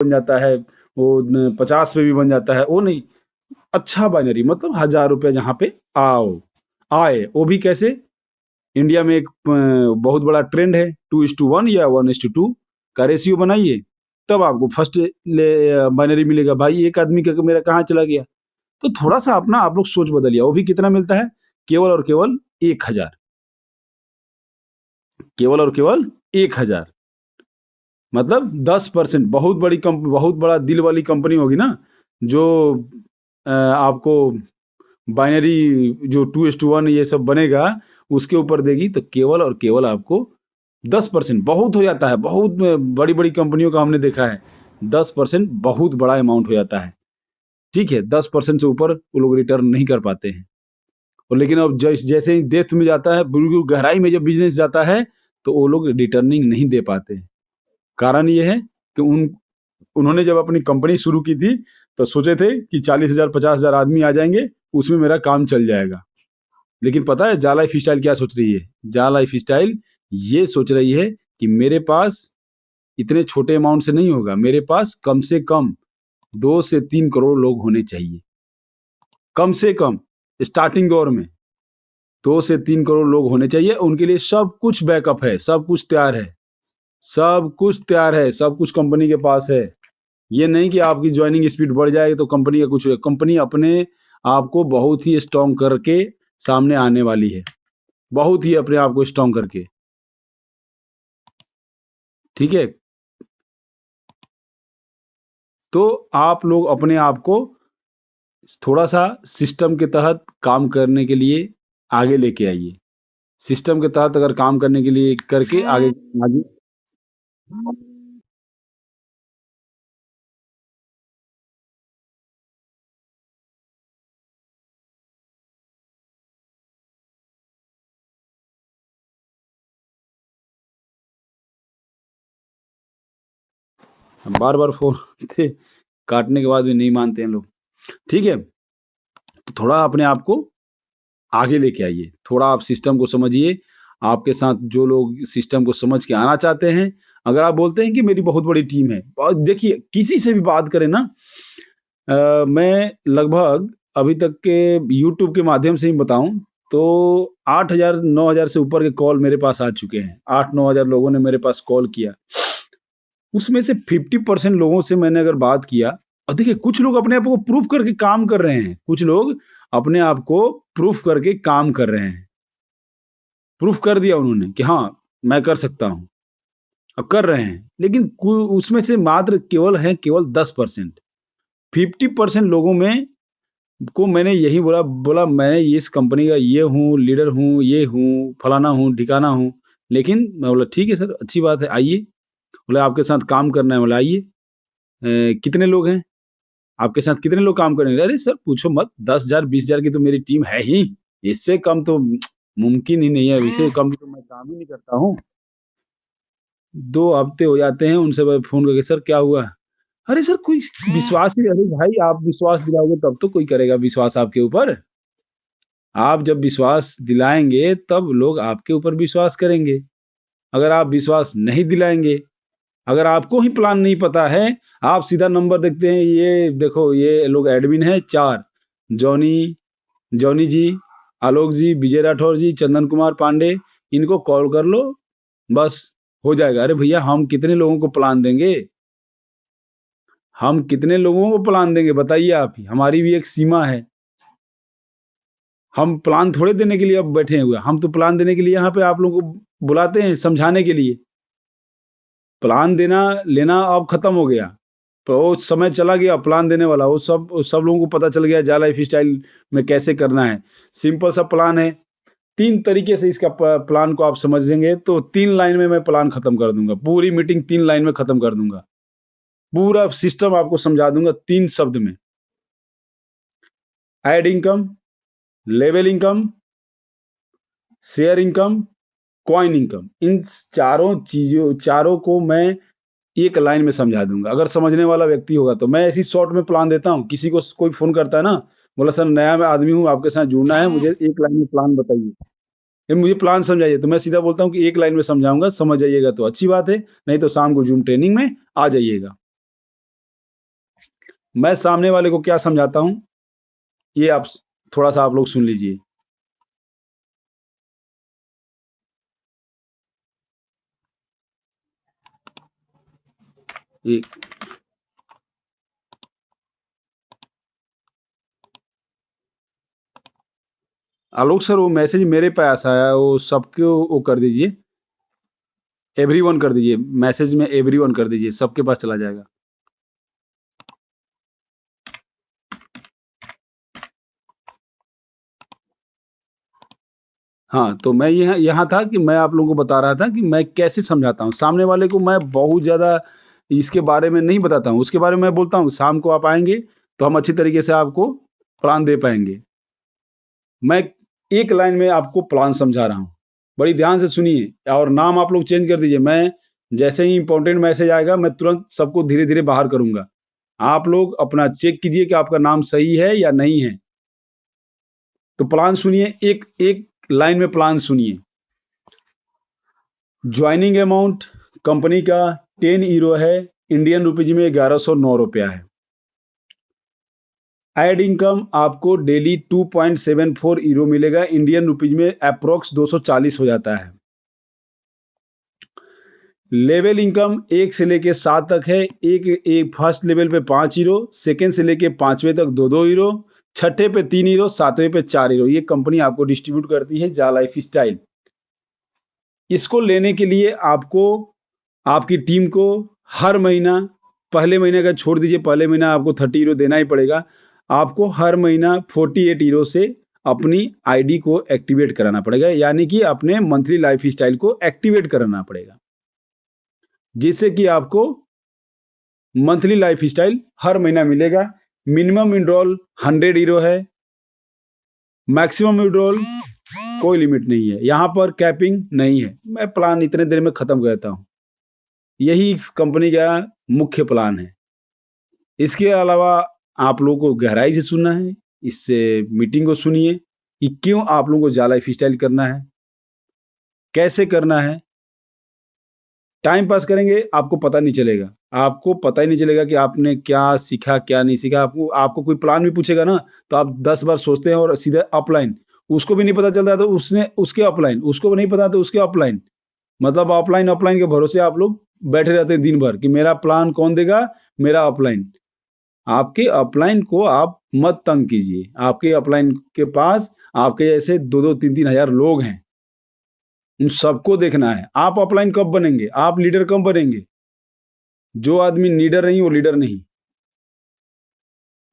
बन जाता है, वो 50 पे भी बन जाता है, वो नहीं। अच्छा बाइनरी मतलब 1000 रुपये जहाँ पे आए, वो भी कैसे? इंडिया में एक बहुत बड़ा ट्रेंड है 2:1 या 1:2 का रेशियो बनाइए, तब आपको फर्स्ट बाइनरी मिलेगा। भाई एक आदमी का मेरा कहाँ चला गया? तो थोड़ा सा अपना आप लोग सोच बदलिए। वो भी कितना मिलता है? केवल और केवल 1000, केवल और केवल 1000। मतलब 10%। बहुत बड़ी कंपनी, बहुत बड़ा दिल वाली कंपनी होगी ना, जो आपको बाइनरी जो 2:1 ये सब बनेगा उसके ऊपर देगी, तो केवल और केवल आपको 10%। बहुत हो जाता है, बहुत बड़ी बड़ी कंपनियों का हमने देखा है 10% बहुत बड़ा अमाउंट हो जाता है। ठीक है, 10% से ऊपर वो लोग रिटर्न नहीं कर पाते हैं। और लेकिन अब जैसे ही डेप्थ में जाता है, बिल्कुल गहराई में जब बिजनेस जाता है, तो वो लोग रिटर्निंग नहीं दे पाते हैं। कारण ये है कि उन्होंने जब अपनी कंपनी शुरू की थी तो सोचे थे कि 40,000 50,000 आदमी आ जाएंगे, उसमें मेरा काम चल जाएगा। लेकिन पता है जा लाइफ स्टाइल क्या सोच रही है? जा लाइफ स्टाइल ये सोच रही है कि मेरे पास इतने छोटे अमाउंट से नहीं होगा, मेरे पास कम से कम 2 से 3 करोड़ लोग होने चाहिए। कम से कम स्टार्टिंग दौर में 2 से 3 करोड़ लोग होने चाहिए। उनके लिए सब कुछ बैकअप है, सब कुछ तैयार है, सब कुछ तैयार है, सब कुछ कंपनी के पास है। ये नहीं कि आपकी ज्वाइनिंग स्पीड बढ़ जाए तो कंपनी का कुछ, कंपनी अपने आप को बहुत ही स्ट्रॉन्ग करके सामने आने वाली है, बहुत ही अपने आप को स्ट्रॉन्ग करके। ठीक है, तो आप लोग अपने आप को थोड़ा सा सिस्टम के तहत काम करने के लिए आगे लेके आइए। सिस्टम के तहत अगर काम करने के लिए करके आगे आगे बार बार फोन थे, काटने के बाद भी नहीं मानते हैं लोग। ठीक है, तो थोड़ा अपने आप को आगे लेके आइए, थोड़ा आप सिस्टम को समझिए। आपके साथ जो लोग सिस्टम को समझ के आना चाहते हैं, अगर आप बोलते हैं कि मेरी बहुत बड़ी टीम है, और देखिए किसी से भी बात करें ना, मैं लगभग अभी तक के यूट्यूब के माध्यम से ही बताऊं तो 8,000 9,000 से ऊपर के कॉल मेरे पास आ चुके हैं। 8-9 हज़ार लोगों ने मेरे पास कॉल किया। उसमें से 50% लोगों से मैंने अगर बात किया, और देखिए कुछ लोग अपने आप को प्रूफ करके काम कर रहे हैं, कुछ लोग अपने आप को प्रूफ करके काम कर रहे हैं। प्रूफ कर दिया उन्होंने कि हाँ, मैं कर सकता हूँ, और कर रहे हैं। लेकिन उसमें से मात्र केवल है केवल 10%। 50% लोगों में को मैंने यही बोला बोला मैंने इस कंपनी का ये हूँ, लीडर हूँ, ये हूँ, फलाना हूँ, ढिकाना हूँ। लेकिन मैं बोला ठीक है सर, अच्छी बात है, आइए। बोले आपके साथ काम करना है। बोला आइए। कितने लोग हैं? आपके साथ कितने लोग काम करेंगे? अरे सर पूछो मत, 10,000 20,000 की तो मेरी टीम है ही। इससे कम तो मुमकिन ही नहीं है, इससे कम तो मैं काम ही नहीं करता हूँ। 2 हफ्ते हो जाते हैं, उनसे मैं फ़ोन करके सर क्या हुआ? अरे सर कोई विश्वास ही, अरे भाई आप विश्वास दिलाओगे तब तो कोई करेगा विश्वास आपके ऊपर। आप जब विश्वास दिलाएँगे तब लोग आपके ऊपर विश्वास करेंगे। अगर आप विश्वास नहीं दिलाएँगे, अगर आपको ही प्लान नहीं पता है, आप सीधा नंबर देखते हैं, ये देखो ये लोग एडमिन हैं 4, जॉनी जॉनी जी, आलोक जी, विजय राठौर जी, चंदन कुमार पांडे, इनको कॉल कर लो, बस हो जाएगा। अरे भैया हम कितने लोगों को प्लान देंगे? हम कितने लोगों को प्लान देंगे बताइए आप ही? हमारी भी एक सीमा है। हम प्लान थोड़े देने के लिए अब बैठे हुए हैं, हम तो प्लान देने के लिए यहाँ पे आप लोगों को बुलाते हैं समझाने के लिए। प्लान देना लेना अब खत्म हो गया। तो वो समय चला गया प्लान देने वाला, वो सब सब लोगों को पता चल गया जा लाइफ स्टाइल में कैसे करना है। सिंपल सा प्लान है। 3 तरीके से इसका प्लान को आप समझेंगे तो 3 लाइन में मैं प्लान खत्म कर दूँगा। पूरी मीटिंग 3 लाइन में खत्म कर दूँगा। पूरा सिस्टम आपको समझा दूँगा 3 शब्द में। Ad income, level income, share income, coin income. इन चारों को मैं एक लाइन में समझा दूँगा। अगर समझने वाला व्यक्ति होगा तो मैं ऐसी शॉर्ट में प्लान देता हूँ। किसी को कोई फ़ोन करता है ना, बोला सर नया मैं आदमी हूँ, आपके साथ जुड़ना है, मुझे एक लाइन में प्लान बताइए। ये मुझे प्लान समझाइए, तो मैं सीधा बोलता हूँ कि एक लाइन में समझाऊँगा, समझ जाइएगा तो अच्छी बात है, नहीं तो शाम को ज़ूम ट्रेनिंग में आ जाइएगा। मैं सामने वाले को क्या समझाता हूँ, ये आप थोड़ा-सा आप लोग सुन लीजिए। ये आलोक सर, वो मैसेज मेरे पास आया, वो सबको वो कर दीजिए, एवरीवन कर दीजिए, मैसेज में एवरीवन कर दीजिए, सबके पास चला जाएगा। हाँ, तो मैं यहाँ यहाँ था कि मैं आप लोगों को बता रहा था कि मैं कैसे समझाता हूँ। सामने वाले को मैं बहुत ज़्यादा इसके बारे में नहीं बताता हूँ, उसके बारे में मैं बोलता हूँ, शाम को आप आएँगे, तो हम अच्छी तरीके से आपको प्लान दे पाएँगे। मैं एक लाइन में आपको प्लान समझा रहा हूँ, बड़ी ध्यान से सुनिए और नाम आप लोग चेंज कर दीजिए। मैं जैसे ही इम्पोर्टेंट मैसेज आएगा, मैं तुरंत सबको धीरे-धीरे बाहर करूँगा। आप लोग अपना चेक कीजिए कि आपका नाम सही है या नहीं है। तो प्लान सुनिए, एक एक लाइन में प्लान सुनिए। जॉइनिंग अमाउंट कंपनी का 10 यूरो है, इंडियन रुपीज में 1109 रुपया है। ऐड इनकम आपको डेली 2.74 यूरो मिलेगा, इंडियन रुपीज में अप्रोक्स 240 हो जाता है। लेवल इनकम 1 से लेके 7 तक है। एक फर्स्ट लेवल पे 5 यूरो, सेकंड से लेके 5वें तक 2-2 यूरो, छठे पे 3 यूरो, 7वें पे 4 यूरो। ये कंपनी आपको डिस्ट्रीब्यूट करती है जा लाइफ स्टाइल। इसको लेने के लिए आपको आपकी टीम को हर महीना, पहले महीने का छोड़ दीजिए, पहले महीना आपको 30 यूरो देना ही पड़ेगा। आपको हर महीना 48 यूरो से अपनी आईडी को एक्टिवेट कराना पड़ेगा, यानी कि अपने मंथली लाइफ स्टाइल को एक्टिवेट कराना पड़ेगा, जिससे कि आपको मंथली लाइफ स्टाइल हर महीना मिलेगा। मिनिमम विड्रॉल 100 यूरो है, मैक्सिमम विड्रॉल कोई लिमिट नहीं है, यहाँ पर कैपिंग नहीं है। मैं प्लान इतने देर में खत्म करता हूँ। यही इस कंपनी का मुख्य प्लान है। इसके अलावा आप लोगों को गहराई से सुनना है, इससे मीटिंग को सुनिए कि क्यों आप लोगों को जा लाइफ स्टाइल करना है, कैसे करना है। टाइम पास करेंगे, आपको पता नहीं चलेगा। आपको पता ही नहीं चलेगा कि आपने क्या सीखा, क्या नहीं सीखा। आपको आपको कोई प्लान भी पूछेगा ना, तो आप 10 बार सोचते हैं और सीधे अपलाइन। उसको भी नहीं पता चलता तो उसने उसके अपलाइन, उसको भी नहीं पता तो उसके अपलाइन। मतलब ऑफलाइन अपलाइन के भरोसे आप लोग बैठे रहते हैं दिन भर कि मेरा प्लान कौन देगा, मेरा अपलाइन। आपके अपलाइन को आप मत तंग कीजिए। आपके अपलाइन के पास आपके जैसे 2-2 3-3 हज़ार लोग हैं। उन सबको देखना है। आप अपलाइन कब बनेंगे? आप लीडर कब बनेंगे? जो आदमी लीडर नहीं, वो लीडर नहीं।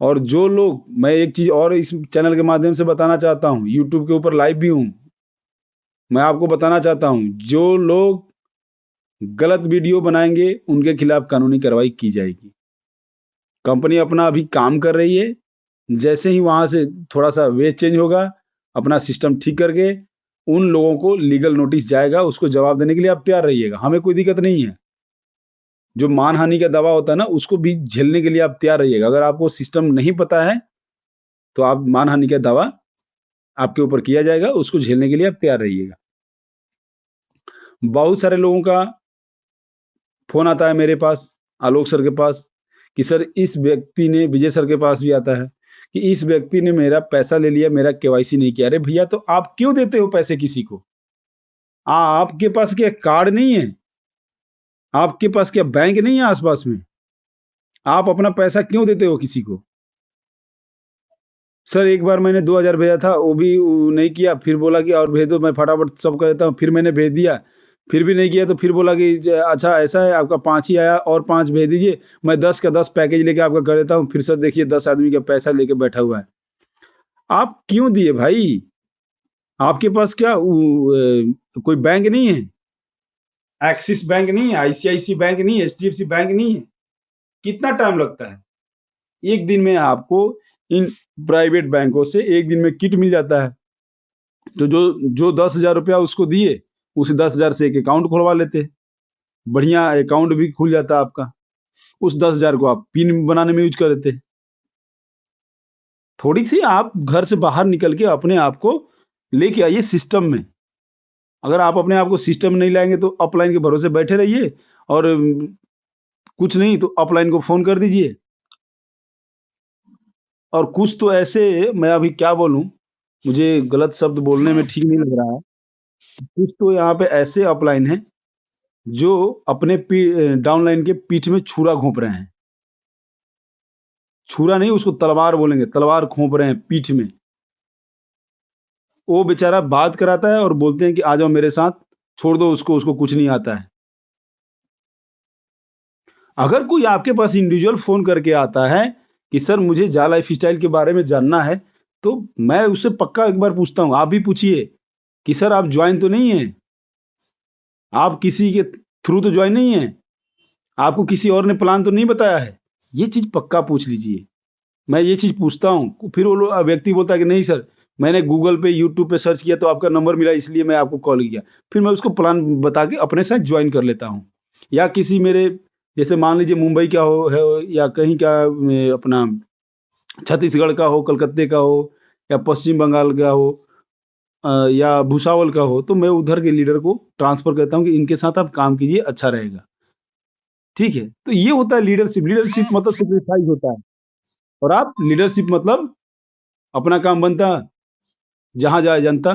और जो लोग, मैं एक चीज़ और इस चैनल के माध्यम से बताना चाहता हूँ, यूट्यूब के ऊपर लाइव भी हूँ। मैं आपको बताना चाहता हूँ, जो लोग गलत वीडियो बनाएँगे, उनके खिलाफ कानूनी कार्रवाई की जाएगी। कंपनी अपना अभी काम कर रही है। जैसे ही वहाँ से थोड़ा-सा वे चेंज होगा, अपना सिस्टम ठीक करके उन लोगों को लीगल नोटिस जाएगा, उसको जवाब देने के लिए आप तैयार रहिएगा। हमें कोई दिक्कत नहीं है। जो मानहानि का दावा होता है ना, उसको भी झेलने के लिए आप तैयार रहिएगा। अगर आपको सिस्टम नहीं पता है, तो आप मानहानि का दावा आपके ऊपर किया जाएगा, उसको झेलने के लिए आप तैयार रहिएगा। बहुत सारे लोगों का फ़ोन आता है मेरे पास, आलोक सर के पास, कि सर इस व्यक्ति ने, विजय सर के पास भी आता है, कि इस व्यक्ति ने मेरा पैसा ले लिया, मेरा केवाईसी नहीं किया। अरे भैया, तो आप क्यों देते हो पैसे किसी को? आपके पास क्या कार्ड नहीं है? आपके पास क्या बैंक नहीं है आस-पास में? आप अपना पैसा क्यों देते हो किसी को? सर एक बार मैंने 2000 भेजा था, वो भी नहीं किया, फिर बोला कि और भेज दो, मैं फटाफट सब कर देता हूँ। फिर मैंने भेज दिया, फिर भी नहीं किया, तो फिर बोला कि अच्छा ऐसा है, आपका 5 ही आया और 5 भेज दीजिए, मैं 10 का 10 पैकेज लेके आपका कर देता हूँ। फिर सर देखिए 10 आदमी का पैसा लेके बैठा हुआ है। आप क्यों दिए भाई? आपके पास क्या कोई बैंक नहीं है? एक्सिस बैंक नहीं है, आईसीआईसी बैंक नहीं है, एचडीएफसी बैंक नहीं है? कितना टाइम लगता है? एक दिन में आपको इन प्राइवेट बैंकों से एक दिन में किट मिल जाता है। तो जो जो 10,000 रुपया उसको दिए, उस 10,000 से एक अकाउंट खुलवा लेते हैं। बढ़िया अकाउंट भी खुल जाता है आपका। उस 10,000 को आप पिन बनाने में यूज़ कर देते हैं। थोड़ी-सी आप घर से बाहर निकल के अपने आप को लेके आइए सिस्टम में। अगर आप अपने आप को सिस्टम में नहीं लाएँगे, तो अपलाइन के भरोसे बैठे रहिए और कुछ नहीं तो अपलाइन को फ़ोन कर दीजिए। और कुछ तो ऐसे मैं अभी क्या बोलूँ, मुझे गलत शब्द बोलने में ठीक नहीं लग रहा है। कुछ तो यहाँ पे ऐसे अपलाइन हैं, जो अपने डाउनलाइन के पीठ में छुरा घोंप रहे हैं। छुरा नहीं, उसको तलवार बोलेंगे, तलवार घोंप रहे हैं पीठ में। वो बेचारा बात कराता है और बोलते हैं कि आ जाओ मेरे साथ, छोड़ दो उसको, उसको कुछ नहीं आता है। अगर कोई आपके पास इंडिविजुअल फ़ोन करके आता है कि सर मुझे जा लाइफ़स्टाइल के बारे में जानना है, तो मैं उससे पक्का एक बार पूछता हूँ, आप भी पूछिए कि सर आप जॉइन तो नहीं हैं? आप किसी के थ्रू तो जॉइन नहीं हैं? आपको किसी और ने प्लान तो नहीं बताया है? ये चीज़ पक्का पूछ लीजिए। मैं ये चीज़ पूछता हूँ, फिर वो व्यक्ति बोलता है कि नहीं सर, मैंने गूगल पे, यूट्यूब पे सर्च किया तो आपका नंबर मिला इसलिए मैं आपको कॉल किया। फिर मैं उसको प्लान बता के अपने साथ जॉइन कर लेता हूँ। या किसी मेरे जैसे मान लीजिए मुंबई का है या कहीं का अपना छत्तीसगढ़ का हो, कलकत्ते का हो या पश्चिम बंगाल का हो या भुसावल का हो, तो मैं उधर के लीडर को ट्रांसफ़र करता हूँ कि इनके साथ आप काम कीजिए, अच्छा रहेगा। ठीक है? तो ये होता है लीडरशिप। लीडरशिप मतलब सैक्रिफाइस होता है और आप लीडरशिप मतलब अपना काम बनता, जहाँ जाए जनता,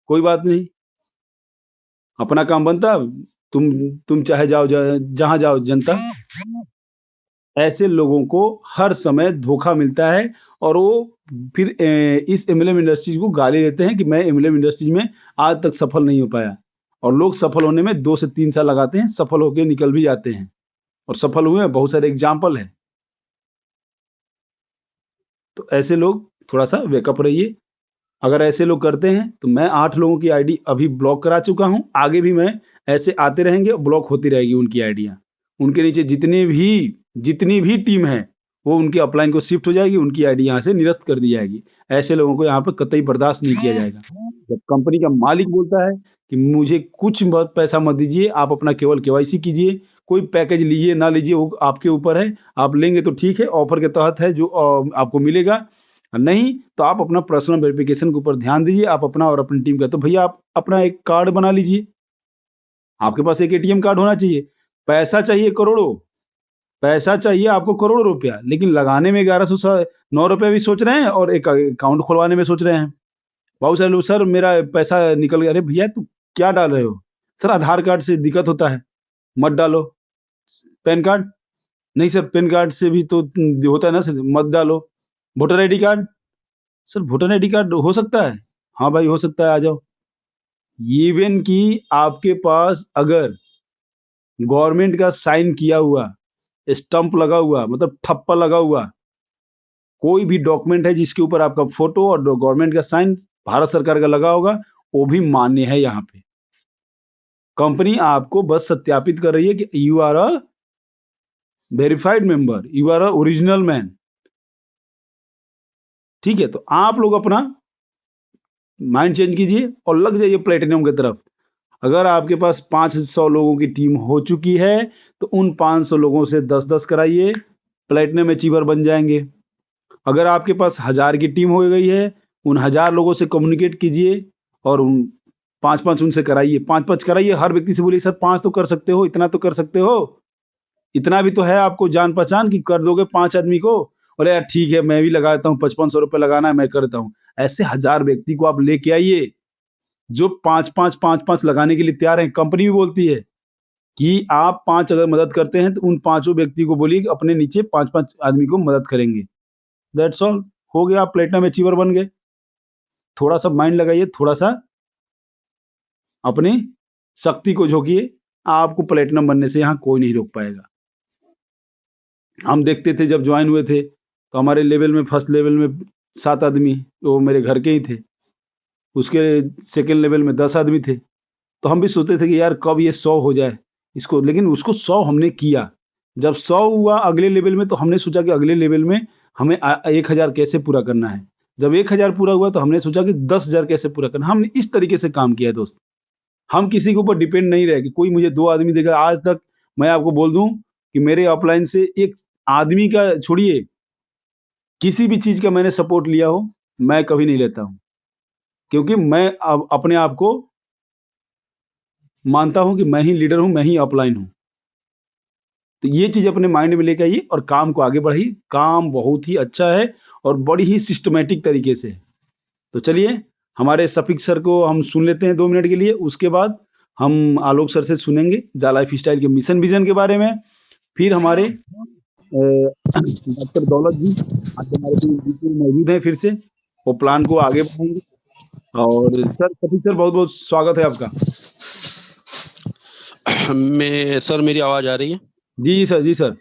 कोई बात नहीं, अपना काम बनता, तुम चाहे जाओ जहाँ जाओ जनता। ऐसे लोगों को हर समय धोखा मिलता है और वो फिर इस एमएलएम इंडस्ट्रीज़ को गाली देते हैं कि मैं एमएलएम इंडस्ट्रीज़ में आज तक सफल नहीं हो पाया और लोग सफल होने में 2 से 3 साल लगाते हैं, सफल होके निकल भी जाते हैं और सफल हुए हैं, बहुत सारे एग्ज़ाम्पल हैं। तो ऐसे लोग थोड़ा-सा वेकअप रहिए। अगर ऐसे लोग करते हैं, तो मैं 8 लोगों की आईडी अभी ब्लॉक करा चुका हूँ। आगे भी मैं ऐसे आते रहेंगे, ब्लॉक होती रहेगी उनकी आईडियाँ। उनके नीचे जितनी भी टीम है, वो उनके अपलाइन को शिफ्ट हो जाएगी, उनकी आईडी यहाँ से निरस्त कर दी जाएगी। ऐसे लोगों को यहाँ पे कतई बर्दाश्त नहीं किया जाएगा। जब कंपनी का मालिक बोलता है कि मुझे कुछ मत पैसा मत दीजिए, आप अपना केवल केवाईसी कीजिए, कोई पैकेज लीजिए, ना लीजिए वो आपके ऊपर है। आप लेंगे तो ठीक है, ऑफ़र के तहत है जो आपको मिलेगा। नहीं, तो आप अपना पर्सनल वेरिफ़िकेशन के ऊपर ध्यान दीजिए, आप अपना और अपनी टीम का। तो भैया आप अपना एक कार्ड बना लीजिए, आपके पास एक एटीएम कार्ड होना चाहिए। पैसा चाहिए करोड़ों, पैसा चाहिए आपको करोड़ों रुपया, लेकिन लगाने में 1100 9 रुपए भी सोच रहे हैं और एक अकाउंट खुलवाने में सोच रहे हैं। बहुत सारे लोग सर मेरा पैसा निकल गया। अरे भैया तू क्या डाल रहे हो? सर आधार कार्ड से दिक्कत होता है, मत डालो। Pan card? नहीं सर पैन कार्ड से भी तो होता है ना सर, मत डालो। Voter ID card? Sir voter ID card हो सकता है? हाँ भाई हो सकता है, आ जाओ। इवन कि आपके पास अगर गवर्नमेंट का साइन किया हुआ, स्टम्प लगा हुआ मतलब ठप्पा लगा हुआ, कोई भी डॉक्यूमेंट है जिसके ऊपर आपका फ़ोटो और गवर्नमेंट का साइन भारत सरकार का लगा होगा, वो भी मान्य है यहाँ पे। कंपनी आपको बस सत्यापित कर रही है कि you are a verified member, you are a original man. ठीक है? तो आप लोग अपना माइंड चेंज कीजिए और लग जाइए प्लैटिनम की तरफ। अगर आपके पास 500 लोगों की टीम हो चुकी है, तो उन 500 लोगों से 10-10 कराइए, प्लैटिनम अचीवर बन जाएँगे। अगर आपके पास 1000 की टीम हो गई है, उन 1000 लोगों से कम्युनिकेट कीजिए और उन 5-5 उनसे कराइए, 5-5 कराइए। हर व्यक्ति से बोलिए सर 5 तो कर सकते हो, इतना तो कर सकते हो। इतना भी तो है आपको जान-पहचान कि कर दोगे 5 आदमी को। अरे यार ठीक है, मैं भी लगा देता हूँ, ₹5500 लगाना है, मैं कर देता हूँ। ऐसे 1000 व्यक्ति को आप लेके आइए, जो 5-5, 5-5 लगाने के लिए तैयार हैं। कंपनी भी बोलती है कि आप 5 अगर मदद करते हैं, तो उन पाँचों व्यक्ति को बोलिए कि अपने नीचे 5-5 आदमी को मदद करेंगे। That's all. हो गया, आप प्लेटिनम अचीवर बन गए। थोड़ा-सा माइंड लगाइए, थोड़ा-सा अपनी शक्ति को झोंकिए, आपको प्लेटिनम बनने से यहाँ कोई नहीं रोक पाएगा। हम देखते थे जब जॉइन हुए थे, तो हमारे लेवल में फर्स्ट लेवल में 7 आदमी, वो मेरे घर के ही थे। उसके सेकंड लेवल में 10 आदमी थे। तो हम भी सोचते थे कि यार कब ये 100 हो जाए इसको, लेकिन उसको 100 हमने किया। जब 100 हुआ अगले लेवल में, तो हमने सोचा कि अगले लेवल में हमें 1000 कैसे पूरा करना है। जब 1000 पूरा हुआ तो हमने सोचा कि 10,000 कैसे पूरा करना है। हमने इस तरीके से काम किया है दोस्त। हम किसी के ऊपर डिपेंड नहीं रहे कि कोई मुझे 2 आदमी देगा। आज तक मैं आपको बोल दूँ कि मेरे अपलाइन से एक आदमी का छोड़िए, किसी भी चीज़ का मैंने सपोर्ट लिया हो, मैं कभी नहीं लेता हूँ। क्योंकि मैं अब अपने आप को मानता हूँ कि मैं ही लीडर हूँ, मैं ही अपलाइन हूँ। तो ये चीज़ अपने माइंड में लेके आइए और काम को आगे बढ़ाइए। काम बहुत ही अच्छा है और बड़ी ही सिस्टमैटिक तरीके से। तो चलिए, हमारे शफ़ीक सर को हम सुन लेते हैं 2 मिनट के लिए, उसके बाद हम आलोक सर से सुनेंगे ज़ा लाइफ़स्टाइल के मिशन विज़न के बारे में। फिर हमारे डॉक्टर दौलत जी आज हमारे बीच में मौजूद हैं फिर से, वो प्लान को आगे बढ़ाएँगे। और सर शफ़ीक सर बहुत-बहुत स्वागत है आपका। मैं सर मेरी आवाज़ आ रही है? जी सर, जी सर।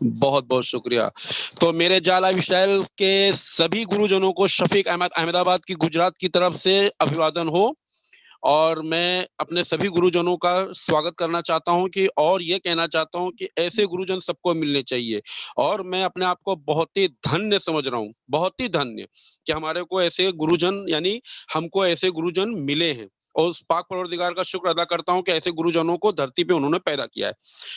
बहुत-बहुत शुक्रिया। तो मेरे जा लाइफ़स्टाइल के सभी गुरुजनों को शफ़ीक अहमदाबाद की गुजरात की तरफ से अभिवादन हो और मैं अपने सभी गुरुजनों का स्वागत करना चाहता हूँ कि और ये कहना चाहता हूँ कि ऐसे गुरुजन सबको मिलने चाहिए और मैं अपने आप को बहुत ही धन्य समझ रहा हूँ, बहुत ही धन्य कि हमारे को ऐसे गुरुजन यानी हमको ऐसे गुरुजन मिले हैं और उस पाक परवरदिगार का शुक्र अदा करता हूँ कि ऐसे गुरुजनों को धरती पे उन्होंने पैदा किया है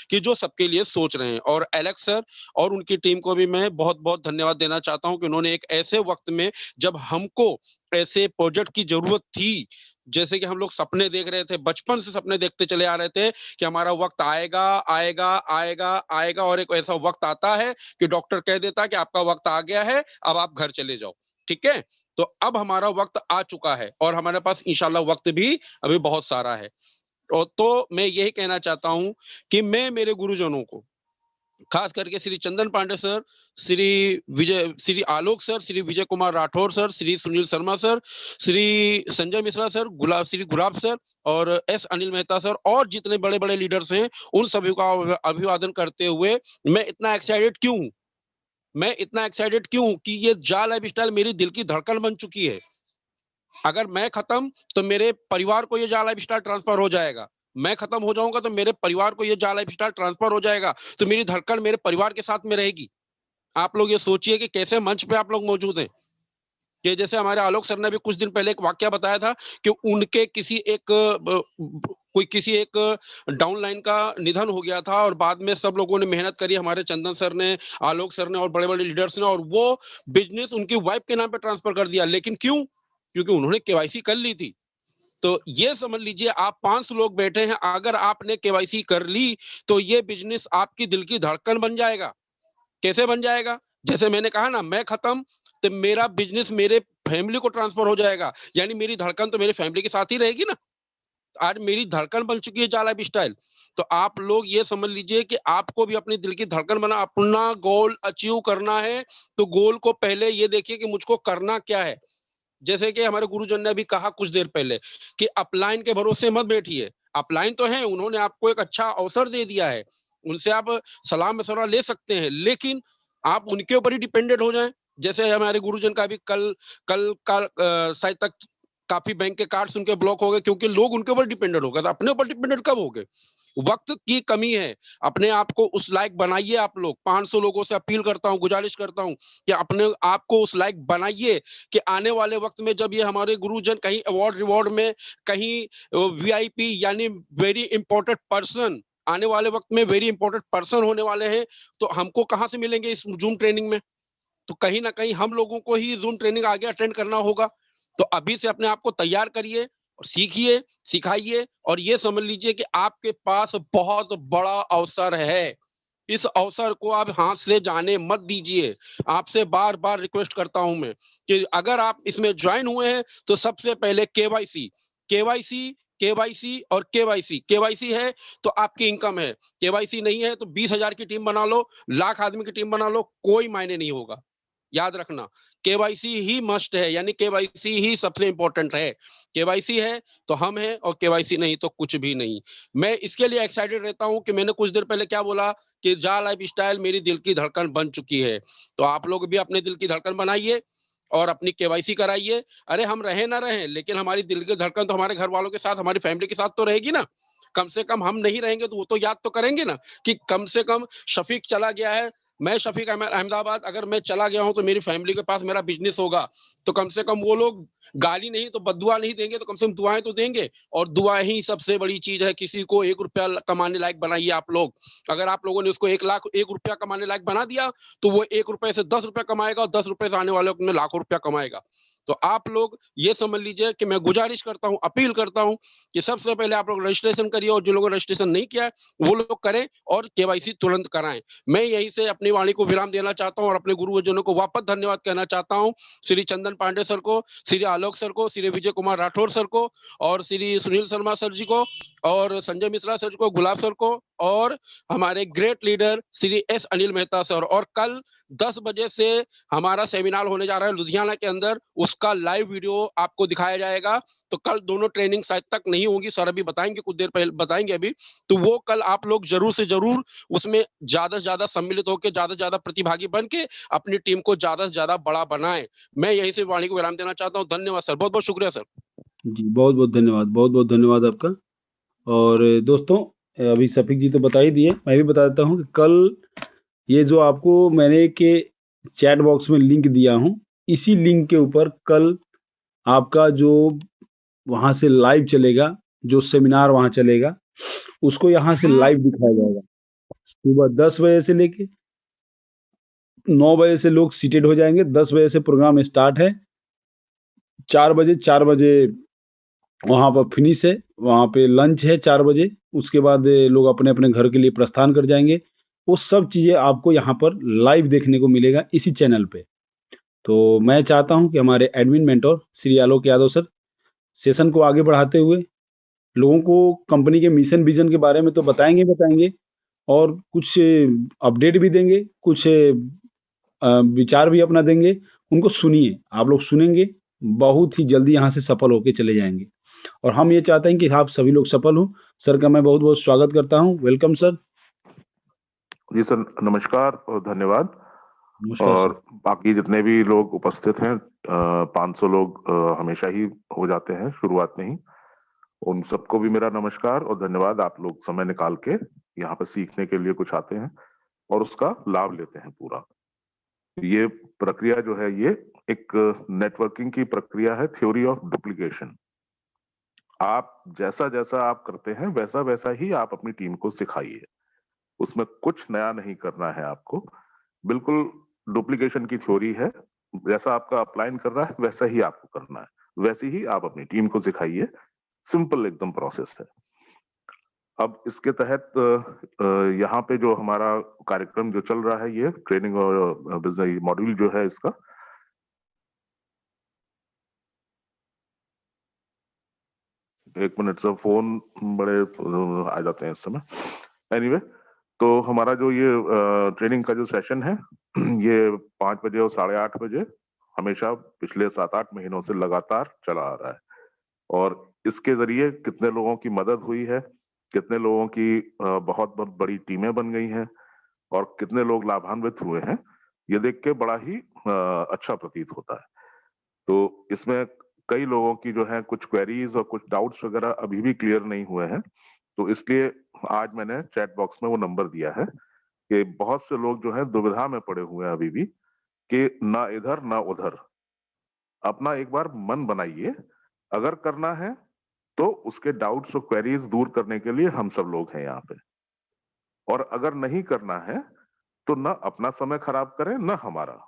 कि जो सबके लिए सोच रहे हैं। और एलेक्स सर और उनकी टीम को भी मैं बहुत-बहुत धन्यवाद देना चाहता हूँ कि उन्होंने एक ऐसे वक़्त में जब हमको ऐसे प्रोजेक्ट की ज़रूरत थी, जैसे कि हम लोग सपने देख रहे थे, बचपन से सपने देखते चले आ रहे थे कि हमारा वक़्त आएगा, आएगा, आएगा, आएगा और एक ऐसा वक़्त आता है कि डॉक्टर कह देता है कि आपका वक़्त आ गया है, अब आप घर चले जाओ, ठीक है? तो अब हमारा वक़्त आ चुका है और हमारे पास इंशाल्लाह वक़्त भी अभी बहुत सारा है। और तो मैं यही कहना चाहता हूँ कि मैं मेरे गुरुजनों को खास करके Shri Chandan Pandey sir, Shri Alok sir, Shri Vijay Kumar Rathore sir, Shri Sunil Sharma sir, Shri Sanjay Mishra sir, Shri Gulab sir और एस अनिल मेहता सर और जितने बड़े-बड़े लीडर्स हैं, उन सभी का अभिवादन करते हुए मैं इतना एक्साइटेड क्यों हूँ? मैं इतना एक्साइटेड क्यों हूँ कि ये जा लाइफ़स्टाइल मेरी दिल की धड़कन बन चुकी है। अगर मैं खत्म तो मेरे परिवार को ये जा लाइफ़स्टाइल ट्रांसफर हो जाएगा। मैं खत्म हो जाऊँगा तो मेरे परिवार को ये जा लाइफ़स्टाइल ट्रांसफर हो जाएगा। तो मेरी धड़कन मेरे परिवार के साथ में रहेगी। आप लोग ये सोचिए कि कैसे मंच पे आप लोग मौजूद हैं। कि जैसे हमारे आलोक सर ने भी कुछ दिन पहले एक वाकया बताया था कि उनके किसी एक कोई किसी एक डाउनलाइन का निधन हो गया था और बाद में सब लोगों ने मेहनत करी हमारे चंदन सर ने, आलोक सर ने और बड़े-बड़े लीडर्स ने और वो बिज़नेस उनकी वाइफ के नाम पे ट्रांसफर कर दिया। लेकिन क्यों? क्योंकि उन्होंने केवाईसी कर ली थी। तो ये समझ लीजिए आप 500 लोग बैठे हैं, अगर आपने केवाईसी कर ली, तो ये बिज़नेस आपकी दिल की धड़कन बन जाएगा। कैसे बन जाएगा? जैसे मैंने कहा ना मैं खत्म तो मेरा बिज़नेस मेरे फैमिली को ट्रांसफर हो जाएगा, यानी मेरी धड़कन तो मेरे फैमिली के साथ ही रहेगी ना। आज मेरी धड़कन बन चुकी है जा लाइफ़स्टाइल। तो आप लोग ये समझ लीजिए कि आपको भी अपने दिल की धड़कन बना अपना गोल अचीव करना है, तो गोल को पहले ये देखिए कि मुझको करना क्या है। जैसे कि हमारे गुरुजन ने अभी कहा कुछ देर पहले कि अपलाइन के भरोसे मत बैठिए। अपलाइन तो हैं, उन्होंने आपको एक अच्छा अवसर दे दिया है। उनसे आप सलाह-मशवरा ले सकते हैं, लेकिन आप उनके ऊपर ही डिपेंडेंट हो जाएँ। जैसे हमारे गुरुजन का अभी कल कल का शायद तक काफ़ी बैंक के कार्ड्स उनके ब्लॉक हो गए क्योंकि लोग उनके ऊपर डिपेंडेंट हो गए। तो अपने ऊपर डिपेंडेंट कब हो गए? वक़्त की कमी है। अपने आप को उस लायक बनाइए आप लोग। 500 लोगों से अपील करता हूँ, गुज़ारिश करता हूँ कि अपने आप को उस लायक बनाइए कि आने वाले वक़्त में जब ये हमारे गुरुजन कहीं अवार्ड-रिवार्ड में कहीं वीआईपी यानी वेरी इम्पोर्टेंट पर्सन आने वाले वक़्त में वेरी इम्पोर्टेंट पर्सन होने वाले हैं, तो हमको कहाँ से मिलेंगे इस ज़ूम ट्रेनिंग में? तो कहीं न कहीं हम लोगों को ही ज़ूम ट्रेनिंग आगे अटेंड करना होगा। तो अभी से अपने आप को तैयार करिए और सीखिए, सिखाइए और ये समझ लीजिए कि आपके पास बहुत बड़ा अवसर है। इस अवसर को आप हाथ से जाने मत दीजिए। आपसे बार-बार रिक्वेस्ट करता हूँ मैं कि अगर आप इसमें जॉइन हुए हैं, तो सबसे पहले केवाईसी, केवाईसी, केवाईसी और केवाईसी। केवाईसी है तो आपकी इनकम है, केवाईसी नहीं है तो 20,000 की टीम बना लो, लाख आदमी की टीम बना लो, कोई मायने नहीं होगा। याद रखना केवाईसी ही मस्ट है यानी केवाईसी ही सबसे इंपॉर्टेंट है। केवाईसी है तो हम हैं और केवाईसी नहीं तो कुछ भी नहीं। मैं इसके लिए एक्साइटेड रहता हूँ कि मैंने कुछ देर पहले क्या बोला कि जा लाइफ़स्टाइल मेरी दिल की धड़कन बन चुकी है। तो आप लोग भी अपने दिल की धड़कन बनाइए और अपनी केवाईसी कराइए। अरे हम रहें ना रहें लेकिन हमारी दिल की धड़कन तो हमारे घर वालों के साथ, हमारी फैमिली के साथ तो रहेगी ना। कम से कम हम नहीं रहेंगे तो वो तो याद तो करेंगे ना कि कम से कम शफ़ीक चला गया है मैं शफ़ीक अहमदाबाद अगर मैं चला गया हूँ तो मेरी फैमिली के पास मेरा बिज़नेस होगा, तो कम से कम वो लोग गाली नहीं तो बद्दुआ नहीं देंगे तो कम से कम दुआएं तो देंगे, और दुआ ही सबसे बड़ी चीज है। किसी को 1 रुपया कमाने लायक बनाइए आप लोग। अगर आप लोगों ने उसको 1 रुपया कमाने लायक बना दिया, तो वो 1 रुपए से 10 रुपया कमाएगा, और 10 रुपए से आने वाले में लाखों रुपया कमाएगा। तो आप लोग ये समझ लीजिए कि मैं गुजारिश करता हूं, अपील करता हूं कि सबसे पहले आप लोग रजिस्ट्रेशन करिए, और जो लोगों ने रजिस्ट्रेशन नहीं किया है वो लोग करें, और केवाईसी तुरंत कराएं। मैं यहीं से अपनी वाणी को विराम देना चाहता हूं, और अपने गुरुजनों को वापस धन्यवाद कहना चाहता हूं। श्री चंदन पांडे सर को, श्री आलोक सर को, श्री विजय कुमार राठौर सर को, और श्री सुनील शर्मा सर जी को, और संजय मिश्रा सर को, गुलाब सर को, और हमारे great leader Shri S Anil Mehta sir. और कल 10 बजे से हमारा सेमिनार होने जा रहा है लुधियाना के अंदर, उसका लाइव वीडियो आपको दिखाया जाएगा। तो कल दोनों ट्रेनिंग शायद तक नहीं होंगी, सर अभी बताएंगे, कुछ देर पहले बताएंगे अभी। तो वो कल आप लोग जरूर से जरूर उसमें ज्यादा से ज्यादा सम्मिलित होकर, ज्यादा से ज्यादा प्रतिभागी बन के अपनी टीम को ज्यादा से ज्यादा बड़ा बनाएं। मैं यहीं से वाणी को विराम देना चाहता हूँ। धन्यवाद सर, बहुत बहुत शुक्रिया सर। जी, बहुत-बहुत धन्यवाद, बहुत-बहुत धन्यवाद आपका। और दोस्तों, अभी शफीक जी तो बता ही दिए, मैं भी बता देता हूँ कि कल ये जो आपको मैंने के चैट बॉक्स में लिंक दिया हूँ, इसी लिंक के ऊपर कल आपका जो वहाँ से लाइव चलेगा, जो सेमिनार वहाँ चलेगा, उसको यहाँ से लाइव दिखाया जाएगा। सुबह 10 बजे से लेके 9 बजे से लोग सीटेड हो जाएँगे, 10 बजे से प्रोग्राम स्टार्ट है। 4 बजे वहाँ पर फिनिश है, वहाँ पे लंच है 4 बजे, उसके बाद लोग अपने-अपने घर के लिए प्रस्थान कर जाएँगे। वो सब चीज़ें आपको यहाँ पर लाइव देखने को मिलेगा इसी चैनल पे। तो मैं चाहता हूँ कि हमारे admin mentor Shri Alok Yadav sir, session को आगे बढ़ाते हुए लोगों को कंपनी के मिशन विज़न के बारे में तो बताएँगे ही बताएँगे, और कुछ अपडेट भी देंगे, कुछ विचार भी अपना देंगे। उनको सुनिए, आप लोग सुनेंगे, बहुत ही जल्दी यहाँ से सफल होके चले जाएँगे। और हम ये चाहते हैं कि आप सभी लोग सफल हों। सर का मैं बहुत-बहुत स्वागत करता हूँ। Welcome sir. जी सर, नमस्कार और धन्यवाद। नमस्कार सर। और बाकी जितने भी लोग उपस्थित हैं, 500 लोग हमेशा ही हो जाते हैं शुरुआत में ही। उन सबको भी मेरा नमस्कार और धन्यवाद। आप लोग समय निकाल के यहाँ पे सीखने के लिए कुछ आते हैं और उसका लाभ लेते हैं पूरा। ये प्रक्रिया जो है, ये एक नेटवर्किंग की प्रक्रिया है, थ्योरी ऑफ डुप्लीकेशन। आप जैसा-जैसा आप करते हैं, वैसा-वैसा ही आप अपनी टीम को सिखाइए। उसमें कुछ नया नहीं करना है आपको। बिल्कुल डुप्लीकेशन की थ्योरी है। जैसा आपका अपलाइन कर रहा है, वैसा ही आपको करना है। वैसे ही आप अपनी टीम को सिखाइए। सिंपल एकदम प्रोसेस है। अब इसके तहत यहाँ पे जो हमारा कार्यक्रम जो चल रहा है, ये ट्रेनिंग और मॉड्यूल जो है इसका, एक मिनट से फोन बड़े आ जाते हैं इस समय। एनीवे, तो हमारा जो ये ट्रेनिंग का जो सेशन है, ये 5 बजे और 8:30 बजे हमेशा पिछले 7-8 महीनों से लगातार चला आ रहा है। और इसके जरिए कितने लोगों की मदद हुई है, कितने लोगों की बहुत बहुत बड़ी टीमें बन गई हैं, और कितने लोग लाभान्वित हुए हैं, ये देख के बड़ा ही अच्छा प्रतीत होता है। तो इसमें कई लोगों की जो है कुछ क्वेरीज और कुछ डाउट्स वगैरह अभी भी क्लियर नहीं हुए हैं। तो इसलिए आज मैंने चैट बॉक्स में वो नंबर दिया है कि बहुत से लोग जो है दुविधा में पड़े हुए हैं अभी भी, कि ना इधर ना उधर। अपना एक बार मन बनाइए। अगर करना है तो उसके डाउट्स और क्वेरीज दूर करने के लिए हम सब लोग हैं यहाँ पे। और अगर नहीं करना है तो ना अपना समय खराब करें, ना हमारा।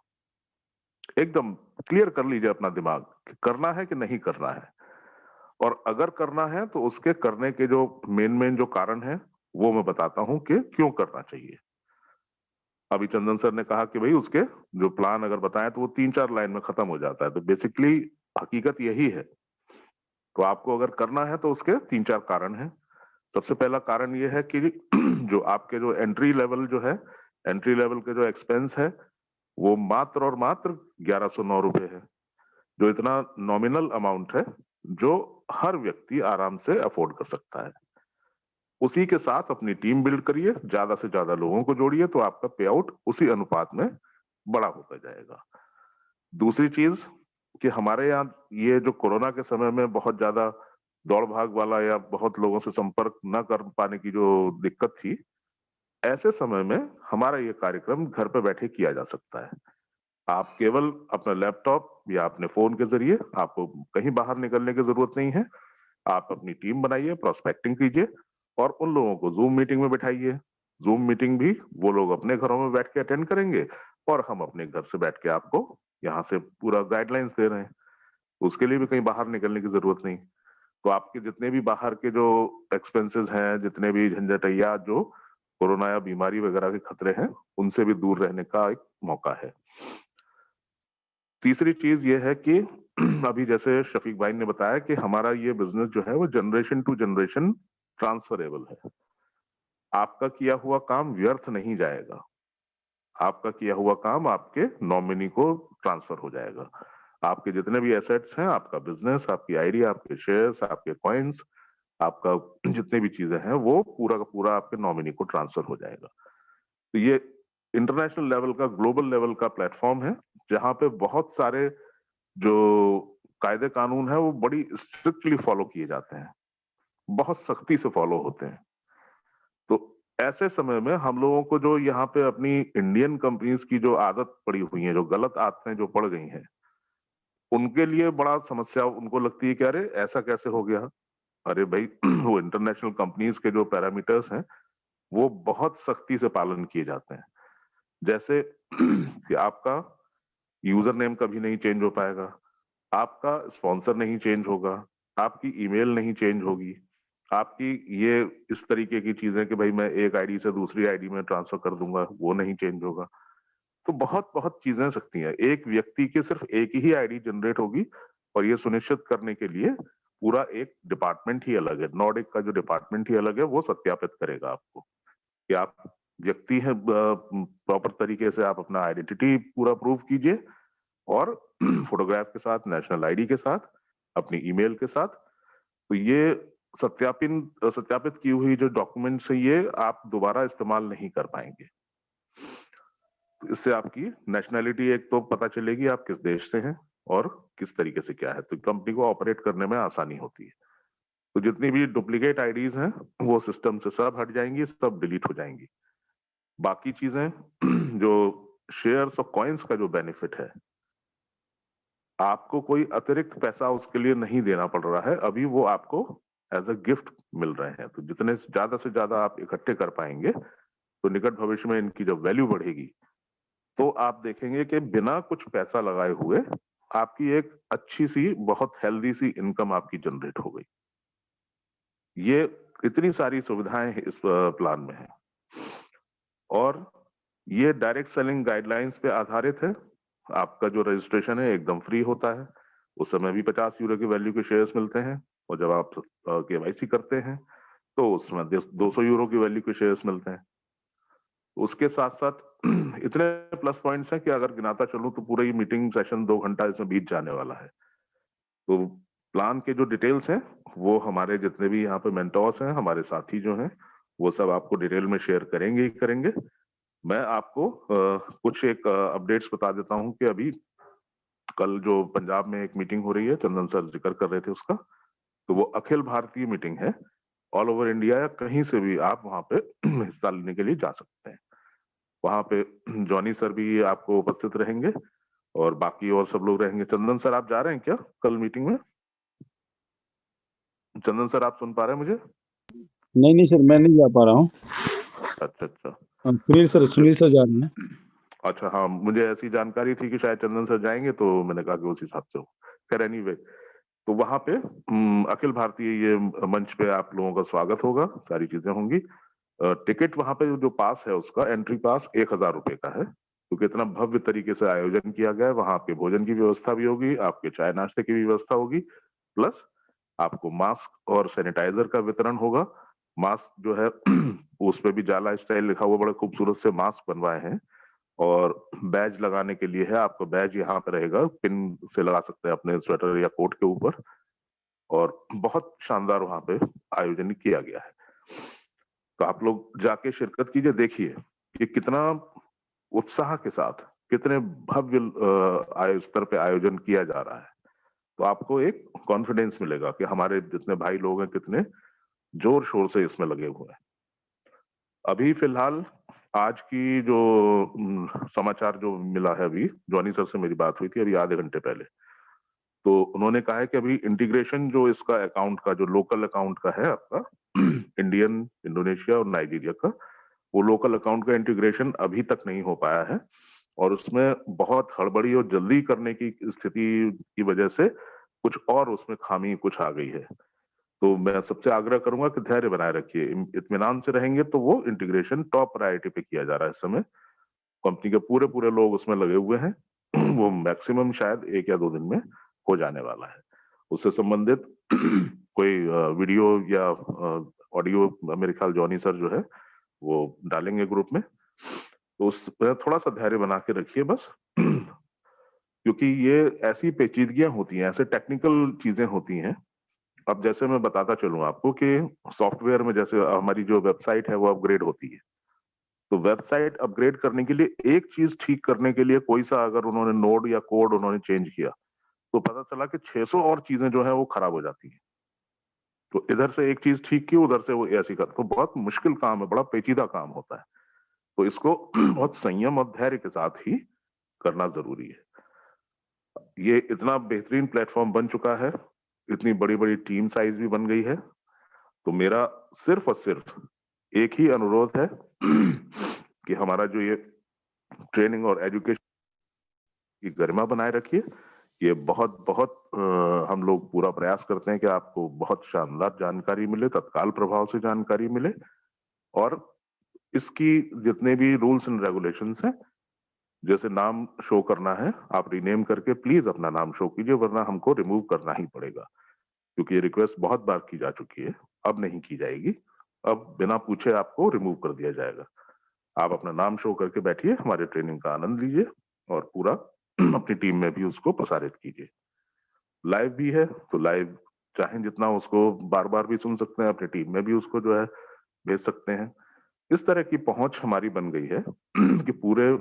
एकदम क्लियर कर लीजिए अपना दिमाग कि करना है कि नहीं करना है। और अगर करना है तो उसके करने के जो मेन जो कारण है, वो मैं बताता हूँ कि क्यों करना चाहिए। अभी चंदन सर ने कहा कि भाई उसके जो प्लान अगर बताएं तो वो 3-4 लाइन में खत्म हो जाता है। तो बेसिकली हकीकत यही है। तो आपको अगर करना है तो उसके 3-4 कारण हैं। सबसे पहला कारण ये है कि जो आपके जो एंट्री लेवल जो है, एंट्री लेवल के जो एक्सपेंस है, वो मात्र और मात्र 1109 रुपए है। जो इतना नॉमिनल अमाउंट है, जो हर व्यक्ति आराम से अफोर्ड कर सकता है। उसी के साथ अपनी टीम बिल्ड करिए, ज्यादा से ज्यादा लोगों को जोड़िए, तो आपका पे आउट उसी अनुपात में बड़ा होता जाएगा। दूसरी चीज कि हमारे यहाँ ये जो कोरोना के समय में बहुत ज्यादा दौड़ भाग वाला या बहुत लोगों से संपर्क न कर पाने की जो दिक्कत थी, ऐसे समय में हमारा ये कार्यक्रम घर पे बैठे किया जा सकता है। आप केवल अपना लैपटॉप या अपने फोन के जरिए, आपको कहीं बाहर निकलने की जरूरत नहीं है। आप अपनी टीम बनाइए, प्रोस्पेक्टिंग कीजिए और उन लोगों को जूम मीटिंग में बैठाइए। जूम मीटिंग भी वो लोग अपने घरों में बैठ के अटेंड करेंगे और हम अपने घर से बैठ के आपको यहाँ से पूरा गाइडलाइंस दे रहे हैं। उसके लिए भी कहीं बाहर निकलने की जरूरत नहीं। तो आपके जितने भी बाहर के जो एक्सपेंसेस हैं, जितने भी झंझटैया जो कोरोना या बीमारी वगैरह के खतरे हैं, उनसे भी दूर रहने का एक मौका है। तीसरी चीज ये है कि अभी जैसे शफीक भाई ने बताया कि हमारा ये बिजनेस जो है वो जनरेशन टू जनरेशन ट्रांसफरेबल है। आपका किया हुआ काम व्यर्थ नहीं जाएगा। आपका किया हुआ काम आपके नॉमिनी को ट्रांसफर हो जाएगा। आपके जितने भी एसेट्स हैं, आपका बिजनेस, आपकी आईडी, आपके शेयर्स, आपके कॉइन्स, आपका जितने भी चीजें हैं, वो पूरा का पूरा आपके नॉमिनी को ट्रांसफर हो जाएगा। तो ये इंटरनेशनल लेवल का, ग्लोबल लेवल का प्लेटफॉर्म है, जहां पे बहुत सारे जो कायदे कानून है वो बड़ी स्ट्रिक्टली फॉलो किए जाते हैं, बहुत सख्ती से फॉलो होते हैं। तो ऐसे समय में हम लोगों को जो यहाँ पे अपनी इंडियन कंपनीज की जो आदत पड़ी हुई है, जो गलत आदतें जो पड़ गई हैं, उनके लिए बड़ा समस्या उनको लगती है कि अरे ऐसा कैसे हो गया। अरे भाई वो इंटरनेशनल कंपनीज के जो पैरामीटर्स हैं वो बहुत सख्ती से पालन किए जाते हैं। जैसे कि आपका यूजर नेम कभी नहीं चेंज हो पाएगा, आपका स्पॉन्सर नहीं चेंज होगा, आपकी ईमेल नहीं चेंज होगी, आपकी ये इस तरीके की चीजें कि भाई मैं एक आईडी से दूसरी आईडी में ट्रांसफर कर दूंगा, वो नहीं चेंज होगा। तो बहुत बहुत चीजें सकती हैं। एक व्यक्ति की सिर्फ एक ही आईडी जनरेट होगी और ये सुनिश्चित करने के लिए पूरा एक डिपार्टमेंट ही अलग है, नॉर्डिक का जो डिपार्टमेंट ही अलग है, वो सत्यापित करेगा आपको कि आप व्यक्ति हैं। प्रॉपर तरीके से आप अपना आइडेंटिटी पूरा प्रूव कीजिए और फोटोग्राफ के साथ, नेशनल आईडी के साथ, अपनी ईमेल के साथ। तो ये सत्यापित की हुई जो डॉक्यूमेंट्स है, ये आप दोबारा इस्तेमाल नहीं कर पाएंगे। इससे आपकी नेशनैलिटी एक तो पता चलेगी आप किस देश से हैं और किस तरीके से क्या है, तो कंपनी को ऑपरेट करने में आसानी होती है। तो जितनी भी डुप्लीकेट आईडीज हैं वो सिस्टम से सब हट जाएंगी, सब डिलीट हो जाएंगी। बाकी चीजें जो शेयर्स और कॉइन्स का जो बेनिफिट है, आपको कोई अतिरिक्त पैसा उसके लिए नहीं देना पड़ रहा है, अभी वो आपको एज अ गिफ्ट मिल रहे हैं। तो जितने से ज्यादा आप इकट्ठे कर पाएंगे तो निकट भविष्य में इनकी जब वैल्यू बढ़ेगी तो आप देखेंगे कि बिना कुछ पैसा लगाए हुए आपकी एक अच्छी सी, बहुत हेल्दी सी इनकम आपकी जनरेट हो गई। ये इतनी सारी सुविधाएं इस प्लान में है और ये डायरेक्ट सेलिंग गाइडलाइंस पे आधारित है। आपका जो रजिस्ट्रेशन है एकदम फ्री होता है। उस समय भी 50 यूरो की वैल्यू के शेयर्स मिलते हैं और जब आप केवाईसी करते हैं तो उसमें 200 यूरो की वैल्यू के शेयर्स मिलते हैं। उसके साथ साथ इतने प्लस पॉइंट्स हैं कि अगर गिनाता चलूं तो पूरा ये मीटिंग सेशन 2 घंटा इसमें बीत जाने वाला है। तो प्लान के जो डिटेल्स हैं वो हमारे जितने भी यहाँ पे मेंटोर्स हैं, हमारे साथी जो हैं, वो सब आपको डिटेल में शेयर करेंगे ही करेंगे। मैं आपको कुछ एक अपडेट्स बता देता हूँ कि अभी कल जो पंजाब में एक मीटिंग हो रही है, चंदन सर जिक्र कर रहे थे उसका, तो वो अखिल भारतीय मीटिंग है। ऑल ओवर इंडिया या कहीं से भी आप वहाँ पे हिस्सा लेने के लिए जा सकते हैं। वहाँ पे जॉनी सर भी आपको उपस्थित रहेंगे और बाकी और सब लोग रहेंगे। चंदन सर आप जा रहे हैं क्या कल मीटिंग में? चंदन सर आप सुन पा रहे हैं मुझे? नहीं सर, मैं नहीं जा पा रहा हूँ। अच्छा। सुनील सर जा रहे हैं। अच्छा, हाँ, मुझे ऐसी जानकारी थी कि शायद चंदन सर जाएंगे, तो मैंने कहा कि उस हिसाब से हो। खैर एनीवे, तो वहां पे अखिल भारतीय ये मंच पे आप लोगों का स्वागत होगा, सारी चीजें होंगी। टिकट वहां पे जो पास है उसका एंट्री पास 1000 रुपए का है, क्योंकि इतना भव्य तरीके से आयोजन किया गया है। वहां आपके भोजन की व्यवस्था भी होगी, आपके चाय नाश्ते की भी व्यवस्था होगी, प्लस आपको मास्क और सैनिटाइजर का वितरण होगा। मास्क जो है उस पे भी जाला स्टाइल लिखा हुआ, बड़े खूबसूरत से मास्क बनवाए हैं। और बैज लगाने के लिए है, आपका बैज यहाँ पे रहेगा, पिन से लगा सकते हैं अपने स्वेटर या कोट के ऊपर। और बहुत शानदार वहां पे आयोजन किया गया है, तो आप लोग जाके शिरकत कीजिए, देखिए कि कितना उत्साह के साथ, कितने भव्य स्तर पे आयोजन किया जा रहा है। तो आपको एक कॉन्फिडेंस मिलेगा कि हमारे जितने भाई लोग हैं कितने जोर शोर से इसमें लगे हुए हैं। अभी फिलहाल आज की जो समाचार जो मिला है अभी, जॉनी सर से मेरी बात हुई थी अभी आधे घंटे पहले, तो उन्होंने कहा है कि अभी इंटीग्रेशन जो इसका अकाउंट का, जो लोकल अकाउंट का है आपका इंडियन, इंडोनेशिया और नाइजीरिया का, वो लोकल अकाउंट का इंटीग्रेशन अभी तक नहीं हो पाया है और उसमें बहुत हड़बड़ी और जल्दी करने की स्थिति की वजह से कुछ और उसमें खामी कुछ आ गई है। तो मैं सबसे आग्रह करूंगा कि धैर्य बनाए रखिए, इत्मीनान से रहेंगे तो वो इंटीग्रेशन टॉप प्रायोरिटी पे किया जा रहा है इस समय। कंपनी के पूरे लोग उसमें लगे हुए हैं वो मैक्सिमम शायद 1 या 2 दिन में हो जाने वाला है। उससे संबंधित कोई वीडियो या ऑडियो मेरे ख्याल जॉनी सर जो है वो डालेंगे ग्रुप में, तो उस पर थोड़ा सा धैर्य बना के रखिए बस क्योंकि ये ऐसी पेचीदगियां होती हैं, ऐसे टेक्निकल चीजें होती हैं। अब जैसे मैं बताता चलूं आपको कि सॉफ्टवेयर में जैसे हमारी जो वेबसाइट है वो अपग्रेड होती है, तो वेबसाइट अपग्रेड करने के लिए एक चीज ठीक करने के लिए कोई सा अगर उन्होंने नोड या कोड उन्होंने चेंज किया तो पता चला कि 600 और चीजें जो है वो खराब हो जाती हैं। तो इधर से एक चीज ठीक की, उधर से वो ऐसी कर, तो बहुत मुश्किल काम है, बड़ा पेचीदा काम होता है। तो इसको बहुत संयम और धैर्य के साथ ही करना जरूरी है। ये इतना बेहतरीन प्लेटफॉर्म बन चुका है, इतनी बड़ी टीम साइज भी बन गई है, तो मेरा सिर्फ और सिर्फ एक ही अनुरोध है कि हमारा जो ये ट्रेनिंग और एजुकेशन की गरिमा बनाए रखिए। ये बहुत हम लोग पूरा प्रयास करते हैं कि आपको बहुत शानदार जानकारी मिले, तत्काल प्रभाव से जानकारी मिले, और इसकी जितने भी रूल्स एंड रेगुलेशंस हैं, जैसे नाम शो करना है आप रीनेम करके प्लीज अपना नाम शो कीजिए, वरना हमको रिमूव करना ही पड़ेगा, क्योंकि ये रिक्वेस्ट बहुत बार की जा चुकी है, अब नहीं की जाएगी, अब बिना पूछे आपको रिमूव कर दिया जाएगा। आप अपना नाम शो करके बैठिए, हमारे ट्रेनिंग का आनंद लीजिए और पूरा अपनी टीम में भी उसको प्रसारित कीजिए। लाइव भी है तो लाइव चाहे जितना उसको बार बार भी सुन सकते हैं, अपनी टीम में भी उसको जो है भेज सकते हैं। इस तरह की पहुंच हमारी बन गई है कि पूरे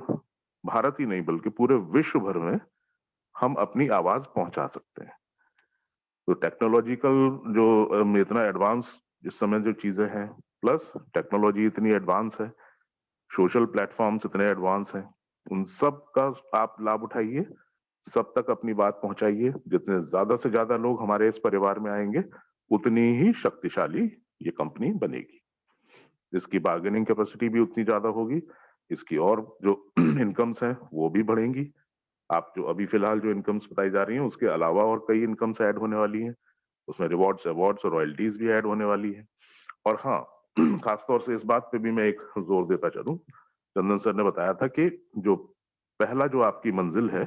भारत ही नहीं बल्कि पूरे विश्व भर में हम अपनी आवाज पहुंचा सकते हैं। तो टेक्नोलॉजिकल जो इतना एडवांस इस समय जो चीजें हैं, प्लस टेक्नोलॉजी इतनी एडवांस है, सोशल प्लेटफॉर्म्स इतने एडवांस हैं, उन सब का आप लाभ उठाइए, सब तक अपनी बात पहुंचाइए। जितने ज्यादा से ज्यादा लोग हमारे इस परिवार में आएंगे उतनी ही शक्तिशाली ये कंपनी बनेगी, इसकी बार्गेनिंग कैपेसिटी भी उतनी ज्यादा होगी, इसकी और जो इनकम्स हैं वो भी बढ़ेंगी। आप जो अभी फिलहाल जो इनकम्स बताई जा रही हैं उसके अलावा और कई इनकम्स ऐड होने वाली हैं, उसमें रिवॉर्ड्स, अवार्ड्स और रॉयल्टीज भी ऐड होने वाली है। और हाँ, खासतौर से इस बात पे भी मैं एक जोर देता चलूं, चंदन सर ने बताया था कि जो पहला जो आपकी मंजिल है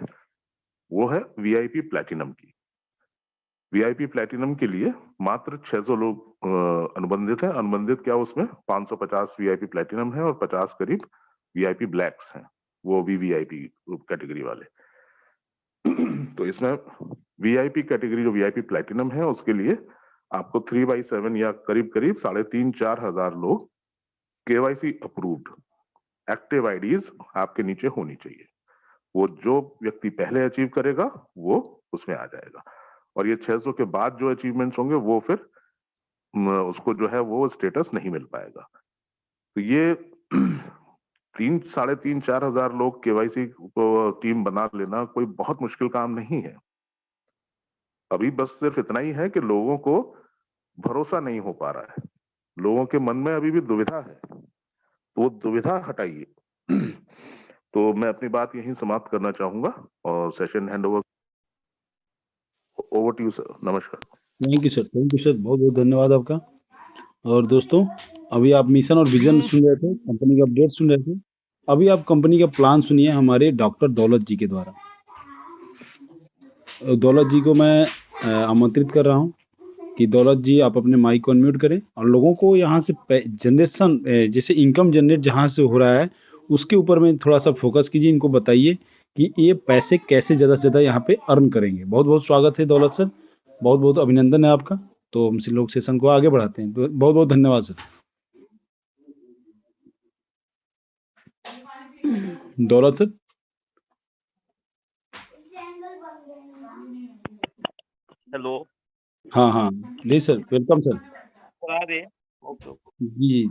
वो है वीआईपी प्लैटिनम की। वीआईपी प्लैटिनम के लिए मात्र 600 लोग अनुबंधित हैं। अनुबंधित क्या, उसमें 550 वीआईपी प्लैटिनम है और 50 करीब वीआईपी ब्लैक्स हैं, वो भी वीआईपी कैटेगरी वाले। तो इसमें वीआईपी कैटेगरी जो वीआईपी प्लैटिनम है उसके लिए आपको 3/7 या करीब 3,500-4 हजार लोग केवाईसी अप्रूव्ड एक्टिव आईडीज आपके नीचे होनी चाहिए। वो जो व्यक्ति पहले अचीव करेगा वो उसमें आ जाएगा, और ये 600 के बाद जो अचीवमेंट्स होंगे वो फिर उसको जो है वो स्टेटस नहीं मिल पाएगा। तो ये 3,500-4 हजार लोग केवाईसी को टीम बना लेना कोई बहुत मुश्किल काम नहीं है। अभी बस सिर्फ इतना ही है कि लोगों को भरोसा नहीं हो पा रहा है, लोगों के मन में अभी भी दुविधा है, तो वो दुविधा हटाइए। तो मैं अपनी बात यहीं समाप्त करना चाहूंगा और session hand over to you sir. नमस्कार। थैंक यू सर, बहुत बहुत धन्यवाद आपका। और दोस्तों, अभी आप मिशन और विजन सुन रहे थे, कंपनी का अपडेट सुन रहे थे। अभी आप कंपनी का प्लान सुनिए हमारे डॉक्टर दौलत जी के द्वारा। दौलत जी को मैं आमंत्रित कर रहा हूं कि दौलत जी आप अपने माइक को अनम्यूट करें और लोगों को यहाँ से जनरेशन, जैसे इनकम जनरेट जहाँ से हो रहा है उसके ऊपर में थोड़ा सा फोकस कीजिए। इनको बताइए कि ये पैसे कैसे ज़्यादा से ज़्यादा यहाँ पे अर्न करेंगे। बहुत बहुत स्वागत है दौलत सर, बहुत बहुत अभिनंदन है आपका। तो हम लोग सेशन को आगे बढ़ाते हैं। तो बहुत बहुत धन्यवाद सर। दौलत सर। हेलो। हाँ हाँ जी सर, वेलकम सर। जी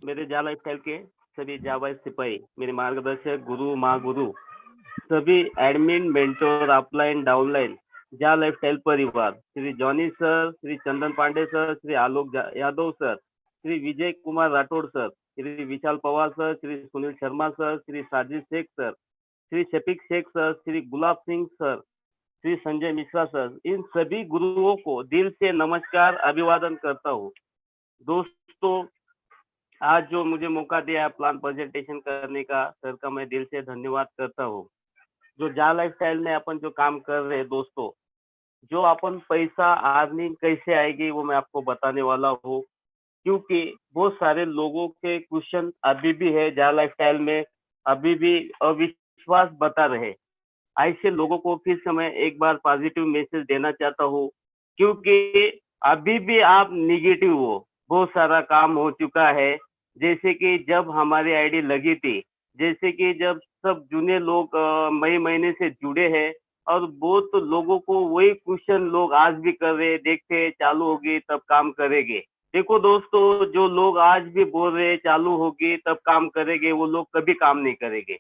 मेरे जाला स्टाइल के सभी जाबाज सिपाही, मेरे मार्गदर्शक, गुरु, महागुरु, सभी एडमिन, मेंटोर, अपलाइन, डाउनलाइन, जा लाइफस्टाइल परिवार, Shri Johnny sir, Shri Chandan Pandey sir, Shri Alok Yadav sir, Shri Vijay Kumar Rathod sir, Shri Vishal Pawar sir, Shri Sunil Sharma sir, Shri Sajid Shaikh sir, Shri Shafiq Shaikh sir, Shri Gulab Singh sir, Shri Sanjay Mishra sir, इन सभी गुरुओं को दिल से नमस्कार, अभिवादन करता हूँ। दोस्तों, आज जो मुझे मौका दिया है प्लान प्रेजेंटेशन करने का, सर का मैं दिल से धन्यवाद करता हूँ। जो जा लाइफस्टाइल में अपन जो काम कर रहे हैं दोस्तों, जो अपन पैसा अर्निंग कैसे आएगी वो मैं आपको बताने वाला हूँ, क्योंकि बहुत सारे लोगों के क्वेश्चन अभी भी है जा लाइफस्टाइल में, अभी भी अविश्वास बता रहे। ऐसे लोगों को फिर से मैं एक बार पॉजिटिव मैसेज देना चाहता हूँ, क्योंकि अभी भी आप निगेटिव हो। बहुत सारा काम हो चुका है, जैसे कि जब हमारी आईडी लगी थी, जैसे कि जब सब जूने लोग मई महीने से जुड़े हैं, और बहुत लोगों को वही क्वेश्चन लोग आज भी कर रहे हैं, देखते हैं चालू होगी तब काम करेंगे। देखो दोस्तों, जो लोग आज भी बोल रहे हैं चालू होगी तब काम करेंगे, वो लोग कभी काम नहीं करेंगे।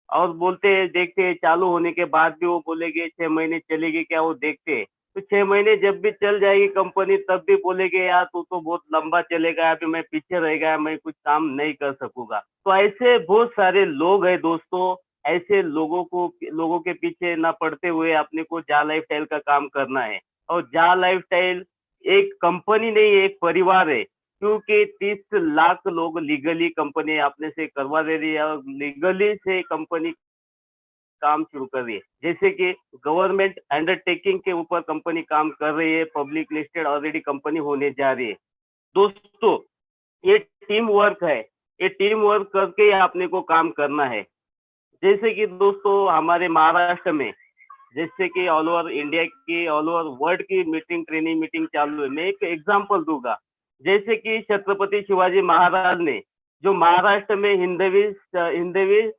और बोलते हैं देखते हैं चालू होने के बाद भी वो बोलेंगे 6 महीने चलेगी क्या, वो देखते हैं। तो 6 महीने जब भी चल जाएगी कंपनी तब भी बोलेंगे यार तू तो बहुत लंबा चलेगा, अभी मैं पीछे रह गया, मैं कुछ काम नहीं कर सकूंगा। तो ऐसे बहुत सारे लोग हैं दोस्तों, ऐसे लोगों के पीछे ना पड़ते हुए अपने को जा लाइफस्टाइल का काम करना है। और जा लाइफस्टाइल एक कंपनी नहीं है, एक परिवार है, क्योंकि 30 लाख लोग लीगली कंपनी अपने से करवा दे रही है, और लीगली से कंपनी काम शुरू कर रही है। जैसे कि गवर्नमेंट अंडरटेकिंग के ऊपर कंपनी काम कर रही है, पब्लिक लिस्टेड ऑलरेडी कंपनी होने जा रही है। दोस्तों, ये टीम वर्क है, ये टीम वर्क करके ही आपने को काम करना है। जैसे कि दोस्तों हमारे महाराष्ट्र में, जैसे कि ऑल ओवर इंडिया की, ऑल ओवर वर्ल्ड की मीटिंग, ट्रेनिंग मीटिंग चालू है। मैं एक एग्जांपल दूंगा, जैसे कि छत्रपति शिवाजी महाराज ने जो महाराष्ट्र में हिंदवी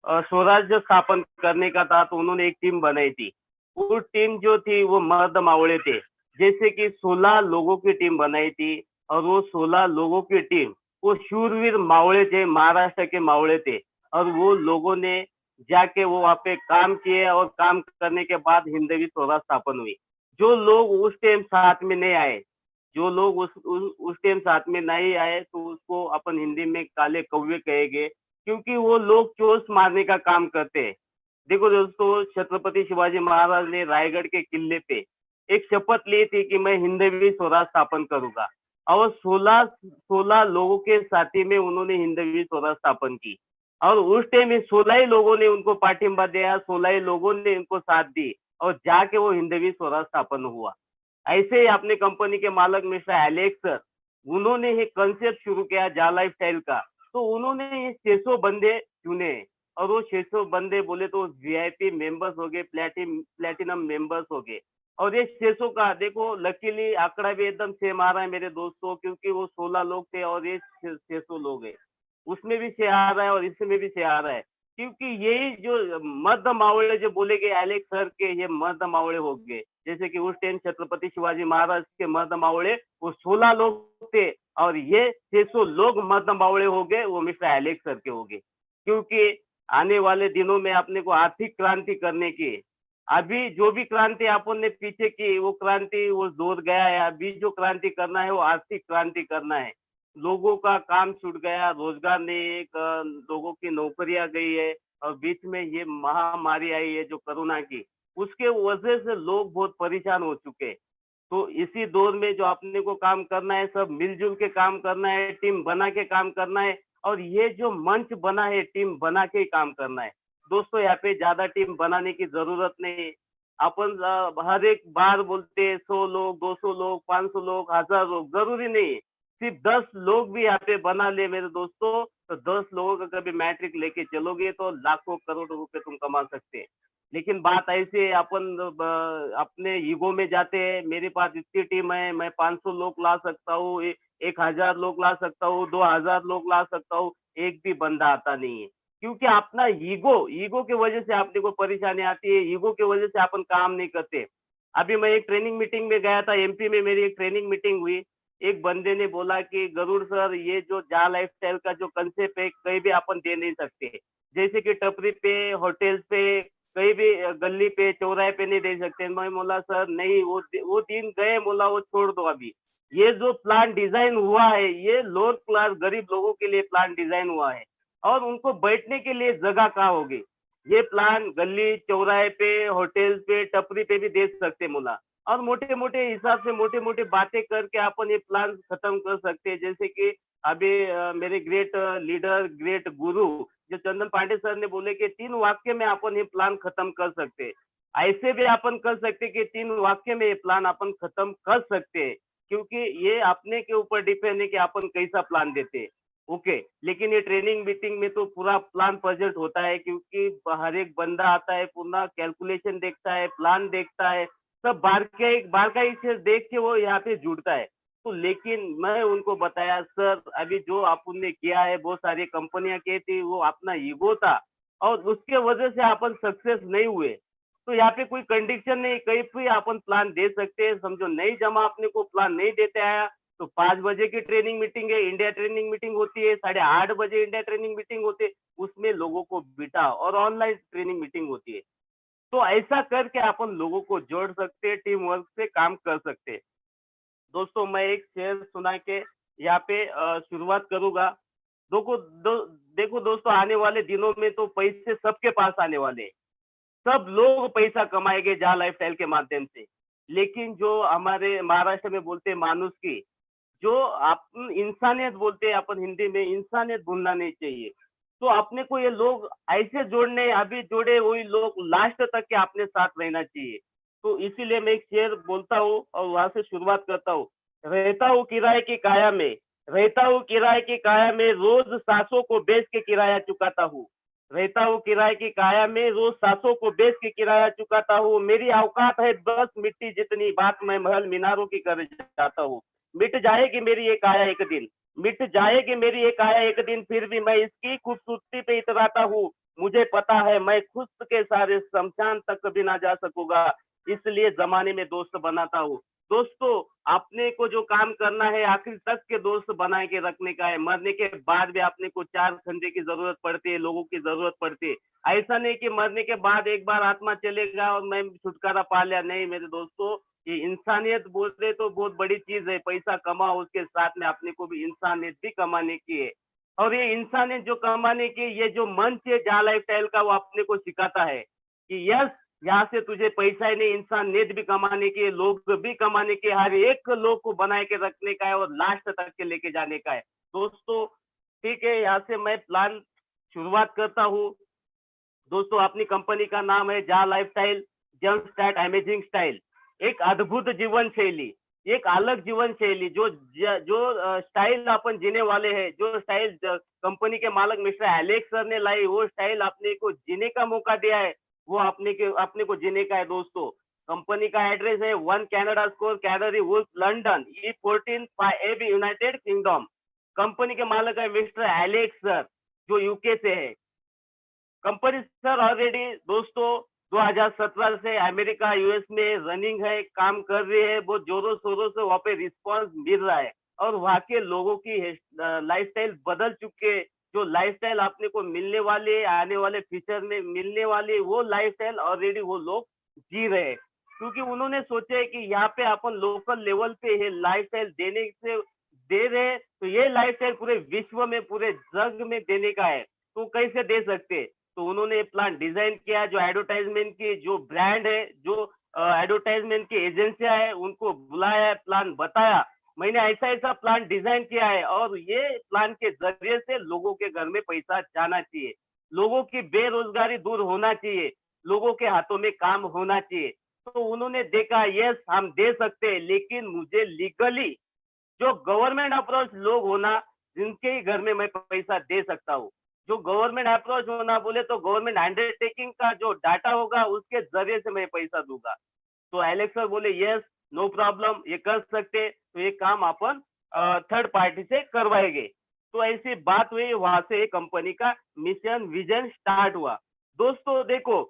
स्वराज्य स्थापन करने का था, तो उन्होंने एक टीम बनाई थी। वो टीम जो थी वो मर्द मावड़े थे, जैसे कि 16 लोगों की टीम बनाई थी, और वो 16 लोगों की टीम वो शूरवीर मावड़े थे, महाराष्ट्र के मावड़े थे। और वो लोगों ने जाके वो वहाँ पे काम किए, और काम करने के बाद हिंदवी स्वराज स्थापन हुई। जो लोग उस टाइम साथ में नहीं आए, जो लोग उस टाइम साथ में नहीं आए, तो उसको अपन हिंदी में काले कौवे कहेंगे, क्योंकि वो लोग चोस मारने का काम करते हैं। देखो दोस्तों, छत्रपति शिवाजी महाराज ने रायगढ़ के किले पे एक शपथ ली थी कि मैं हिंदवी स्वराज स्थापन करूंगा, और 16 लोगों के साथी में उन्होंने हिंदवी स्वराज स्थापन की। और उस टाइम 16 ही लोगों ने उनको पाठिंबा दिया, 16 ही लोगों ने उनको साथ दी, और जाके वो हिंदवी स्वराज स्थापन हुआ। ऐसे ही अपने कंपनी के मालक मिस्टर एलेक्स सर, उन्होंने ही कंसेप्ट शुरू किया जा लाइफस्टाइल का, तो उन्होंने ये 600 बंदे चुने, और वो 600 बंदे बोले तो वीआईपी मेंबर्स हो गए, प्लेटिनम मेंबर्स हो गए। और ये 600 का देखो, लकीली आंकड़ा भी एकदम सेम आ रहा है मेरे दोस्तों, क्योंकि वो 16 लोग थे और ये 600 लोग है। उसमें भी से आ रहा है और इसमें भी से आ रहा है, क्योंकि यही जो मर्द मावड़े जो बोले गए एलेक्स सर के, ये मर्द मावड़े हो गए। जैसे कि उस टाइम छत्रपति शिवाजी महाराज के मर्द मावड़े वो 16 लोग थे, और ये 600 लोग मर्द मावड़े हो गए, वो मिस्टर एलेक्स सर के हो गए। क्योंकि आने वाले दिनों में अपने को आर्थिक क्रांति करने की, अभी जो भी क्रांति अपन ने पीछे की वो क्रांति वो दौर गया है, अभी जो क्रांति करना है वो आर्थिक क्रांति करना है। लोगों का काम छूट गया, रोजगार नहीं, एक लोगों की नौकरियां गई है, और बीच में ये महामारी आई है जो कोरोना की, उसके वजह से लोग बहुत परेशान हो चुके हैं। तो इसी दौर में जो अपने को काम करना है, सब मिलजुल के काम करना है, टीम बना के काम करना है, और ये जो मंच बना है टीम बना के ही काम करना है। दोस्तों, यहाँ पे ज्यादा टीम बनाने की जरूरत नहीं है। अपन हर एक बार बोलते हैं 100 लोग, 200 लोग, 500 लोग, 1000 लोग, जरूरी नहीं है। सिर्फ 10 लोग भी यहाँ पे बना ले मेरे दोस्तों, तो 10 लोगों का कभी मैट्रिक लेके चलोगे तो लाखों करोड़ों रुपए तुम कमा सकते हैं। लेकिन बात ऐसी है, अपन अपने ईगो में जाते हैं, मेरे पास इतनी टीम है, मैं 500 लोग ला सकता हूँ, 1000 लोग ला सकता हूँ, 2000 लोग ला सकता हूँ, एक भी बंदा आता नहीं है। क्योंकि अपना ईगो की वजह से अपने को परेशानी आती है, ईगो की वजह से अपन काम नहीं करते। अभी मैं एक ट्रेनिंग मीटिंग में गया था, एमपी में मेरी एक ट्रेनिंग मीटिंग हुई। एक बंदे ने बोला कि गरुड़ सर ये जो जा लाइफस्टाइल का जो कंसेप्ट है कहीं भी अपन दे नहीं सकते, जैसे कि टपरी पे, होटल पे, कहीं भी गली पे, चौराहे पे नहीं दे सकते। मैं बोला सर नहीं, वो दिन गए, बोला वो छोड़ दो अभी। ये जो प्लान डिजाइन हुआ है ये लोअर क्लास गरीब लोगों के लिए प्लान डिजाइन हुआ है और उनको बैठने के लिए जगह कहाँ होगी। ये प्लान गली चौराहे पे, होटल पे, टपरी पे भी दे सकते मुला, और मोटे मोटे हिसाब से मोटे मोटे बातें करके अपन ये प्लान खत्म कर सकते हैं। जैसे कि अभी मेरे ग्रेट लीडर, ग्रेट गुरु जो चंदन पांडे सर ने बोले कि 3 वाक्य में अपन ये प्लान खत्म कर सकते हैं। ऐसे भी अपन कर सकते कि 3 वाक्य में ये प्लान अपन खत्म कर सकते हैं, क्योंकि ये अपने के ऊपर डिपेंड है कि अपन कैसा प्लान देते हैं। ओके, लेकिन ये ट्रेनिंग मीटिंग में तो पूरा प्लान प्रेजेंट होता है, क्योंकि हर एक बंदा आता है, पूरा कैलकुलेशन देखता है, प्लान देखता है, सब बारकाई से देख के वो यहाँ पे जुड़ता है। तो लेकिन मैं उनको बताया सर अभी जो अपन ने किया है, बहुत सारी कंपनियां की थी, वो अपना ईगो था और उसके वजह से अपन सक्सेस नहीं हुए। तो यहाँ पे कोई कंडीशन नहीं, कहीं भी अपन प्लान दे सकते हैं। समझो नहीं जमा अपने को प्लान नहीं देते आया तो 5 बजे की ट्रेनिंग मीटिंग है, इंडिया ट्रेनिंग मीटिंग होती है, 8:30 बजे इंडिया ट्रेनिंग मीटिंग होती है, उसमें लोगों को बिठा और ऑनलाइन ट्रेनिंग मीटिंग होती है। तो ऐसा करके अपन लोगों को जोड़ सकते हैं, टीम वर्क से काम कर सकते हैं। दोस्तों मैं एक शेर सुना के यहाँ पे शुरुआत करूंगा। देखो दोस्तों, आने वाले दिनों में तो पैसे सबके पास आने वाले हैं। सब लोग पैसा कमाएंगे जा लाइफस्टाइल के माध्यम से, लेकिन जो हमारे महाराष्ट्र में बोलते हैं मानुष की, जो अपन इंसानियत बोलते हैं अपन हिंदी में, इंसानियत भूलना नहीं चाहिए। तो अपने को ये लोग ऐसे जोड़ने, अभी जोड़े वही लोग लास्ट तक के अपने साथ रहना चाहिए। तो इसीलिए मैं एक शेर बोलता हूँ और वहां से शुरुआत करता हूँ। रहता हूँ किराए की काया में, रहता हूँ किराए की काया में, रोज सांसों को बेच के किराया चुकाता हूँ। रहता हूँ किराए की काया में, रोज सांसों को बेच के किराया चुकाता हूँ। मेरी औकात है बस मिट्टी जितनी, बात मैं महल मीनारों की कर जाता हूँ। मिट जाएगी मेरी ये काया एक दिन, मिट जाएगी मेरी ये काया एक दिन, फिर भी मैं इसकी खूबसूरती पे इतराता हूँ। मुझे पता है मैं खुद के सारे शमशान तक कभी ना जा सकूंगा, इसलिए जमाने में दोस्त बनाता हूँ। दोस्तों, आपने को जो काम करना है आखिर तक के दोस्त बना के रखने का है। मरने के बाद भी आपने को 4 खंडे की जरूरत पड़ती है, लोगों की जरूरत पड़ती है। ऐसा नहीं कि मरने के बाद एक बार आत्मा चलेगा और मैं छुटकारा पा लिया, नहीं मेरे दोस्तों। ये इंसानियत बोलते तो बहुत बड़ी चीज है, पैसा कमाओ उसके साथ में अपने को भी इंसानियत भी कमाने की है। और ये इंसानियत जो कमाने की, ये जो मंच है जहाँ लाइफस्टाइल का, वो अपने को सिखाता है कि यस, यहाँ से तुझे पैसा ही नहीं इंसानियत भी कमाने की है, लोग भी कमाने के, हर एक लोग को बना के रखने का है और लास्ट तक के लेके जाने का है। दोस्तों ठीक है, यहाँ से मैं प्लान शुरुआत करता हूँ। दोस्तों अपनी कंपनी का नाम है जा lifestyle, jump start amazing style. एक अद्भुत जीवन शैली, एक अलग जीवन शैली, जो स्टाइल अपन जीने वाले हैं, जो स्टाइल कंपनी के मालिक मिस्टर एलेक्स सर ने लाई, वो स्टाइल अपने को जीने का मौका दिया है, वो अपने को जीने का है। दोस्तों कंपनी का एड्रेस है 1 Canada square, Canary Wharf, London, E14 5AB, United Kingdom. Company के मालिक है मिस्टर एलेक्स सर, जो यूके से है। कंपनी सर ऑलरेडी दोस्तों 2017 से अमेरिका, यूएस में रनिंग है, काम कर रही है, बहुत जोरों शोरों से वहाँ पे रिस्पॉन्स मिल रहा है और वहाँ के लोगों की लाइफस्टाइल बदल चुके हैं। जो लाइफस्टाइल आपने को मिलने वाले, आने वाले फ्यूचर में मिलने वाली, वो लाइफस्टाइल ऑलरेडी वो लोग जी रहे हैं, क्योंकि उन्होंने सोचा है कि यहाँ पे अपन लोकल लेवल पे ये लाइफस्टाइल देने से दे रहे हैं, तो ये लाइफस्टाइल पूरे विश्व में, पूरे जग में देने का है, तो कैसे दे सकते हैं। तो उन्होंने प्लान डिजाइन किया, जो एडवर्टाइजमेंट की जो ब्रांड है, जो एडवर्टाइजमेंट की एजेंसियां है, उनको बुलाया, प्लान बताया, मैंने ऐसा ऐसा प्लान डिजाइन किया है और ये प्लान के जरिए से लोगों के घर में पैसा जाना चाहिए, लोगों की बेरोजगारी दूर होना चाहिए, लोगों के हाथों में काम होना चाहिए। तो उन्होंने देखा यस हम दे सकते हैं, लेकिन मुझे लीगली जो गवर्नमेंट अप्रोच लोग होना, जिनके ही घर में मैं पैसा दे सकता हूँ, जो गवर्नमेंट अप्रोच होना, बोले तो गवर्नमेंट अंडरटेकिंग का जो डाटा होगा उसके जरिए से मैं पैसा दूंगा। तो एलेक्स सर बोले यस नो प्रॉब्लम, ये कर सकते, तो ये काम अपन थर्ड पार्टी से करवाएंगे। तो ऐसी बात हुई, वहां से कंपनी का मिशन विजन स्टार्ट हुआ। दोस्तों देखो,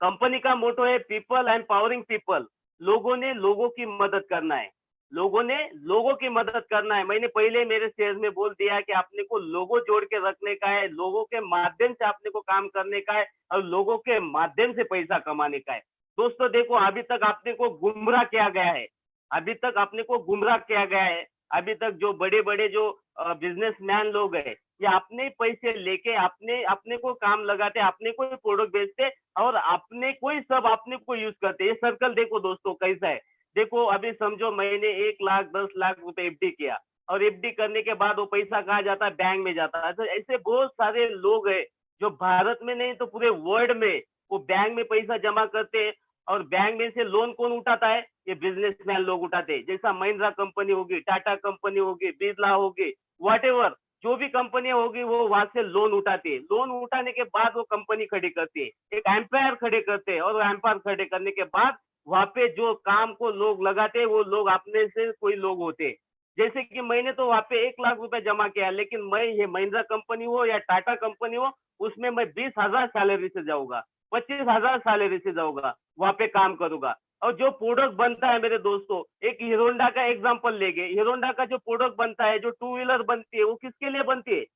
कंपनी का मोटो है पीपल एम्पावरिंग पीपल, लोगों ने लोगों की मदद करना है, लोगों ने लोगों की मदद करना है। मैंने पहले मेरे शेयर में बोल दिया कि आपने को लोगों जोड़ के रखने का है, लोगों के माध्यम से आपने को काम करने का है और लोगों के माध्यम से पैसा कमाने का है। दोस्तों देखो, अभी तक आपने को गुमराह किया गया है, अभी तक आपने को गुमराह किया गया है। अभी तक जो बड़े-बड़े जो बिज़नेसमैन लोग हैं, ये अपने पैसे लेके अपने अपने को काम लगाते, अपने को ही प्रोडक्ट बेचते और अपने को ही सब अपने को यूज़ करते। ये सर्कल देखो दोस्तों कैसा है। देखो अभी समझो मैंने 1 लाख 10 लाख रुपए एफडी किया और एफडी करने के बाद वो पैसा कहाँ जाता है? बैंक में जाता है। तो ऐसे बहुत सारे लोग हैं जो भारत में नहीं तो पूरे वर्ल्ड में वो बैंक में पैसा जमा करते हैं और बैंक में से लोन कौन उठाता है? ये बिजनेसमैन लोग उठाते हैं। जैसा महिंद्रा कंपनी होगी, टाटा कंपनी होगी, बिरला होगी, व्हाटएवर जो भी कंपनियां होगी वो वहां से लोन उठाती है। लोन उठाने के बाद वो कंपनी खड़ी करती है, एक एम्पायर खड़े करते हैं और एम्पायर खड़े करने के बाद वहां पे जो काम को लोग लगाते हैं वो लोग अपने से कोई लोग होते हैं। जैसे कि मैंने तो वहां पे 1 लाख रुपए जमा किया, लेकिन मैं ये महिंद्रा कंपनी हो या टाटा कंपनी हो उसमें मैं 20,000 सैलरी से जाऊंगा, 25,000 सैलरी से जाऊंगा, वहां पे काम करूंगा। और जो प्रोडक्ट बनता है मेरे दोस्तों, एक हीरो होंडा का एग्जांपल लेंगे। हीरो होंडा का जो प्रोडक्ट बनता है, जो टू व्हीलर बनती है, वो किसके लिए बनती है?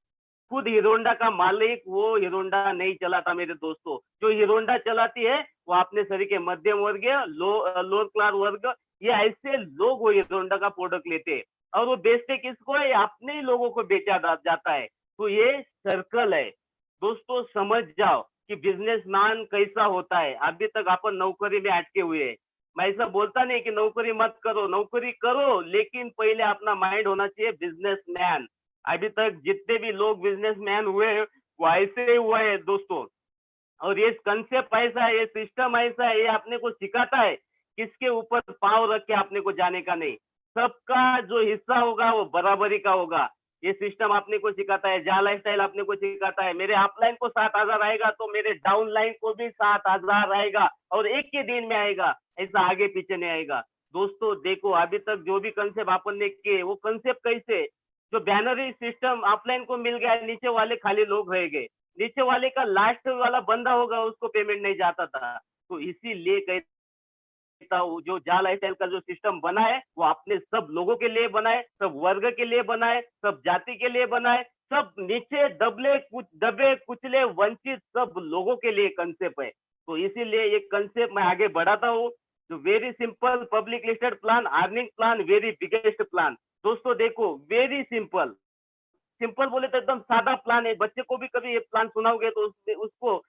खुद हीरो होंडा का मालिक वो हीरो होंडा नहीं चलाता मेरे दोस्तों। जो हीरो होंडा चलाती है वो अपने शरीर के मध्यम वर्गीय लोअर क्लास वर्ग, ये ऐसे लोग वो हीरो होंडा का प्रोडक्ट लेते हैं और वो बेचते किसको है? अपने ही लोगों को बेचा जाता है। तो ये सर्कल है दोस्तों, समझ जाओ कि बिजनेसमैन कैसा होता है। अभी तक अपन नौकरी में अटके हुए हैं। मैं ऐसा बोलता नहीं कि नौकरी मत करो, नौकरी करो, लेकिन पहले अपना माइंड होना चाहिए बिजनेसमैन। अभी तक जितने भी लोग बिजनेसमैन हुए हैं वो ऐसे ही हुआ है दोस्तों। और ये कंसेप्ट ऐसा है, ये सिस्टम ऐसा है, ये अपने को सिखाता है किसके ऊपर पाँव रख के अपने को जाने का नहीं। सबका जो हिस्सा होगा वो बराबरी का होगा। ये सिस्टम अपने को सिखाता है, जा लाइफस्टाइल अपने को सिखाता है। मेरे अपलाइन को 7,000 आएगा तो मेरे डाउनलाइन को भी 7,000 आएगा और एक के दिन में आएगा, ऐसा आगे पीछे नहीं आएगा। दोस्तों देखो अभी तक जो भी कंसेप्ट अपन ने किए वो कंसेप्ट कैसे, जो बैनरी सिस्टम ऑफलाइन को मिल गया, नीचे वाले खाली लोग रह गए। नीचे वाले का लास्ट वाला बंदा होगा उसको पेमेंट नहीं जाता था। तो इसीलिए कहता हूँ जो जा लाइफस्टाइल का जो सिस्टम बना है वो अपने सब लोगों के लिए बना है, सब वर्ग के लिए बना है, सब जाति के लिए बना है, सब नीचे दबे कुचले वंचित सब लोगों के लिए कंसेप्ट है। तो इसीलिए ये कंसेप्ट मैं आगे बढ़ाता हूँ। तो very simple public listed plan, earning plan, very biggest plan. दोस्तों देखो वेरी सिंपल, सिंपल बोले तो एकदम सादा प्लान है। बच्चे को भी कभी ये प्लान सुनाओगे तो उसको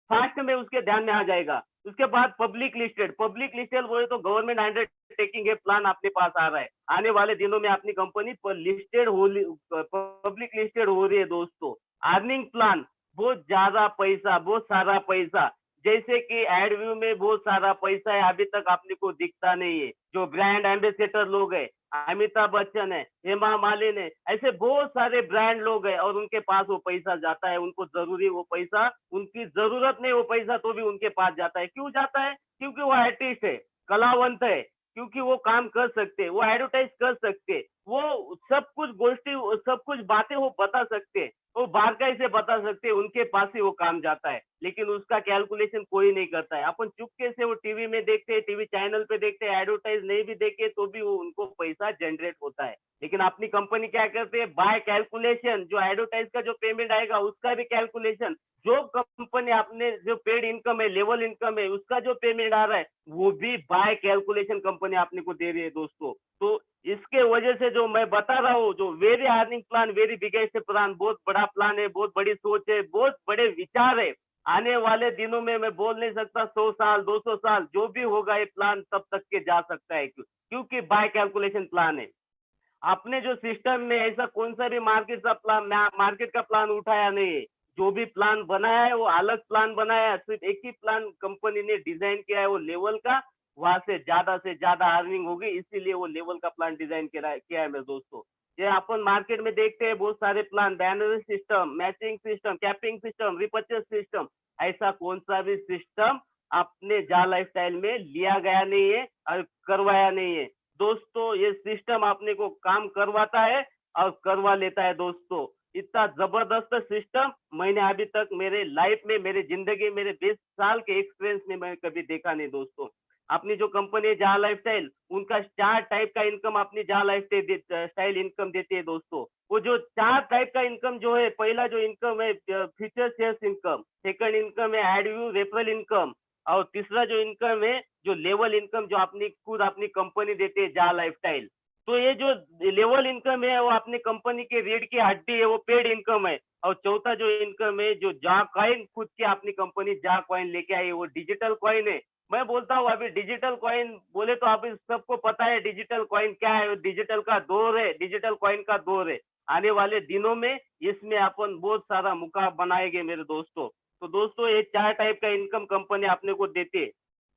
फास्ट में उसके ध्यान में आ जाएगा। उसके बाद पब्लिक लिस्टेड बोले तो गवर्नमेंट अंडरटेकिंग है, प्लान अपने पास आ रहा है। आने वाले दिनों में अपनी कंपनी पब्लिक लिस्टेड हो रही है दोस्तों। अर्निंग प्लान, बहुत ज्यादा पैसा, बहुत सारा पैसा, जैसे कि एडव्यू में बहुत सारा पैसा है, अभी तक आपने को दिखता नहीं है। जो ब्रांड एम्बेसडर लोग है, अमिताभ बच्चन है, हेमा मालिनी है, ऐसे बहुत सारे ब्रांड लोग हैं और उनके पास वो पैसा जाता है। उनको जरूरी वो पैसा, उनकी जरूरत नहीं वो पैसा तो भी उनके पास जाता है। क्यों जाता है? क्योंकि वो आर्टिस्ट है, कलावंत है, क्योंकि वो काम कर सकते, वो एडवर्टाइज कर सकते, वो सब कुछ गोष्ठी, सब कुछ बातें वो बता सकते, वो बारकाई से बता सकते, उनके पास ही वो काम जाता है। लेकिन उसका कैलकुलेशन कोई नहीं करता है। अपन चुपके से वो टीवी में देखते हैं, टीवी चैनल पे देखते हैं, एडवर्टाइज नहीं भी देखे तो भी वो उनको पैसा जनरेट होता है। लेकिन अपनी कंपनी क्या करते हैं? बाय कैलकुलेशन, जो एडवर्टाइज का जो पेमेंट आएगा उसका भी कैलकुलेशन, जो कंपनी आपने जो पेड इनकम है, लेवल इनकम है, उसका जो पेमेंट आ रहा है वो भी बाय कैलकुलेशन कंपनी आपने को दे रही है दोस्तों। तो इसके वजह से जो मैं बता रहा हूँ, जो very earning plan, very biggest plan, बहुत बड़ा प्लान है, बहुत बड़ी सोच है, बहुत बड़े विचार है। आने वाले दिनों में मैं बोल नहीं सकता 100 साल 200 साल जो भी होगा ये प्लान तब तक के जा सकता है, क्योंकि बाय कैलकुलेशन प्लान है। आपने जो सिस्टम में ऐसा कौन सा भी मार्केट का प्लान उठाया नहीं है। जो भी प्लान बनाया है वो अलग प्लान बनाया है, सिर्फ एक ही प्लान कंपनी ने डिजाइन किया है वो लेवल का, वहां से ज्यादा अर्निंग होगी, इसीलिए वो लेवल का प्लान डिजाइन किया है मेरे दोस्तों। ये अपन मार्केट में देखते हैं बहुत सारे plan, banner system, matching system, capping system, repurchase system, ऐसा कौन सा भी सिस्टम अपने जा लाइफस्टाइल में लिया गया नहीं है और करवाया नहीं है दोस्तों। ये सिस्टम अपने को काम करवाता है और करवा लेता है दोस्तों। इतना जबरदस्त सिस्टम मैंने अभी तक मेरे लाइफ में, मेरे जिंदगी, मेरे 20 साल के एक्सपीरियंस में मैं कभी देखा नहीं दोस्तों। अपनी जो कंपनी है जहाँ लाइफस्टाइल, उनका 4 टाइप का इनकम अपनी जहाँ लाइफस्टाइल इनकम देती है दोस्तों। वो जो 4 टाइप का इनकम जो है, पहला जो इनकम है future sales income, second income है एड व्यू रेफरल इनकम, और तीसरा जो इनकम है जो लेवल इनकम जो अपनी खुद अपनी कंपनी देती है जहाँ लाइफस्टाइल। तो ये जो लेवल इनकम है वो अपनी कंपनी के रीढ़ की हड्डी है, वो पेड इनकम है। और चौथा जो इनकम है जो जा कॉइन खुद की अपनी कंपनी जा कॉइन लेके आई है, वो डिजिटल कॉइन है। मैं बोलता हूँ अभी डिजिटल कॉइन बोले तो अभी सबको पता है डिजिटल कॉइन क्या है। डिजिटल का दौर है, डिजिटल कॉइन का दौर है। आने वाले दिनों में इसमें अपन बहुत सारा मुकाम बनाएंगे मेरे दोस्तों। तो दोस्तों ये 4 टाइप का इनकम कंपनी अपने को देते है।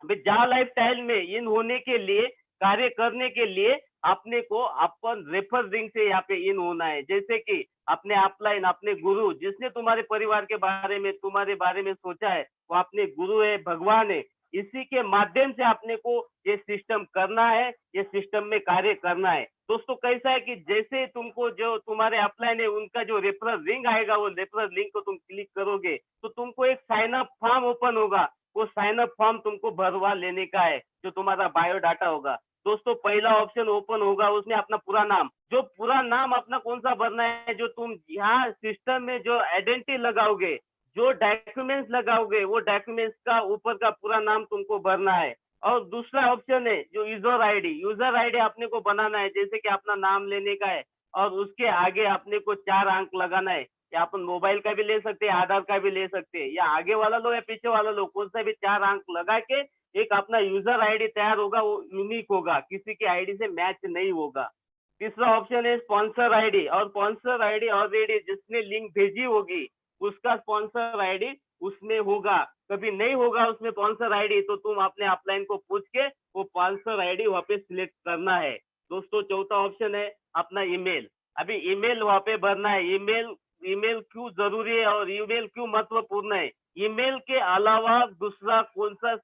अभी जा लाइफस्टाइल में इन होने के लिए, कार्य करने के लिए अपने को अपन रेफर रिंग से यहाँ पे इन होना है। जैसे कि अपने अपलाइन, अपने गुरु जिसने तुम्हारे परिवार के बारे में, तुम्हारे बारे में सोचा है, वो अपने गुरु है, भगवान है। इसी के माध्यम से अपने को ये सिस्टम करना है, ये सिस्टम में कार्य करना है। दोस्तों कैसा है कि जैसे तुमको जो तुम्हारे अपलाइन है उनका जो रेफरल लिंक आएगा, वो रेफरल लिंक को तुम क्लिक करोगे तो तुमको एक साइन अप फॉर्म ओपन होगा। वो साइन अप फॉर्म तुमको भरवा लेने का है, जो तुम्हारा बायोडाटा होगा। दोस्तों पहला ऑप्शन ओपन होगा, उसमें अपना पूरा नाम, जो पूरा नाम अपना कौन सा भरना है, जो तुम यहाँ सिस्टम में जो आइडेंटिटी लगाओगे, जो डॉक्यूमेंट्स लगाओगे, वो डॉक्यूमेंट्स का ऊपर का पूरा नाम तुमको भरना है। और दूसरा ऑप्शन है जो यूजर आईडी अपने को बनाना है। जैसे कि अपना नाम लेने का है और उसके आगे अपने को 4 अंक लगाना है। या अपन मोबाइल का भी ले सकते हैं, आधार का भी ले सकते हैं, या आगे वाला लो या पीछे वाला लो, कौन सा भी 4 अंक लगा के एक अपना यूजर आईडी तैयार होगा। वो यूनिक होगा, किसी की आईडी से मैच नहीं होगा। तीसरा ऑप्शन है स्पॉन्सर आईडी, और स्पॉन्सर आईडी ऑलरेडी जिसने लिंक भेजी होगी उसका स्पॉन्सर आईडी उसमें होगा। कभी नहीं होगा उसमें स्पॉन्सर आईडी तो तुम अपने अपलाइन को पूछ के वो स्पॉन्सर आईडी वहाँ पे सिलेक्ट करना है। दोस्तों चौथा ऑप्शन है अपना ईमेल। अभी ईमेल वहाँ पे भरना है। ईमेल क्यों जरूरी है और ईमेल क्यों महत्वपूर्ण है? ईमेल के अलावा दूसरा कौन सा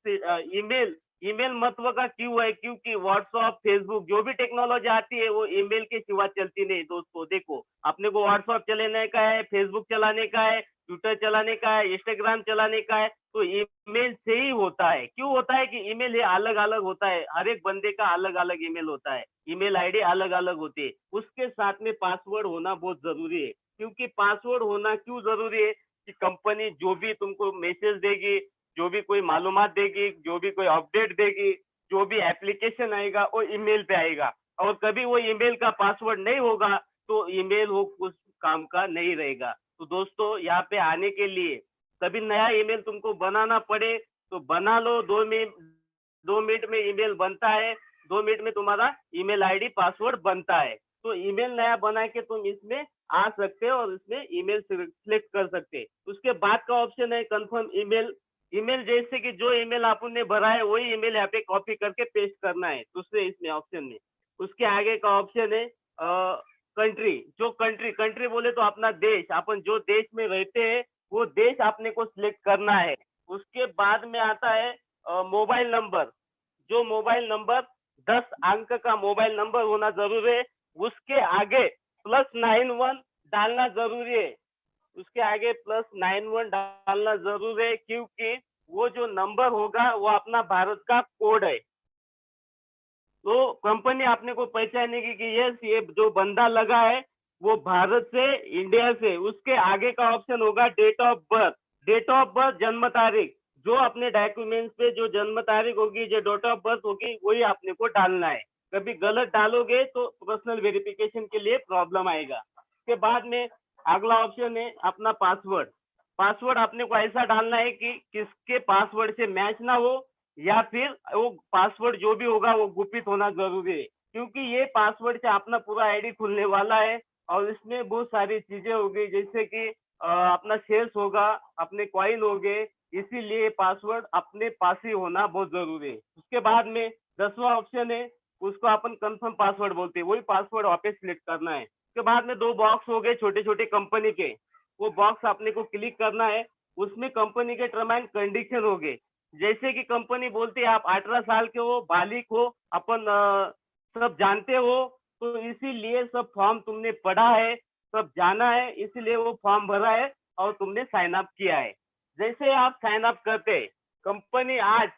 ईमेल महत्व का क्यों है? क्योंकि व्हाट्सएप, फेसबुक जो भी टेक्नोलॉजी आती है वो ईमेल के सिवा चलती नहीं। दोस्तों देखो, अपने को व्हाट्सएप चलाने का है, फेसबुक चलाने का है, ट्विटर चलाने का है, इंस्टाग्राम चलाने का है, तो ईमेल से ही होता है। क्यों होता है कि ईमेल ये अलग अलग होता है, हर एक बंदे का अलग अलग ईमेल होता है, ईमेल आईडी अलग अलग होती है। उसके साथ में पासवर्ड होना बहुत जरूरी है। क्योंकि पासवर्ड होना क्यों जरूरी है कि कंपनी जो भी तुमको मैसेज देगी, जो भी कोई मालूमात देगी, जो भी कोई अपडेट देगी, जो भी एप्लीकेशन आएगा वो ईमेल पे आएगा। और कभी वो ईमेल का पासवर्ड नहीं होगा तो ईमेल वो उस काम का नहीं रहेगा। तो दोस्तों यहाँ पे आने के लिए कभी नया ईमेल तुमको बनाना पड़े तो बना लो। 2 मिनट में ईमेल बनता है, 2 मिनट में तुम्हारा ईमेल आईडी पासवर्ड बनता है। तो ईमेल नया बना के तुम इसमें आ सकते हो और इसमें ईमेल सिलेक्ट कर सकते हैं। उसके बाद का ऑप्शन है कंफर्म ईमेल। ईमेल जैसे कि जो ईमेल आपने भरा है वही ईमेल यहाँ पे कॉपी करके पेस्ट करना है दूसरे इसमें ऑप्शन में। उसके आगे का ऑप्शन है कंट्री। जो कंट्री बोले तो अपना देश, अपन जो देश में रहते हैं वो देश आपने को सिलेक्ट करना है। उसके बाद में आता है मोबाइल नंबर। जो मोबाइल नंबर 10 अंक का मोबाइल नंबर होना जरूरी है। उसके आगे +91 डालना जरूरी है। उसके आगे +91 डालना जरूर है, क्योंकि वो जो नंबर होगा वो अपना भारत का कोड है। तो कंपनी आपने को पहचानेगी कि यस ये जो बंदा लगा है वो भारत से, इंडिया से। उसके आगे का ऑप्शन होगा date of birth. Date of birth जन्म तारीख, जो अपने डॉक्यूमेंट्स पे जो जन्म तारीख होगी, जो डेट ऑफ बर्थ होगी वही आपने को डालना है। कभी गलत डालोगे तो पर्सनल वेरिफिकेशन के लिए प्रॉब्लम आएगा। उसके बाद में अगला ऑप्शन है अपना पासवर्ड। पासवर्ड आपने को ऐसा डालना है कि किसके पासवर्ड से मैच ना हो, या फिर वो पासवर्ड जो भी होगा वो गुपित होना जरूरी है। क्योंकि ये पासवर्ड से अपना पूरा आईडी खुलने वाला है और इसमें बहुत सारी चीजें होगी, जैसे कि अपना शेयर्स होगा, अपने कॉइन हो गए, इसीलिए पासवर्ड अपने पास ही होना बहुत जरूरी है। उसके बाद में 10वां ऑप्शन है, उसको अपन कंफर्म पासवर्ड बोलते हैं। वही पासवर्ड वापस सिलेक्ट करना है। उसके बाद में 2 बॉक्स हो गए छोटे छोटे कंपनी के, वो बॉक्स आपने को क्लिक करना है। उसमें कंपनी के टर्म एंड कंडीशन हो गए, जैसे कि कंपनी बोलती है आप 18 साल के हो, बालिग हो, अपन सब जानते हो, तो इसीलिए सब फॉर्म तुमने पढ़ा है, सब जाना है, इसीलिए वो फॉर्म भरा है और तुमने साइन अप किया है। जैसे आप साइन अप करते, कंपनी आज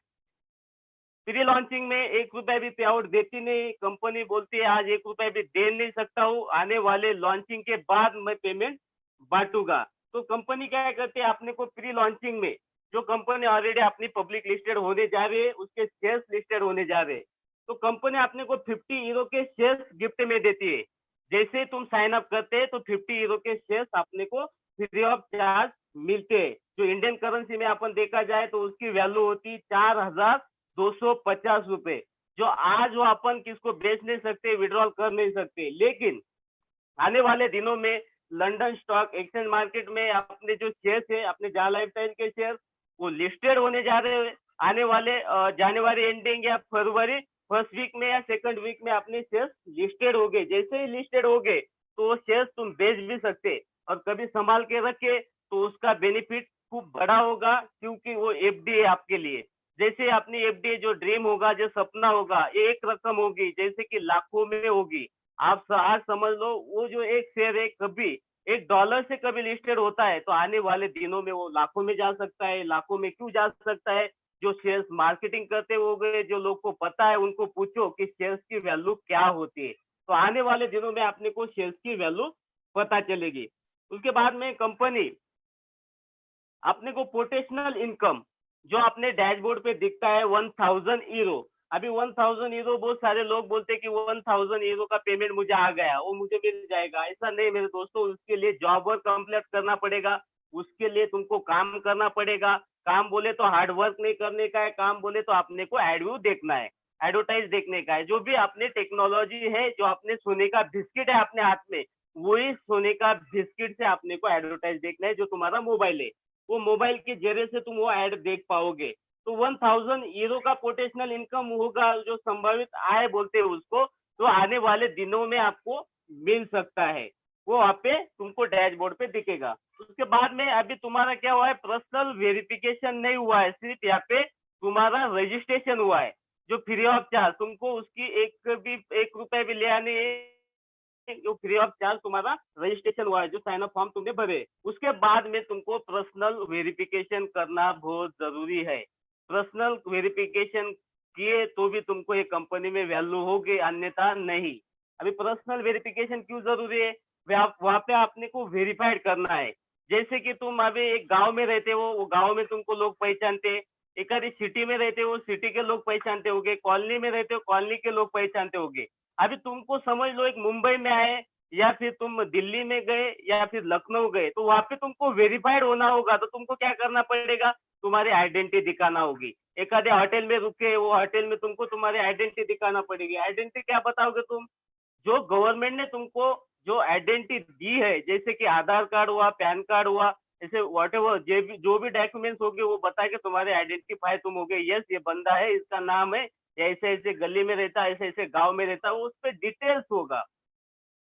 प्री लॉन्चिंग में 1 रुपया भी पे आउट देती नहीं, कंपनी बोलती है आज 1 रुपया भी दे नहीं सकता हूँ, आने वाले लॉन्चिंग के बाद मैं पेमेंट बांटूंगा। तो कंपनी क्या करती है, अपने को प्री लॉन्चिंग में जो कंपनी ऑलरेडी अपनी पब्लिक लिस्टेड होने जा रही है, उसके शेयर्स लिस्टेड होने जा रहे हैं, तो कंपनी अपने को 50 यूरो के शेयर्स गिफ्ट में देती है। जैसे तुम साइन अप करते हैं तो 50 यूरो के शेयर्स अपने को फ्री ऑफ चार्ज मिलते हैं। जो इंडियन करेंसी में अपन देखा जाए तो उसकी वैल्यू होती 4,250 रुपए, जो आज वो अपन किसको बेच नहीं सकते, विड्रॉल कर नहीं सकते। लेकिन आने वाले दिनों में लंदन स्टॉक एक्सचेंज मार्केट में अपने जो शेयर्स है, अपने जा लाइफस्टाइल के शेयर, वो लिस्टेड होने जा रहे हैं। आने वाले जनवरी एंडिंग या फरवरी फर्स्ट वीक में या सेकंड वीक में अपने शेयर्स लिस्टेड हो गए। जैसे ही लिस्टेड हो गए तो वो शेयर्स तुम बेच भी सकते और कभी संभाल के रखे तो उसका बेनिफिट खूब बड़ा होगा, क्योंकि वो एफडी है आपके लिए। जैसे अपनी एफडी जो ड्रीम होगा, जो सपना होगा, एक रकम होगी जैसे कि लाखों में होगी। आप आज समझ लो वो जो एक शेयर है कभी $1 से कभी लिस्टेड होता है तो आने वाले दिनों में वो लाखों में जा सकता है। लाखों में क्यों जा सकता है? जो शेयर्स मार्केटिंग करते हो गए, जो लोग को पता है उनको पूछो कि शेयर्स की वैल्यू क्या होती है। तो आने वाले दिनों में अपने को शेयर्स की वैल्यू पता चलेगी। उसके बाद में कंपनी अपने को पोटेंशियल इनकम जो अपने डैशबोर्ड पे दिखता है 1000 यूरो। अभी 1000 यूरो बहुत सारे लोग बोलते हैं कि 1000 यूरो का पेमेंट मुझे आ गया, वो मुझे मिल जाएगा। ऐसा नहीं मेरे दोस्तों, उसके लिए जॉब वर्क कंप्लीट करना पड़ेगा, उसके लिए तुमको काम करना पड़ेगा। काम बोले तो हार्ड वर्क नहीं करने का है, काम बोले तो अपने को एडव्यू देखना है, एडवर्टाइज देखने का है। जो भी अपने टेक्नोलॉजी है, जो अपने सोने का बिस्किट है अपने हाथ में, वही सोने का बिस्किट से अपने को एडवर्टाइज देखना है। जो तुम्हारा मोबाइल है, वो मोबाइल के जरिए से तुम वो ऐड देख पाओगे। तो 1000 यूरो का पोटेंशियल इनकम होगा, जो संभावित आय बोलते हैं उसको, तो आने वाले दिनों में आपको मिल सकता है। वो वहाँ पे तुमको डैशबोर्ड पे दिखेगा। उसके बाद में अभी तुम्हारा क्या हुआ है, पर्सनल वेरिफिकेशन नहीं हुआ है, सिर्फ यहाँ पे तुम्हारा रजिस्ट्रेशन हुआ है, जो फ्री ऑफ चार्ज। तुमको उसकी 1 रुपए भी लिया नहीं है, जो फ्री ऑफ चार्ज तुम्हारा रजिस्ट्रेशन हुआ है, जो साइन अप फॉर्म तुमने भरे। उसके बाद में तुमको पर्सनल वेरिफिकेशन करना बहुत जरूरी है। पर्सनल वेरिफिकेशन किए तो भी तुमको ये कंपनी में वैल्यू होगी, अन्यथा नहीं। अभी पर्सनल वेरिफिकेशन क्यों जरूरी है? वहाँ पे आपने को वेरीफाइड करना है। जैसे कि तुम अभी एक गांव में रहते हो, वो गांव में तुमको लोग पहचानते, एक आधी सिटी में रहते हो, सिटी के लोग पहचानते होगे, कॉलोनी में रहते हो, कॉलोनी के लोग पहचानते होगे। अभी तुमको समझ लो एक मुंबई में आए या फिर तुम दिल्ली में गए या फिर लखनऊ गए, तो वहां पे तुमको वेरीफाइड होना होगा। तो तुमको क्या करना पड़ेगा, तुम्हारी आइडेंटिटी दिखाना होगी। एक आधे होटल में रुके, वो होटल में तुमको तुम्हारी आइडेंटिटी दिखाना पड़ेगी। आइडेंटिटी क्या बताओगे तुम? जो गवर्नमेंट ने तुमको जो आइडेंटिटी दी है, जैसे कि आधार कार्ड हुआ, पैन कार्ड हुआ, ऐसे व्हाटएवर जो भी डॉक्यूमेंट्स होंगे वो बता के तुम्हारे आइडेंटिफाई तुम हो गए, यस ये बंदा है, इसका नाम है, ऐसे ऐसे गली में रहता है, ऐसे ऐसे गांव में रहता है, वो उस पर डिटेल्स होगा।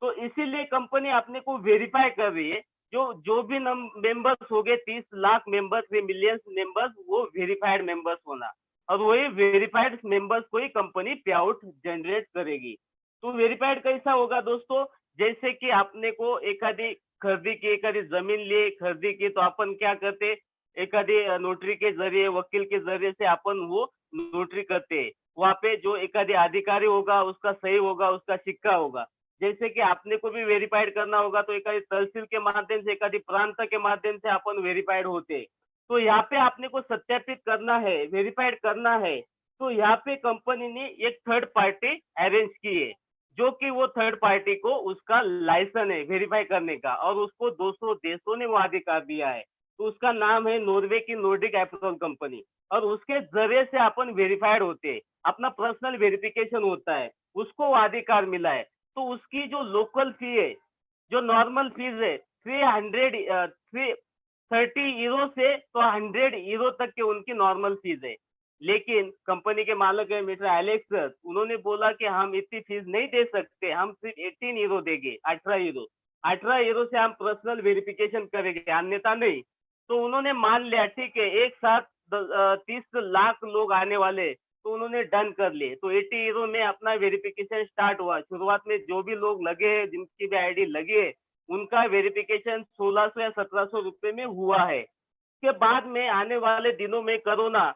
तो इसीलिए कंपनी अपने को वेरीफाई कर रही है। जो जो भी मेंबर्स हो गए, 30 लाख मेंबर्स, मिलियंस मेंबर्स, वो वेरीफाइड मेंबर्स होना, और वही वेरीफाइड मेंबर्स को ही कंपनी पे आउट जनरेट करेगी। तो वेरीफाइड कैसा होगा दोस्तों? जैसे कि आपने को एक आधी खरीदी की, एक आधी जमीन ली, खरीदी की, तो अपन क्या करते, एक आधी नोटरी के जरिए, वकील के जरिए से अपन वो नोटरी करते हैं। वहाँ पे जो एक आधी अधिकारी होगा, उसका सही होगा, उसका सिक्का होगा। जैसे कि आपने को भी वेरीफाइड करना होगा, तो एक आधी तहसील के माध्यम से, एक आधी प्रांत के माध्यम से अपन वेरीफाइड होते। तो यहाँ पे आपने को सत्यापित करना है, वेरीफाइड करना है, तो यहाँ पे कंपनी ने एक थर्ड पार्टी अरेंज की है, जो कि वो थर्ड पार्टी को उसका लाइसेंस है वेरीफाई करने का, और उसको 200 देशों ने वो अधिकार दिया है। तो उसका नाम है नॉर्वे की नॉर्डिक एप्रोल कंपनी, और उसके जरिए से अपन वेरीफाइड होते हैं, अपना पर्सनल वेरिफिकेशन होता है, उसको वो अधिकार मिला है। तो उसकी जो लोकल फी है, जो नॉर्मल फीस है 30 यूरो से तो 100 यूरो तक के उनकी नॉर्मल फीस है। लेकिन कंपनी के मालिक है मिस्टर एलेक्स, उन्होंने बोला कि हम इतनी फीस नहीं दे सकते, हम सिर्फ 18 यूरो देंगे, 18 यूरो से हम पर्सनल वेरिफिकेशन करेंगे, अन्यथा नहीं। तो उन्होंने मान लिया, ठीक है, एक साथ 30 लाख लोग आने वाले, तो उन्होंने डन कर लिए। तो 80 यूरो में अपना वेरिफिकेशन स्टार्ट हुआ। शुरुआत में जो भी लोग लगे हैं, जिनकी भी आईडी लगी है, उनका वेरिफिकेशन 1600 या 1700 रुपए में हुआ है। के बाद में आने वाले दिनों में कोरोना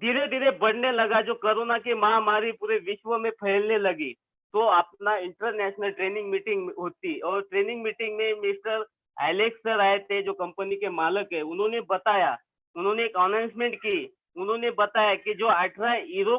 धीरे धीरे बढ़ने लगा, जो कोरोना की महामारी पूरे विश्व में फैलने लगी, तो अपना इंटरनेशनल ट्रेनिंग मीटिंग होती, और ट्रेनिंग मीटिंग में मिस्टर एलेक्स सर आए थे, जो कंपनी के मालिक है। उन्होंने बताया, उन्होंने एक अनाउंसमेंट की, उन्होंने बताया कि जो 18 यूरो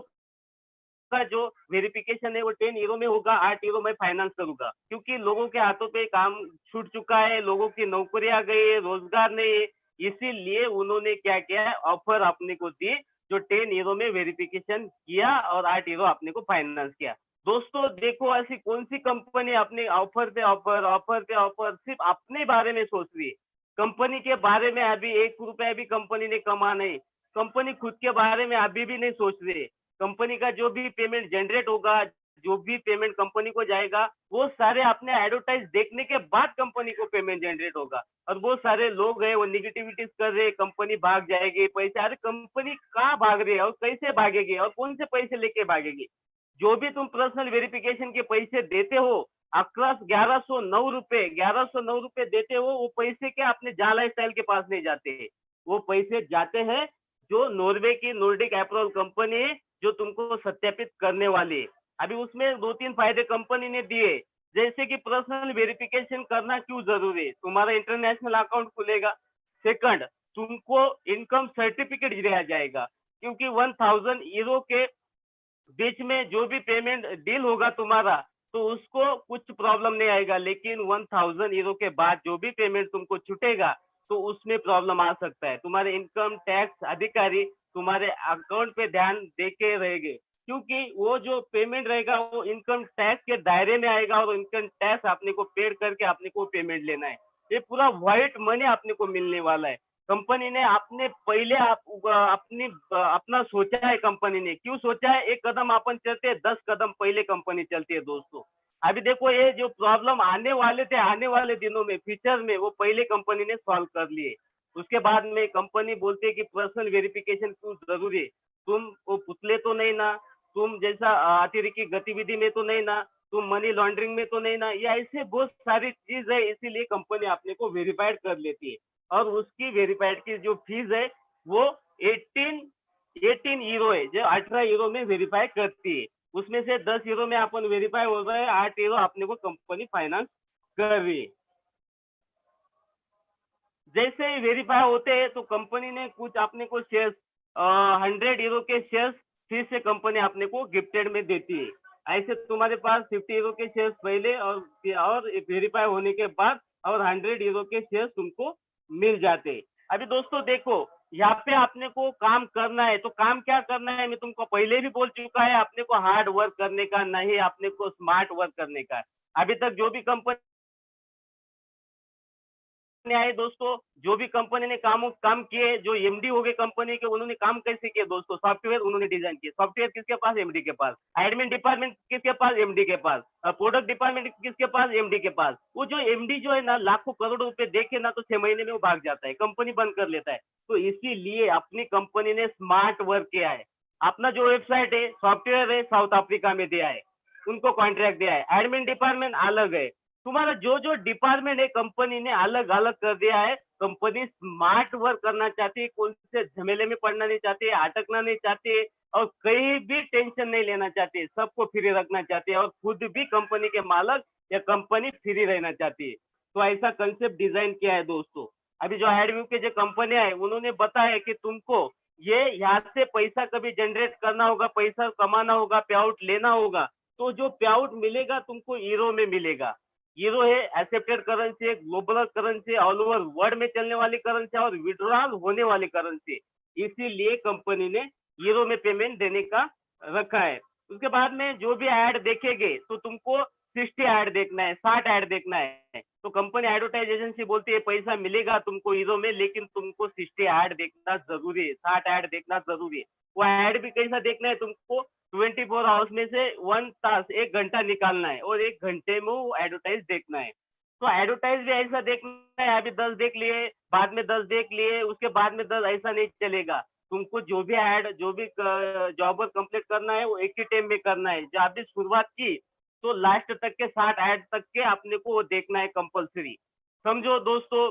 का जो वेरिफिकेशन है वो 10 यूरो में होगा, 8 यूरो मैं फाइनेंस करूंगा, क्योंकि लोगों के हाथों पे काम छूट चुका है, लोगों की नौकरियां गई है, रोजगार नहीं है। इसीलिए उन्होंने क्या किया, ऑफर अपने को दी, जो 10 यूरो में वेरिफिकेशन किया और 8 यूरो अपने को फाइनेंस किया। दोस्तों देखो, ऐसी कौन सी कंपनी अपने ऑफर पे ऑफर, ऑफर पे ऑफर सिर्फ अपने बारे में सोच रही है। कंपनी के बारे में अभी 1 रुपया भी कंपनी ने कमा नहीं, कंपनी खुद के बारे में अभी भी नहीं सोच रही है। कंपनी का जो भी पेमेंट जनरेट होगा, जो भी पेमेंट कंपनी को जाएगा, वो सारे अपने एडवर्टाइज देखने के बाद कंपनी को पेमेंट जनरेट होगा। और वो सारे लोग हैं, वो निगेटिविटीज कर रहे हैं, कंपनी भाग जाएगी, पैसे, अरे कंपनी कहाँ भाग रही है और कैसे भागेगी और कौन से पैसे लेके भागेगी? जो भी तुम पर्सनल वेरिफिकेशन के पैसे देते हो, 1109 रुपए देते हो, वो पैसे क्या अपने जान लाइफस्टाइल के पास नहीं जाते, वो पैसे जाते हैं जो नॉर्वे की नॉर्डिक अप्रूवल कंपनी है, जो तुमको सत्यापित करने वाली है। अभी उसमें 2-3 फायदे कंपनी ने दिए, जैसे कि पर्सनल वेरिफिकेशन करना क्यों जरूरी है, तुम्हारा इंटरनेशनल अकाउंट खुलेगा। सेकंड, तुमको इनकम सर्टिफिकेट दिया जाएगा, क्योंकि 1000 यूरो के बीच में जो भी पेमेंट डील होगा तुम्हारा, तो उसको कुछ प्रॉब्लम नहीं आएगा, लेकिन 1000 यूरो के बाद जो भी पेमेंट तुमको छूटेगा, तो उसमें प्रॉब्लम आ सकता है। तुम्हारे इनकम टैक्स अधिकारी तुम्हारे अकाउंट पे ध्यान दे के रहेंगे, क्योंकि वो जो पेमेंट रहेगा वो इनकम टैक्स के दायरे में आएगा, और इनकम टैक्स आपने को पेड करके आपने को पेमेंट लेना है। ये पूरा व्हाइट मनी आपने को मिलने वाला है। कंपनी ने आपने पहले अपना सोचा है, कंपनी ने क्यों सोचा है, एक कदम अपन चलते हैं, 10 कदम पहले कंपनी चलती है दोस्तों। अभी देखो, ये जो प्रॉब्लम आने वाले थे, आने वाले दिनों में, फ्यूचर में, वो पहले कंपनी ने सॉल्व कर लिए। उसके बाद में कंपनी बोलती है कि पर्सनल वेरिफिकेशन क्यों जरूरी है, तुम वो पुतले तो नहीं ना, तुम जैसा अतिरेकी गतिविधि में तो नहीं ना, तुम मनी लॉन्ड्रिंग में तो नहीं ना, ये ऐसे बहुत सारी चीज है, इसीलिए कंपनी अपने को वेरीफाइड कर लेती है। और उसकी वेरीफाइड की जो फीस है वो 18 यूरो है, जो 18 यूरो में वेरीफाई करती है। उसमें से 10 यूरो में अपन वेरीफाई हो रहा है, 8 यूरो अपने को कंपनी फाइनेंस कर रही है। जैसे ही वेरीफाई होते हैं तो कंपनी ने कुछ अपने को शेयर्स 100 यूरो के शेयर्स फिर से कंपनी अपने को गिफ्टेड में देती है। ऐसे तुम्हारे पास 50 यूरो के शेयर्स पहले और वेरीफाई होने के बाद और 100 यूरो के शेयर्स तुमको मिल जाते हैं। अभी दोस्तों देखो, यहाँ पे आपने को काम करना है, तो काम क्या करना है, मैं तुमको पहले भी बोल चुका है, अपने को हार्ड वर्क करने का नहीं, अपने को स्मार्ट वर्क करने का है। अभी तक जो भी कंपनी आए दोस्तों, जो भी कंपनी ने काम किए, जो एमडी हो गए कंपनी के, उन्होंने काम कैसे किए दोस्तों, सॉफ्टवेयर उन्होंने डिजाइन किए। सॉफ्टवेयर किसके पास, एमडी के पास। एडमिन डिपार्टमेंट किसके पास, एमडी के पास। प्रोडक्ट डिपार्टमेंट किसके पास, एमडी के पास। वो जो एमडी जो है ना, लाखों करोड़ों रुपए देखे ना, तो 6 महीने में वो भाग जाता है, कंपनी बंद कर लेता है। तो इसीलिए अपनी कंपनी ने स्मार्ट वर्क किया है। अपना जो वेबसाइट है, सॉफ्टवेयर है, साउथ अफ्रीका में दिया है, उनको कॉन्ट्रैक्ट दिया है। एडमिन डिपार्टमेंट अलग है। तुम्हारा जो जो डिपार्टमेंट है कंपनी ने अलग अलग कर दिया है। कंपनी स्मार्ट वर्क करना चाहती है, कौन से झमेले में पड़ना नहीं चाहती है, अटकना नहीं चाहती है, और कहीं भी टेंशन नहीं लेना चाहती है, सबको फ्री रखना चाहती है, और खुद भी कंपनी के मालक या कंपनी फ्री रहना चाहती है। तो ऐसा कंसेप्ट डिजाइन किया है दोस्तों। अभी जो एडव्यू के जो कंपनियां है, उन्होंने बताया कि तुमको ये यहाँ से पैसा कभी जनरेट करना होगा, पैसा कमाना होगा, पे आउट लेना होगा, तो जो पे आउट मिलेगा तुमको यूरो में मिलेगा। यूरो है accepted currency, global currency, all over world में चलने वाली करेंसी और विड्रॉल होने वाली करेंसी। इसीलिए कंपनी ने यूरो में पेमेंट देने का रखा है। उसके बाद में जो भी ऐड देखेंगे तो तुमको 60 ऐड देखना है, 60 ऐड देखना है। तो कंपनी एडवर्टाइज एजेंसी बोलती है पैसा मिलेगा तुमको यूरो में, लेकिन तुमको 60 ऐड देखना जरूरी है, 60 ऐड देखना जरूरी है। वो ऐड भी कैसा देखना है तुमको, 24 आवर्स में से 1 तास, 1 घंटा निकालना है, और 1 घंटे में वो एडवर्टाइज देखना है। तो एडवर्टाइज भी ऐसा देखना है, अभी 10 देख लिए, बाद में 10 देख लिए, उसके बाद में 10, ऐसा नहीं चलेगा। तुमको जो भी ऐड, जो भी जॉब वर्क कंप्लीट करना है, वो एक ही टाइम में करना है। जब आपने शुरुआत की तो लास्ट तक के 60 ऐड तक के अपने को वो देखना है कंपलसरी। समझो दोस्तों,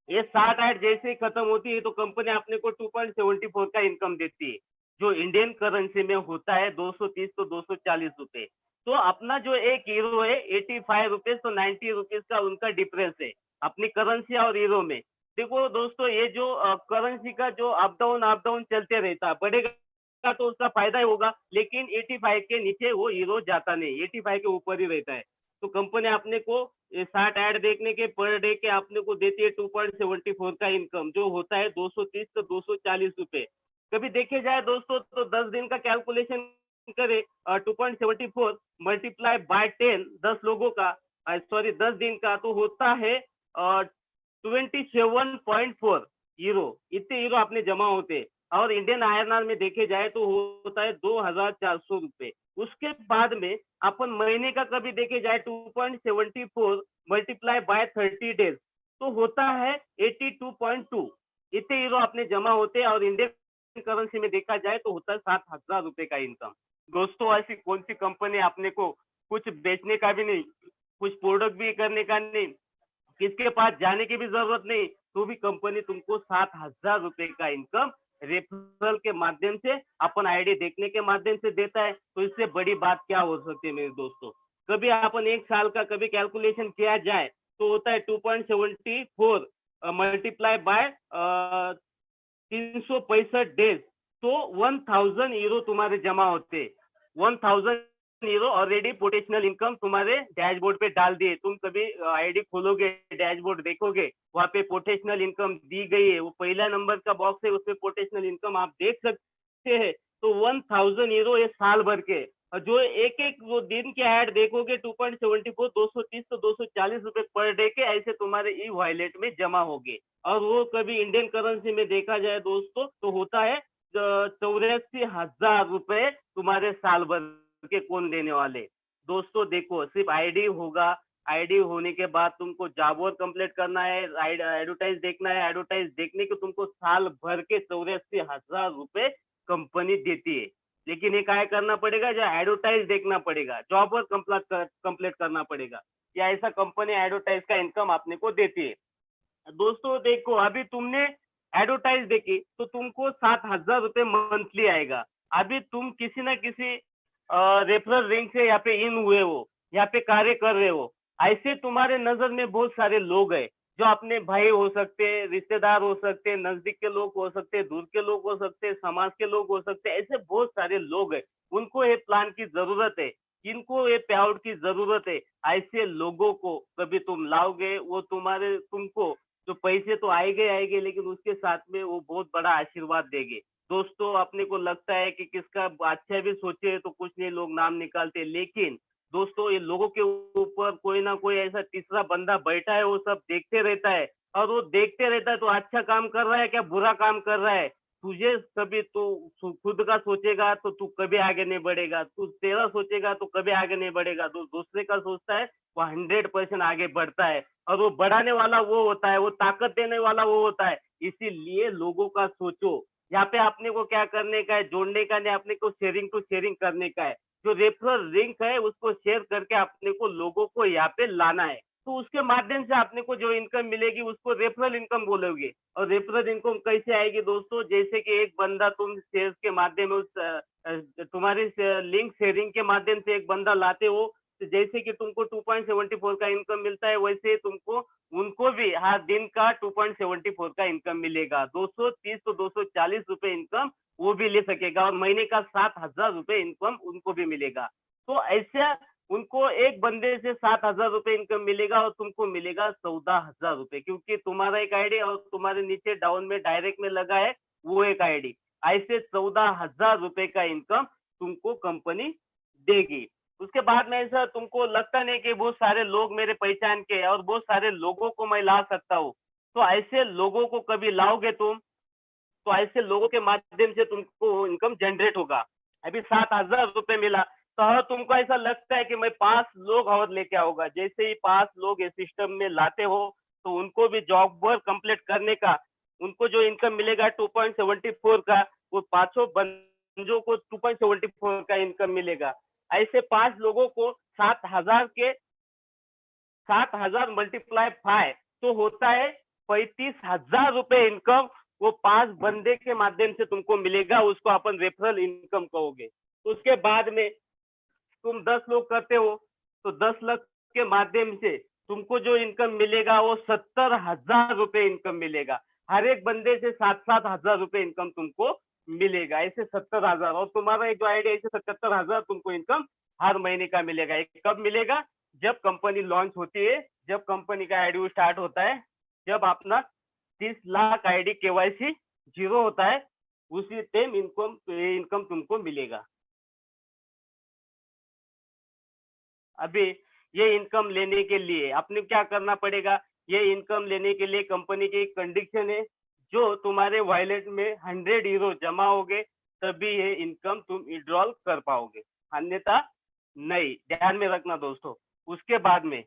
ये 60 ऐड जैसे ही खत्म होती है तो कंपनी अपने को 2.74 का इनकम देती है। जो इंडियन करेंसी में होता है 230 तो 240 रुपए। तो अपना जो एक हीरो है 85 रुपीज तो 90 रुपीज का उनका डिफरेंस है अपनी करेंसी और हीरो में। देखो दोस्तों, ये जो करेंसी का जो अप डाउन चलते रहता है, बढ़ेगा तो उसका फायदा ही होगा, लेकिन 85 के नीचे वो हीरो जाता नहीं, 85 के ऊपर ही रहता है। तो कंपनी अपने को 60 ऐड देखने के पर डे के अपने को देती है 2.74 का इनकम, जो होता है 230 तो 240 रुपए। कभी देखे जाए दोस्तों तो 10 दिन का कैलकुलेशन करे, 2.74 मल्टीप्लाई बाय 10, 10 लोगों का, सॉरी 10 दिन का, तो होता है 27.4 हीरो। इतने हीरो अपने जमा होते, और इंडियन आईएनआर में देखे जाए तो होता है 2400 रुपए। उसके बाद में अपन महीने का कभी देखे जाए 2.74 मल्टीप्लाई बाय 30 डेज तो होता है 82.2। इतने हीरो अपने जमा होते, और इंडियन करेंसी में देखा जाए तो होता है 7,000 रुपए का इनकम। दोस्तों, ऐसी कौन सी कंपनी अपने को कुछ बेचने का भी नहीं, कुछ प्रोडक्ट भी करने का नहीं, किसके पास जाने की भी जरूरत नहीं, तो भी कंपनी तुमको 7,000 रुपए का इनकम रेफरल के माध्यम से, अपन आईडी देखने के माध्यम से देता है। तो इससे बड़ी बात क्या हो सकती है मेरे दोस्तों। कभी अपन एक साल का कभी कैलकुलेशन किया जाए तो होता है 2.74 मल्टीप्लाई बाय 365 डेज, तो 1000 हीरो तुम्हारे जमा होते। 1000 हीरो ऑलरेडी पोटेंशियल इनकम तुम्हारे डैशबोर्ड पे डाल दिए। तुम कभी आईडी खोलोगे, डैशबोर्ड देखोगे, वहां पे पोटेंशियल इनकम दी गई है, वो पहला नंबर का बॉक्स है, उसमें पोटेंशियल इनकम आप देख सकते हैं। तो 1000 हीरो ये साल भर के, जो एक एक वो दिन के ऐड देखोगे 2.74 230 तो 240 रुपए पर डे के, ऐसे तुम्हारे ई वॉलेट में जमा होंगे। और वो कभी इंडियन करेंसी में देखा जाए दोस्तों तो होता है 84,000 रुपए तुम्हारे साल भर के कौन देने वाले। दोस्तों देखो, सिर्फ आईडी होगा, आईडी होने के बाद तुमको जॉब वर्क कंप्लीट करना है, एडवर्टाइज देखना है, एडवर्टाइज देखने के तुमको साल भर के 84,000 रुपए कंपनी देती है। लेकिन ये क्या करना पड़ेगा, जो एडवर्टाइज देखना पड़ेगा, जॉब वर्क कंप्लीट करना पड़ेगा, या ऐसा कंपनी एडवर्टाइज का इनकम आपने को देती है। दोस्तों देखो, अभी तुमने एडवर्टाइज देखी तो तुमको 7,000 रुपए मंथली आएगा। अभी तुम किसी ना किसी रेफरल लिंक से यहाँ पे इन हुए हो, यहाँ पे कार्य कर रहे हो, ऐसे तुम्हारे नजर में बहुत सारे लोग हैं, जो अपने भाई हो सकते हैं, रिश्तेदार हो सकते हैं, नजदीक के लोग हो सकते हैं, दूर के लोग हो सकते हैं, समाज के लोग हो सकते हैं, ऐसे बहुत सारे लोग हैं। उनको ये प्लान की जरूरत है, इनको ये पे आउट की जरूरत है। ऐसे लोगों को कभी तुम लाओगे, वो तुम्हारे तुमको तो पैसे तो आएंगे, लेकिन उसके साथ में वो बहुत बड़ा आशीर्वाद देंगे। दोस्तों, अपने को लगता है कि किसका अच्छा भी सोचे तो कुछ नहीं, लोग नाम निकालते, लेकिन दोस्तों ये लोगों के ऊपर कोई ना कोई ऐसा तीसरा बंदा बैठा है, वो सब देखते रहता है, और वो देखते रहता है तो अच्छा काम कर रहा है क्या बुरा काम कर रहा है। तुझे कभी तू खुद का सोचेगा तो तू कभी आगे नहीं बढ़ेगा, तू तेरा सोचेगा तो कभी आगे नहीं बढ़ेगा। दूसरे का सोचता है वो 100% आगे बढ़ता है, और वो बढ़ाने वाला वो होता है, वो ताकत देने वाला वो होता है। इसीलिए लोगों का सोचो। यहाँ पे आपने को क्या करने का है, जोड़ने का नहीं, आपने को शेयरिंग टू शेयरिंग करने का है। जो रेफरल लिंक है उसको शेयर करके आपने को लोगों को यहाँ पे लाना है, तो उसके माध्यम से आपने को जो इनकम मिलेगी उसको रेफरल इनकम बोलोगे। और रेफरल इनकम कैसे आएगी दोस्तों, जैसे कि एक बंदा तुम शेयर के माध्यम उस तुम्हारी लिंक शेयरिंग के माध्यम से एक बंदा लाते हो, तो जैसे कि तुमको 2.74 का इनकम मिलता है, वैसे तुमको उनको भी हर दिन का 2.74 का इनकम मिलेगा। 230 तो 240 रुपए इनकम वो भी ले सकेगा, और महीने का 7,000 रुपए इनकम उनको भी मिलेगा। तो ऐसा उनको एक बंदे से 7,000 रुपए इनकम मिलेगा, और तुमको मिलेगा 14,000 रुपए, क्योंकि तुम्हारा एक आईडी और तुम्हारे नीचे डाउन में डायरेक्ट में लगा है वो एक आईडी। ऐसे 14,000 रुपए का इनकम तुमको कंपनी देगी। उसके बाद में ऐसा तुमको लगता नहीं कि बहुत सारे लोग मेरे पहचान के और बहुत सारे लोगों को मैं ला सकता हूँ, तो ऐसे लोगों को कभी लाओगे तुम, तो ऐसे लोगों के माध्यम से तुमको इनकम जनरेट होगा। अभी 7,000 रुपए मिला, तो तुमको ऐसा लगता है कि मैं 5 लोग और लेके आऊंगा। जैसे ही 5 लोग इस सिस्टम में लाते हो, तो उनको भी जॉब वर्क कंप्लीट करने का उनको जो इनकम मिलेगा 2.74 का, वो 5 बंदों को 2.74 का इनकम मिलेगा। ऐसे 5 लोगों को 7,000 मल्टीप्लाई 5 तो होता है 35,000 रुपए इनकम वो 5 बंदे के माध्यम से तुमको मिलेगा, उसको अपन रेफरल इनकम कहोगे। तो उसके बाद में तुम 10 लोग करते हो तो 10 लाख के माध्यम से तुमको जो इनकम मिलेगा वो 70,000 रुपए इनकम मिलेगा। हर एक बंदे से 7-7 हजार रुपए इनकम तुमको मिलेगा, ऐसे 70,000। और तुम्हारा एक जो आइडिया ऐसे 77,000 तुमको इनकम हर महीने का मिलेगा। ये कब मिलेगा? जब कंपनी लॉन्च होती है, जब कंपनी का आईडीयू स्टार्ट होता है, जब अपना 30 लाख आईडी केवाईसी जीरो होता है, उसी टाइम इनकम तुमको मिलेगा। अभी ये इनकम लेने के लिए आपने क्या करना पड़ेगा? ये इनकम लेने के लिए कंपनी की कंडीशन है, जो तुम्हारे वॉलेट में 100 यूरो जमा होगे तभी ये इनकम तुम विड्रॉल कर पाओगे, अन्यथा नहीं। ध्यान में रखना दोस्तों। उसके बाद में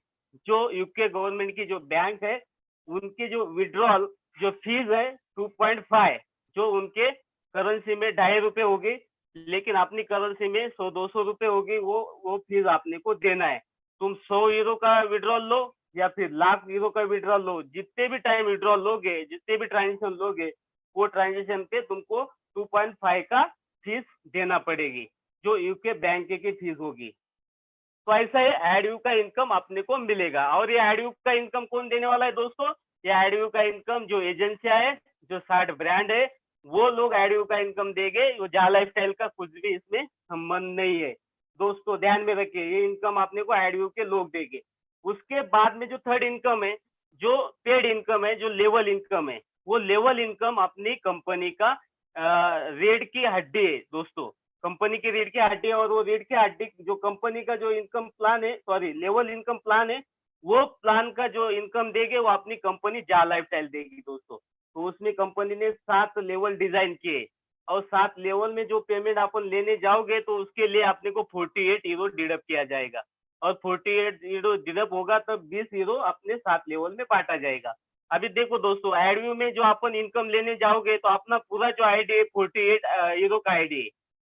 जो यूके गवर्नमेंट की जो बैंक है, उनकी जो विड्रॉल जो फीस है 2.5, जो उनके करेंसी में 2.5 रुपए होगी, लेकिन अपनी करेंसी में 100-200 रुपए होगी, वो फीस आपने को देना है। तुम 100 यूरो का विड्रॉल लो या फिर लाख यूरो का विड्रॉल लो, जितने भी टाइम विड्रॉल लोगे, जितने भी ट्रांजेक्शन लोगे, वो ट्रांजेक्शन पे तुमको 2.5 का फीस देना पड़ेगी, जो यूके बैंक की फीस होगी। तो ऐसा है एडयू का इनकम अपने को मिलेगा। और ये एडयू का इनकम कौन देने वाला है दोस्तों? ये एडयू का इनकम जो एजेंसियां है, जो 60 ब्रांड है, वो लोग एडयू का इनकम देंगे। वो जा लाइफस्टाइल का कुछ भी इसमें संबंध नहीं है दोस्तों, ध्यान में रखिए। ये इनकम अपने को एडयू के लोग देंगे। उसके बाद में जो थर्ड इनकम है, जो पेड इनकम है, जो लेवल इनकम है, वो लेवल इनकम अपनी कंपनी का रीढ़ की हड्डी है दोस्तों। कंपनी की रीढ़ की हड्डी है, और वो रीढ़ की हड्डी जो कंपनी का जो इनकम प्लान है, सॉरी लेवल इनकम प्लान है, वो प्लान का जो इनकम देगी वो अपनी कंपनी जा लाइफस्टाइल देगी दोस्तों। तो उसमें कंपनी ने 7 लेवल डिजाइन किए, और 7 लेवल में जो पेमेंट अपन लेने जाओगे तो उसके लिए आपने को 48 यूरो डिडक्ट किया जाएगा, और 48 यूरो डिडक्ट होगा तब 20 यूरो अपने 7 लेवल में बांटा जाएगा। अभी देखो दोस्तों, एडयू में जो अपन इनकम लेने जाओगे तो अपना पूरा जो आईडी है 48 यूरो का आईडी है,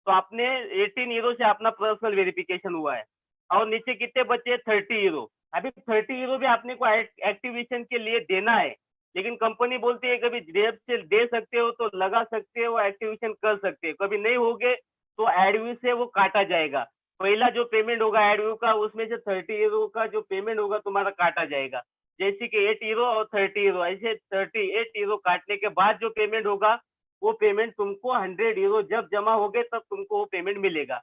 तो आपने 18 यूरो से अपना पर्सनल वेरिफिकेशन हुआ है, और नीचे कितने बचे? 30 यूरो। अभी 30 यूरो भी आपने को एक्टिवेशन के लिए देना है, लेकिन कंपनी बोलती है कभी जेब से दे सकते हो तो लगा सकते हो, एक्टिवेशन कर सकते हो, कभी नहीं होगे तो एडयू से वो काटा जाएगा। पहला जो पेमेंट होगा एडयू का, उसमें से 30 यूरो का जो पेमेंट होगा तुम्हारा काटा जाएगा। जैसे कि 8 यूरो और 30 यूरो, ऐसे 38 यूरो काटने के बाद जो पेमेंट होगा, वो पेमेंट तुमको 100 यूरो जब जमा होगे तब तुमको वो पेमेंट मिलेगा।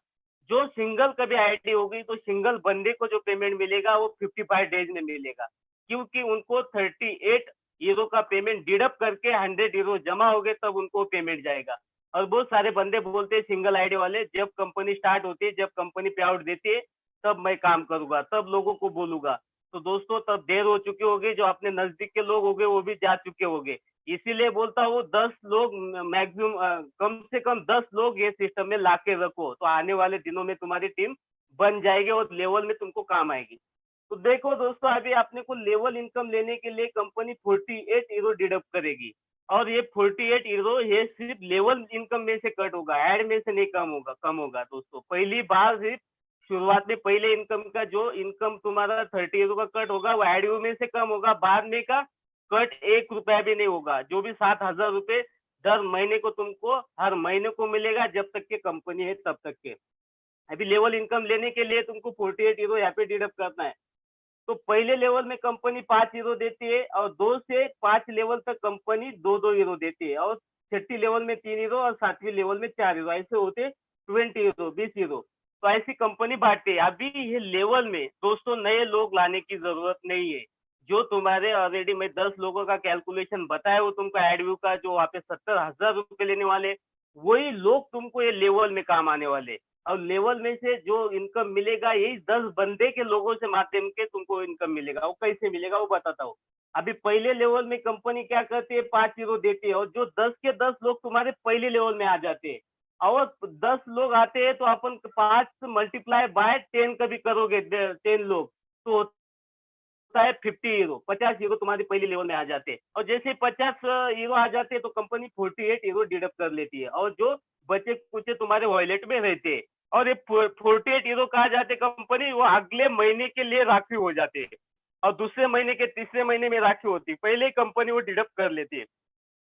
जो सिंगल कभी आईडी होगी तो सिंगल बंदे को जो पेमेंट मिलेगा वो 55 डेज में मिलेगा, क्योंकि उनको 38 यूरो का पेमेंट डिडक्ट करके 100 यूरो जमा हो गए तब उनको पेमेंट जाएगा। और बहुत सारे बंदे बोलते हैं सिंगल आईडी वाले, जब कंपनी स्टार्ट होती है, जब कंपनी पे आउट देती है, तब मैं काम करूंगा, तब लोगों को बोलूंगा। तो दोस्तों तब देर हो चुकी होगी, जो अपने नजदीक के लोग होंगे वो भी जा चुके होंगे। इसीलिए बोलता हूँ 10 लोग मैक्सिमम, कम से कम 10 लोग ये सिस्टम में ला के रखो, तो आने वाले दिनों में तुम्हारी टीम बन जाएगी और लेवल में तुमको काम आएगी। तो देखो दोस्तों, अभी अपने को लेवल इनकम लेने के लिए कंपनी 48 यूरो डिडक्ट करेगी, और ये 48 यूरो ये सिर्फ लेवल इनकम में से कट होगा, एड में से नहीं कम होगा दोस्तों। पहली बार सिर्फ शुरुआत में पहले इनकम का जो इनकम तुम्हारा 30 यूरो का कट होगा, वो एडयू में से कम होगा, बाद में का कट 1 रुपया भी नहीं होगा। जो भी 7,000 रुपए दर महीने को तुमको हर महीने को मिलेगा, जब तक के कंपनी है तब तक के। अभी लेवल इनकम लेने के लिए तुमको 48 यूरो यहाँ पे डिडक्ट करना है। तो पहले लेवल में कंपनी 5 यूरो देती है, और 2 से 5 लेवल तक कंपनी 2-2 यूरो देती है, और 6ठी लेवल में 3 यूरो और 7वीं लेवल में 4 यूरो, ऐसे होते 20 यूरो, 20 यूरो। तो ऐसी कंपनी बांटती है। अभी ये लेवल में दोस्तों नए लोग लाने की जरूरत नहीं है। जो तुम्हारे ऑलरेडी मैं 10 लोगों का कैलकुलेशन बताया, वो तुमको एडव्यू का जो वहाँ पे 70,000 रुपए लेने वाले, वही लोग तुमको ये लेवल में काम आने वाले। और लेवल में से जो इनकम मिलेगा, यही 10 बंदे के लोगों से माध्यम के तुमको इनकम मिलेगा। वो कैसे मिलेगा वो बताता हूँ। अभी पहले लेवल में कंपनी क्या करती है, 5 यूरो देती है, और जो 10 के 10 लोग तुम्हारे पहले लेवल में आ जाते हैं, और 10 लोग आते हैं तो अपन 5 मल्टीप्लाई बाय 10 कभी करोगे, 10 लोग तो होता है 50 यूरो, 50 यूरो तुम्हारी पहली लेवल में आ जाते हैं। और जैसे 50 यूरो आ जाते हैं तो कंपनी 48 यूरो डिडक्ट कर लेती है, और जो बचे कुछ तुम्हारे वॉलेट में रहते हैं, और ये 48 यूरो कहा जाते कंपनी, वो अगले महीने के लिए राखी हो जाते हैं, और दूसरे महीने के तीसरे महीने में राखी होती है, पहले ही कंपनी वो डिडक्ट कर लेती है।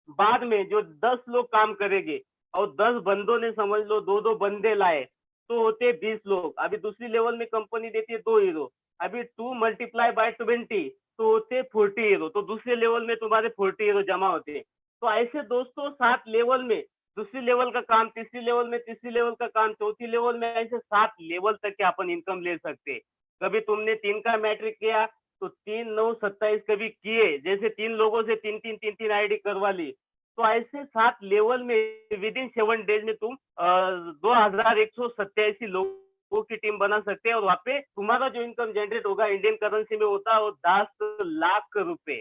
बाद में जो 10 लोग काम करेंगे और 10 बंदों ने समझ लो 2-2 बंदे लाए तो होते 20 लोग। अभी दूसरी लेवल में कंपनी देती है 2 हीरो, अभी 2 मल्टीप्लाई बाय 20 तो होते 40 हीरो। तो दूसरे लेवल में तुम्हारे 40 हीरो जमा होते हैं। तो ऐसे दोस्तों 7 लेवल में दूसरी लेवल का काम, तीसरी लेवल में तीसरी लेवल का काम, चौथी लेवल में, ऐसे 7 लेवल तक के अपन इनकम ले सकते हैं। कभी तुमने 3 का मैट्रिक किया तो 3 9 27 कभी किए, जैसे 3 लोगों से 3-3 आईडी करवा ली। तो ऐसे 7 लेवल में विद इन 7 डेज में तुम 2187 लोगों की टीम बना सकते हैं और वहाँ पे तुम्हारा जो इनकम जनरेट होगा इंडियन करेंसी में होता है वो 10 लाख रुपए।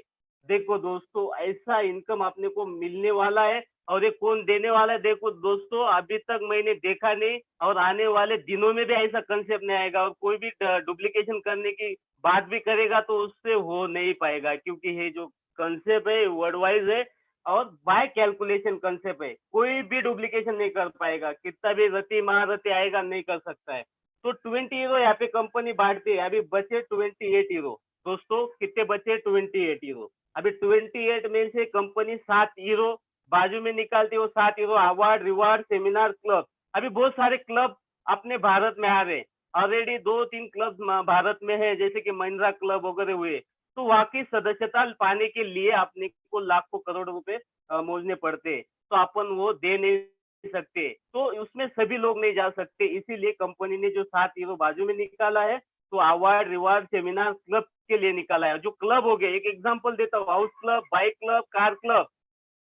देखो दोस्तों ऐसा इनकम अपने को मिलने वाला है और ये कौन देने वाला है। देखो दोस्तों अभी तक मैंने देखा नहीं और आने वाले दिनों में भी ऐसा कंसेप्ट नहीं आएगा और कोई भी डुप्लीकेशन करने की बात भी करेगा तो उससे हो नहीं पाएगा, क्योंकि ये जो कंसेप्ट है वर्ल्ड वाइज है और बाय कैलकुलेशन कंसेप्ट है। कोई भी डुप्लीकेशन नहीं कर पाएगा, कितना भी रति महारथी आएगा नहीं कर सकता है। तो 20 हीरो यहाँ पे कंपनी बांटती है, अभी बचे 28 हीरो। दोस्तों कितने बचे? 28 हीरो। अभी 28 में से कंपनी 7 हीरो बाजू में निकालती है, वो 7 hero award reward seminar club. अभी बहुत सारे क्लब अपने भारत में आ रहे, ऑलरेडी 2-3 क्लब भारत में है, जैसे कि महिंद्रा क्लब वगैरह हुए। तो वहाँ की सदस्यता पाने के लिए अपने को लाखों करोड़ रुपए मोजने पड़ते, तो अपन वो दे नहीं सकते, तो उसमें सभी लोग नहीं जा सकते। इसीलिए कंपनी ने जो 7 हीरो बाजू में निकाला है तो अवार्ड रिवार्ड सेमिनार क्लब के लिए निकाला है। जो क्लब हो गए, एक एग्जांपल देता हूँ, house club, bike club, car club,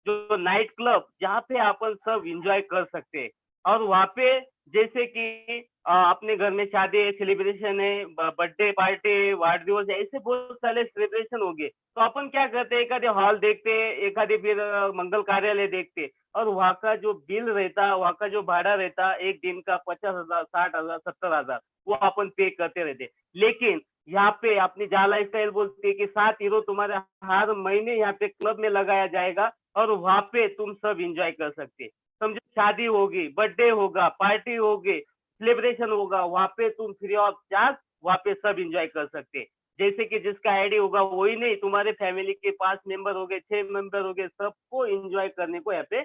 जो नाइट क्लब, जहाँ पे अपन सब एंजॉय कर सकते हैं। और वहाँ पे जैसे कि अपने घर में शादी है, सेलिब्रेशन है, बर्थडे पार्टी है, वाढ दिवस है, ऐसे बहुत सारे सेलिब्रेशन हो गए, तो अपन क्या करते हैं, एखादे हॉल देखते हैं, एखादे फिर मंगल कार्यालय देखते हैं और वहाँ का जो बिल रहता, वहाँ का जो भाड़ा रहता, एक दिन का 50,000, 60,000, 70,000, वो अपन पे करते रहते। लेकिन यहाँ पे अपनी जा लाइफस्टाइल बोलती है कि 7 हीरो तुम्हारे हर महीने यहाँ पे क्लब में लगाया जाएगा और वहाँ पे तुम सब एंजॉय कर सकते। समझो शादी होगी, बर्थडे होगा, पार्टी होगी, सेलिब्रेशन होगा, वहाँ पे तुम फ्री ऑफ चार्ज वहाँ पे सब एंजॉय कर सकते। जैसे कि जिसका आईडी होगा वही नहीं, तुम्हारे फैमिली के 5 मेंबर हो गए, 6 मेंबर हो गए, सबको एंजॉय करने को यहाँ पे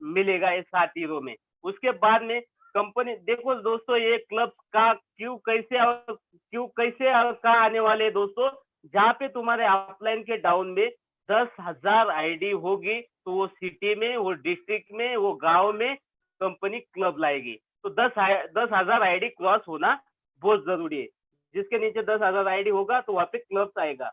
मिलेगा इस 7 हीरो में। उसके बाद में कंपनी, देखो दोस्तों ये क्लब का क्यों कैसे और कहाँ आने वाले हैं दोस्तों, जहाँ पे तुम्हारे अपलाइन के डाउन में 10,000 आईडी होगी तो वो सिटी में, वो डिस्ट्रिक्ट में, वो गांव में कंपनी क्लब लाएगी। तो 10,000 आईडी क्रॉस होना बहुत जरूरी है। जिसके नीचे 10,000 आईडी होगा तो वहाँ पे क्लब्स आएगा।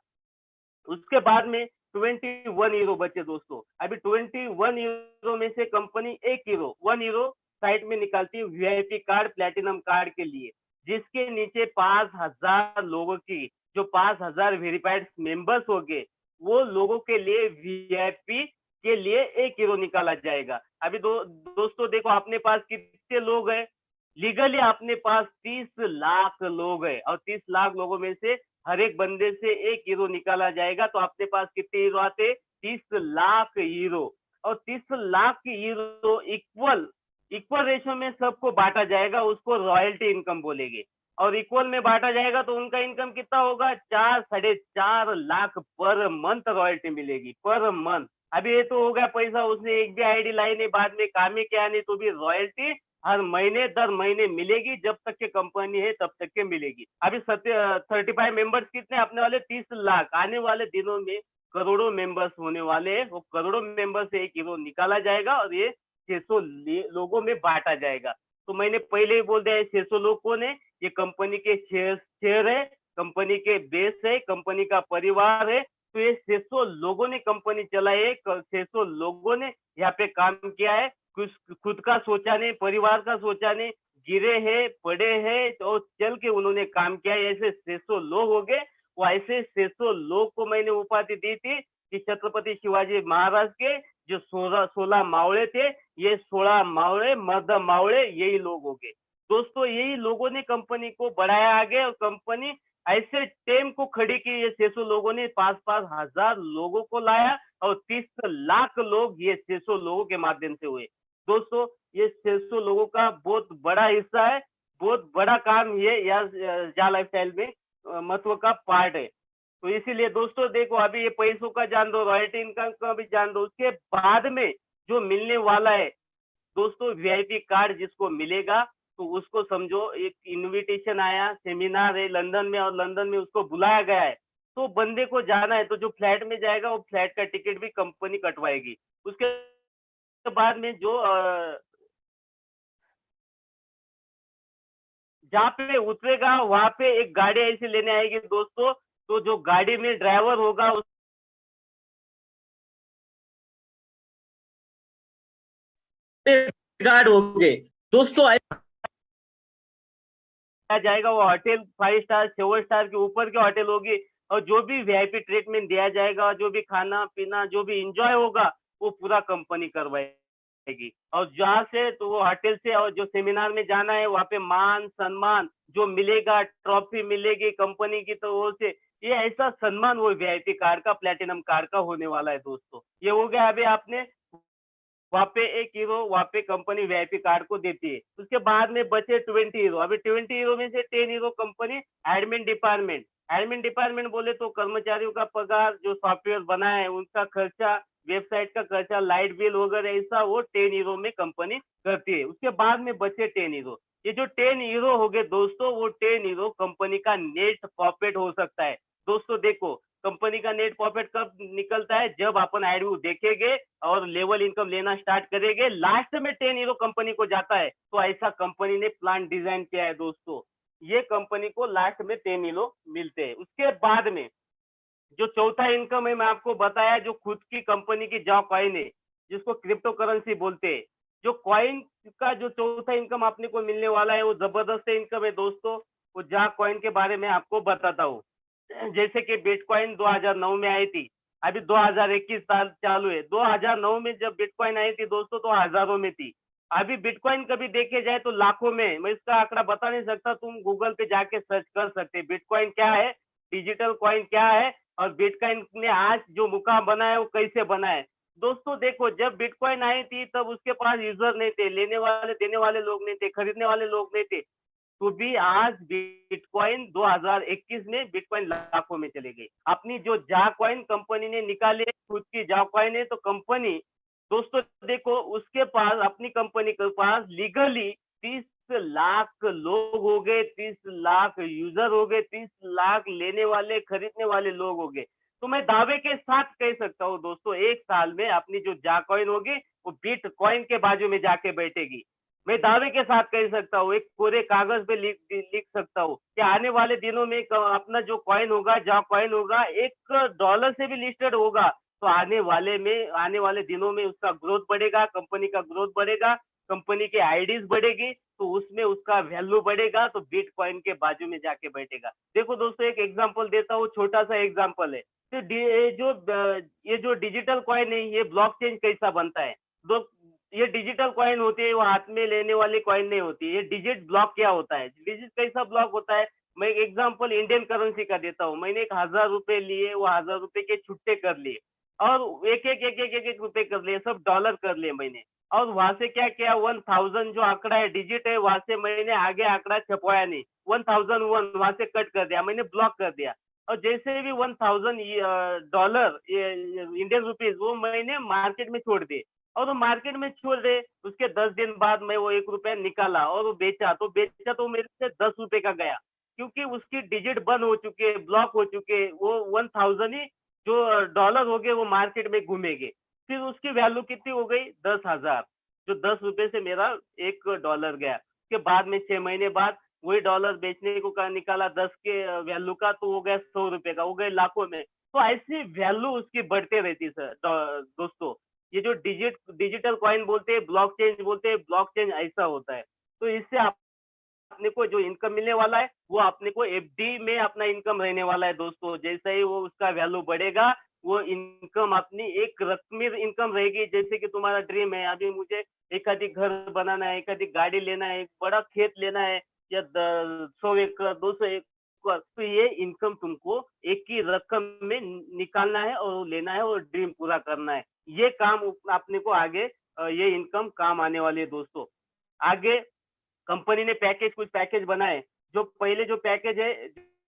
उसके बाद में 21 हीरो बचे दोस्तों। अभी 21 हीरो में से कंपनी 1 हीरो 1 हीरो साइट में निकालती है वीआईपी कार्ड, प्लेटिनम कार्ड के लिए, जिसके नीचे 5,000 लोगों की, जो 5,000 वेरीफाइड मेंबर्स हो गए, वो लोगों के लिए वीआईपी के लिए 1 हीरो निकाला जाएगा। अभी दोस्तों देखो अपने पास कितने लोग हैं, लीगली अपने पास 30 लाख लोग हैं और 30 लाख लोगों में से हर एक बंदे से 1 हीरो निकाला जाएगा, तो अपने पास कितने हीरो आते? 30 लाख हीरो। और 30 लाख हीरो इक्वल रेशियो में सबको बांटा जाएगा, उसको रॉयल्टी इनकम बोलेंगे। और इक्वल में बांटा जाएगा तो उनका इनकम कितना होगा? 4-4.5 लाख पर मंथ रॉयल्टी मिलेगी, पर मंथ। अभी ये तो हो गया पैसा, उसने एक भी आईडी लाई नहीं, बाद में काम ही क्या नहीं, तो भी रॉयल्टी हर महीने दर महीने मिलेगी, जब तक के कंपनी है तब तक के मिलेगी। अभी 35 मेंबर्स कितने अपने वाले? 30 लाख। आने वाले दिनों में करोड़ों मेंबर्स होने वाले हैं, वो करोड़ों मेंबर्स से 1 हीरो निकाला जाएगा और ये 600 लोगों में बांटा जाएगा। तो मैंने पहले ही बोल दिया, 600 लोग कौन है? ये कंपनी के शेयर है, कंपनी के बेस है, कंपनी का परिवार है। तो ये 600 लोगों ने कंपनी चलाई है, 600 लोगों ने यहाँ पे काम किया है, कुछ खुद का सोचा नहीं, परिवार का सोचा नहीं, गिरे हैं, पड़े हैं, तो चल के उन्होंने काम किया है। ऐसे 600 लोग हो गए। वो ऐसे 600 लोग को मैंने उपाधि दी थी कि छत्रपति शिवाजी महाराज के जो 16 मावड़े थे, ये 16 मावड़े, मर्द मावड़े, यही लोग हो गए दोस्तों। यही लोगों ने कंपनी को बढ़ाया आगे और कंपनी ऐसे टेम को खड़ी की। ये 600 लोगों ने 5-5 हजार लोगों को लाया और 30 लाख लोग ये 600 लोगों के माध्यम से हुए। दोस्तों ये 600 लोगों का बहुत बड़ा हिस्सा है, बहुत बड़ा काम ये या लाइफस्टाइल में महत्व का पार्ट है। तो इसीलिए दोस्तों देखो, अभी ये पैसों का जान दो, रॉयल्टी इनकम का भी जान दो, उसके बाद में जो मिलने वाला है दोस्तों, वीआईपी कार्ड जिसको मिलेगा तो उसको समझो एक इनविटेशन आया, सेमिनार है लंदन में और लंदन में उसको बुलाया गया है, तो बंदे को जाना है, तो जो फ्लैट में जाएगा वो फ्लैट का टिकट भी कंपनी कटवाएगी। उसके बाद में जो जहाँ पे उतरेगा वहां पे एक गाड़ी ऐसी लेने आएगी दोस्तों, तो जो गाड़ी में ड्राइवर होगा गार्ड होंगे दोस्तों, जाएगा वो होटल 5 स्टार 7 स्टार के ऊपर की होटल होगी, और जो भी वीआईपी ट्रीटमेंट दिया जाएगा, जो भी खाना पीना, जो भी इंजॉय होगा, वो पूरा कंपनी करवाएगी। और जहाँ से तो वो होटल से और जो सेमिनार में जाना है वहाँ पे मान सम्मान जो मिलेगा, ट्रॉफी मिलेगी कंपनी की तो वो से, ये ऐसा सम्मान वो वीआईपी कार का, प्लेटिनम कार का होने वाला है दोस्तों। ये हो गया अभी आपने वहाँ पे 1 हीरो, वहाँ पे कंपनी वीआईपी कार्ड को देती है। उसके बाद में बचे 20 हीरो। अभी 20 हीरो में से 10 hero company admin department. Admin department बोले तो कर्मचारियों का पगार, जो सॉफ्टवेयर बना है उनका खर्चा, वेबसाइट का खर्चा, लाइट बिल वगैरह, ऐसा वो 10 हीरो में कंपनी करती है। उसके बाद में बचे 10 हीरो। ये जो 10 हीरो हो गए दोस्तों, वो 10 हीरो कंपनी का नेट प्रॉफिट हो सकता है। दोस्तों देखो, कंपनी का नेट प्रॉफिट कब निकलता है, जब अपन एडव्यू देखेंगे और लेवल इनकम लेना स्टार्ट करेंगे, लास्ट में 10 हीरो कंपनी को जाता है। तो ऐसा कंपनी ने प्लान डिजाइन किया है दोस्तों, ये कंपनी को लास्ट में 10 हीरो मिलते हैं। उसके बाद में जो चौथा इनकम है, मैं आपको बताया, जो खुद की कंपनी की जाव कॉइन है, जिसको क्रिप्टो करेंसी बोलते हैं। जो कॉइन का जो चौथा इनकम आपने को मिलने वाला है, वो जबरदस्त इनकम है दोस्तों। वो जा कॉइन के बारे में आपको बताता हूँ। जैसे कि बिटकॉइन 2009 में आई थी, अभी 2021 साल चालू है। 2009 में जब बिटकॉइन आई थी दोस्तों, तो हजारों में थी। अभी बिटकॉइन कभी देखे जाए तो लाखों में। मैं इसका आंकड़ा बता नहीं सकता, तुम गूगल पे जाके सर्च कर सकते। बिटकॉइन क्या है, डिजिटल कॉइन क्या है, और बिटकॉइन ने आज जो मुकाम बना है वो कैसे बना है। दोस्तों देखो, जब बिटकॉइन आई थी तब उसके पास यूजर नहीं थे, लेने वाले देने वाले लोग नहीं थे, खरीदने वाले लोग नहीं थे। तो भी आज बिटकॉइन 2021 में बिटकॉइन लाखों में चले गई। अपनी जो जा कॉइन कंपनी ने निकाले, खुद की जा कॉइन है, तो कंपनी दोस्तों देखो, उसके पास, अपनी कंपनी के पास लीगली 30 लाख लोग हो गए, 30 लाख यूजर हो गए, 30 लाख लेने वाले खरीदने वाले लोग हो गए। तो मैं दावे के साथ कह सकता हूँ दोस्तों, 1 साल में अपनी जो जा कॉइन होगी वो बिटकॉइन के बाजू में जाके बैठेगी। मैं दावे के साथ कह सकता हूँ, एक कोरे कागज पे लिख सकता हूँ कि आने वाले दिनों में अपना जो कॉइन होगा, जा कॉइन होगा, $1 से भी लिस्टेड होगा। तो आने वाले दिनों में उसका ग्रोथ बढ़ेगा, कंपनी का ग्रोथ बढ़ेगा, कंपनी की आईडीज बढ़ेगी, तो उसमें उसका वैल्यू बढ़ेगा, तो बिटकॉइन के बाजू में जाके बैठेगा। देखो दोस्तों, एक एग्जांपल देता हूँ, छोटा सा एग्जांपल है। तो ये जो डिजिटल कॉइन है, ये ब्लॉकचेन कैसा बनता है। दो ये डिजिटल कॉइन होती है, वो हाथ में लेने वाली कॉइन नहीं होती। ये डिजिट ब्लॉक क्या होता है, डिजिट कैसा ब्लॉक होता है। मैं एक एग्जांपल इंडियन करेंसी का देता हूँ। मैंने 1,000 रुपए लिए, वो 1,000 रुपए के छुट्टे कर लिए, और एक एक रुपए कर लिए, सब डॉलर कर लिए मैंने। और वहां से क्या किया, 1000 जो आंकड़ा है, डिजिट है, वहां से मैंने आगे आंकड़ा छपवाया नहीं। 1001 वहां से कट कर दिया, मैंने ब्लॉक कर दिया। और जैसे भी $1000 इंडियन रुपीज, वो मैंने मार्केट में छोड़ दिए। और वो मार्केट में छोड़ दे, उसके 10 दिन बाद मैं वो 1 रुपया निकाला और वो बेचा, तो मेरे से 10 रुपए का गया, क्योंकि उसकी डिजिट बंद हो चुके, ब्लॉक हो चुके। वो 1000 ही जो डॉलर हो गए, वो मार्केट में घूमेंगे। फिर उसकी वैल्यू कितनी हो गई, 10,000। जो 10 रुपए से मेरा $1 गया। उसके बाद में 6 महीने बाद वही डॉलर बेचने को निकाला 10 के वैल्यू का, तो हो गया 100 रुपए का, हो गए लाखों में। तो ऐसी वैल्यू उसकी बढ़ते रहती सर दोस्तों। ये जो डिजिटल कॉइन बोलते हैं, ब्लॉकचेन बोलते हैं, ब्लॉकचेन ऐसा होता है। तो इससे अपने को जो इनकम मिलने वाला है, वो अपने को एफडी में अपना इनकम रहने वाला है दोस्तों। जैसे ही वो उसका वैल्यू बढ़ेगा, वो इनकम अपनी एक रकमी इनकम रहेगी। जैसे कि तुम्हारा ड्रीम है, अभी मुझे एक आधी घर बनाना है, एक आधी गाड़ी लेना है, एक बड़ा खेत लेना है, या 100 एकड़ 200 एकड़, तो ये इनकम तुमको एक ही रकम में निकालना है और लेना है और ड्रीम पूरा करना है। ये काम अपने को आगे ये इनकम काम आने वाली है दोस्तों। आगे कंपनी ने कुछ पैकेज बनाए। जो पहले जो पैकेज है,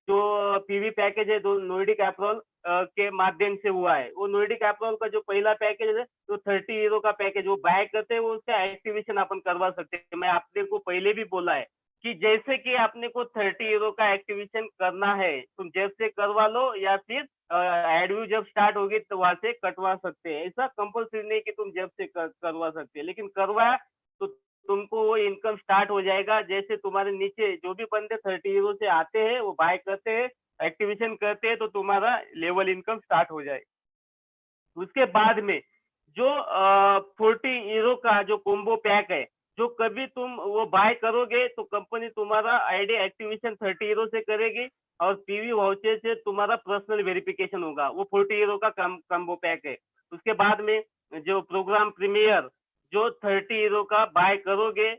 जो पीवी पैकेज है जो नोएडिक अप्रोल के माध्यम से हुआ है, वो नोएडिक अप्रोल का जो पहला पैकेज है तो 30 यूरो का पैकेज वो बाय करते हैं, वो उसका एक्टिवेशन अपन करवा सकते हैं। मैं आपने को पहले भी बोला है कि जैसे कि आपने को 30 यूरो का एक्टिवेशन करना है, तुम जेब से करवा लो या फिर एडव्यू जब स्टार्ट होगी तो वहां से कटवा सकते हैं। ऐसा कंपल्सरी नहीं कि तुम जेब से करवा सकते हैं, लेकिन करवाया तो तुमको वो इनकम स्टार्ट हो जाएगा। जैसे तुम्हारे नीचे जो भी बंदे 30 यूरो से आते हैं वो बाय करते हैं, एक्टिवेशन करते हैं, तो तुम्हारा लेवल इनकम स्टार्ट हो जाए। उसके बाद में जो 40 यूरो का जो कॉम्बो पैक है, जो कभी तुम वो बाय करोगे तो कंपनी तुम्हारा आईडी एक्टिवेशन 30 यूरो से करेगी और पीवी वाउचर से तुम्हारा पर्सनल वेरिफिकेशन होगा। वो 40 यूरो का कॉम्बो पैक है। उसके बाद में जो प्रोग्राम प्रीमियर जो 30 यूरो का बाय करोगे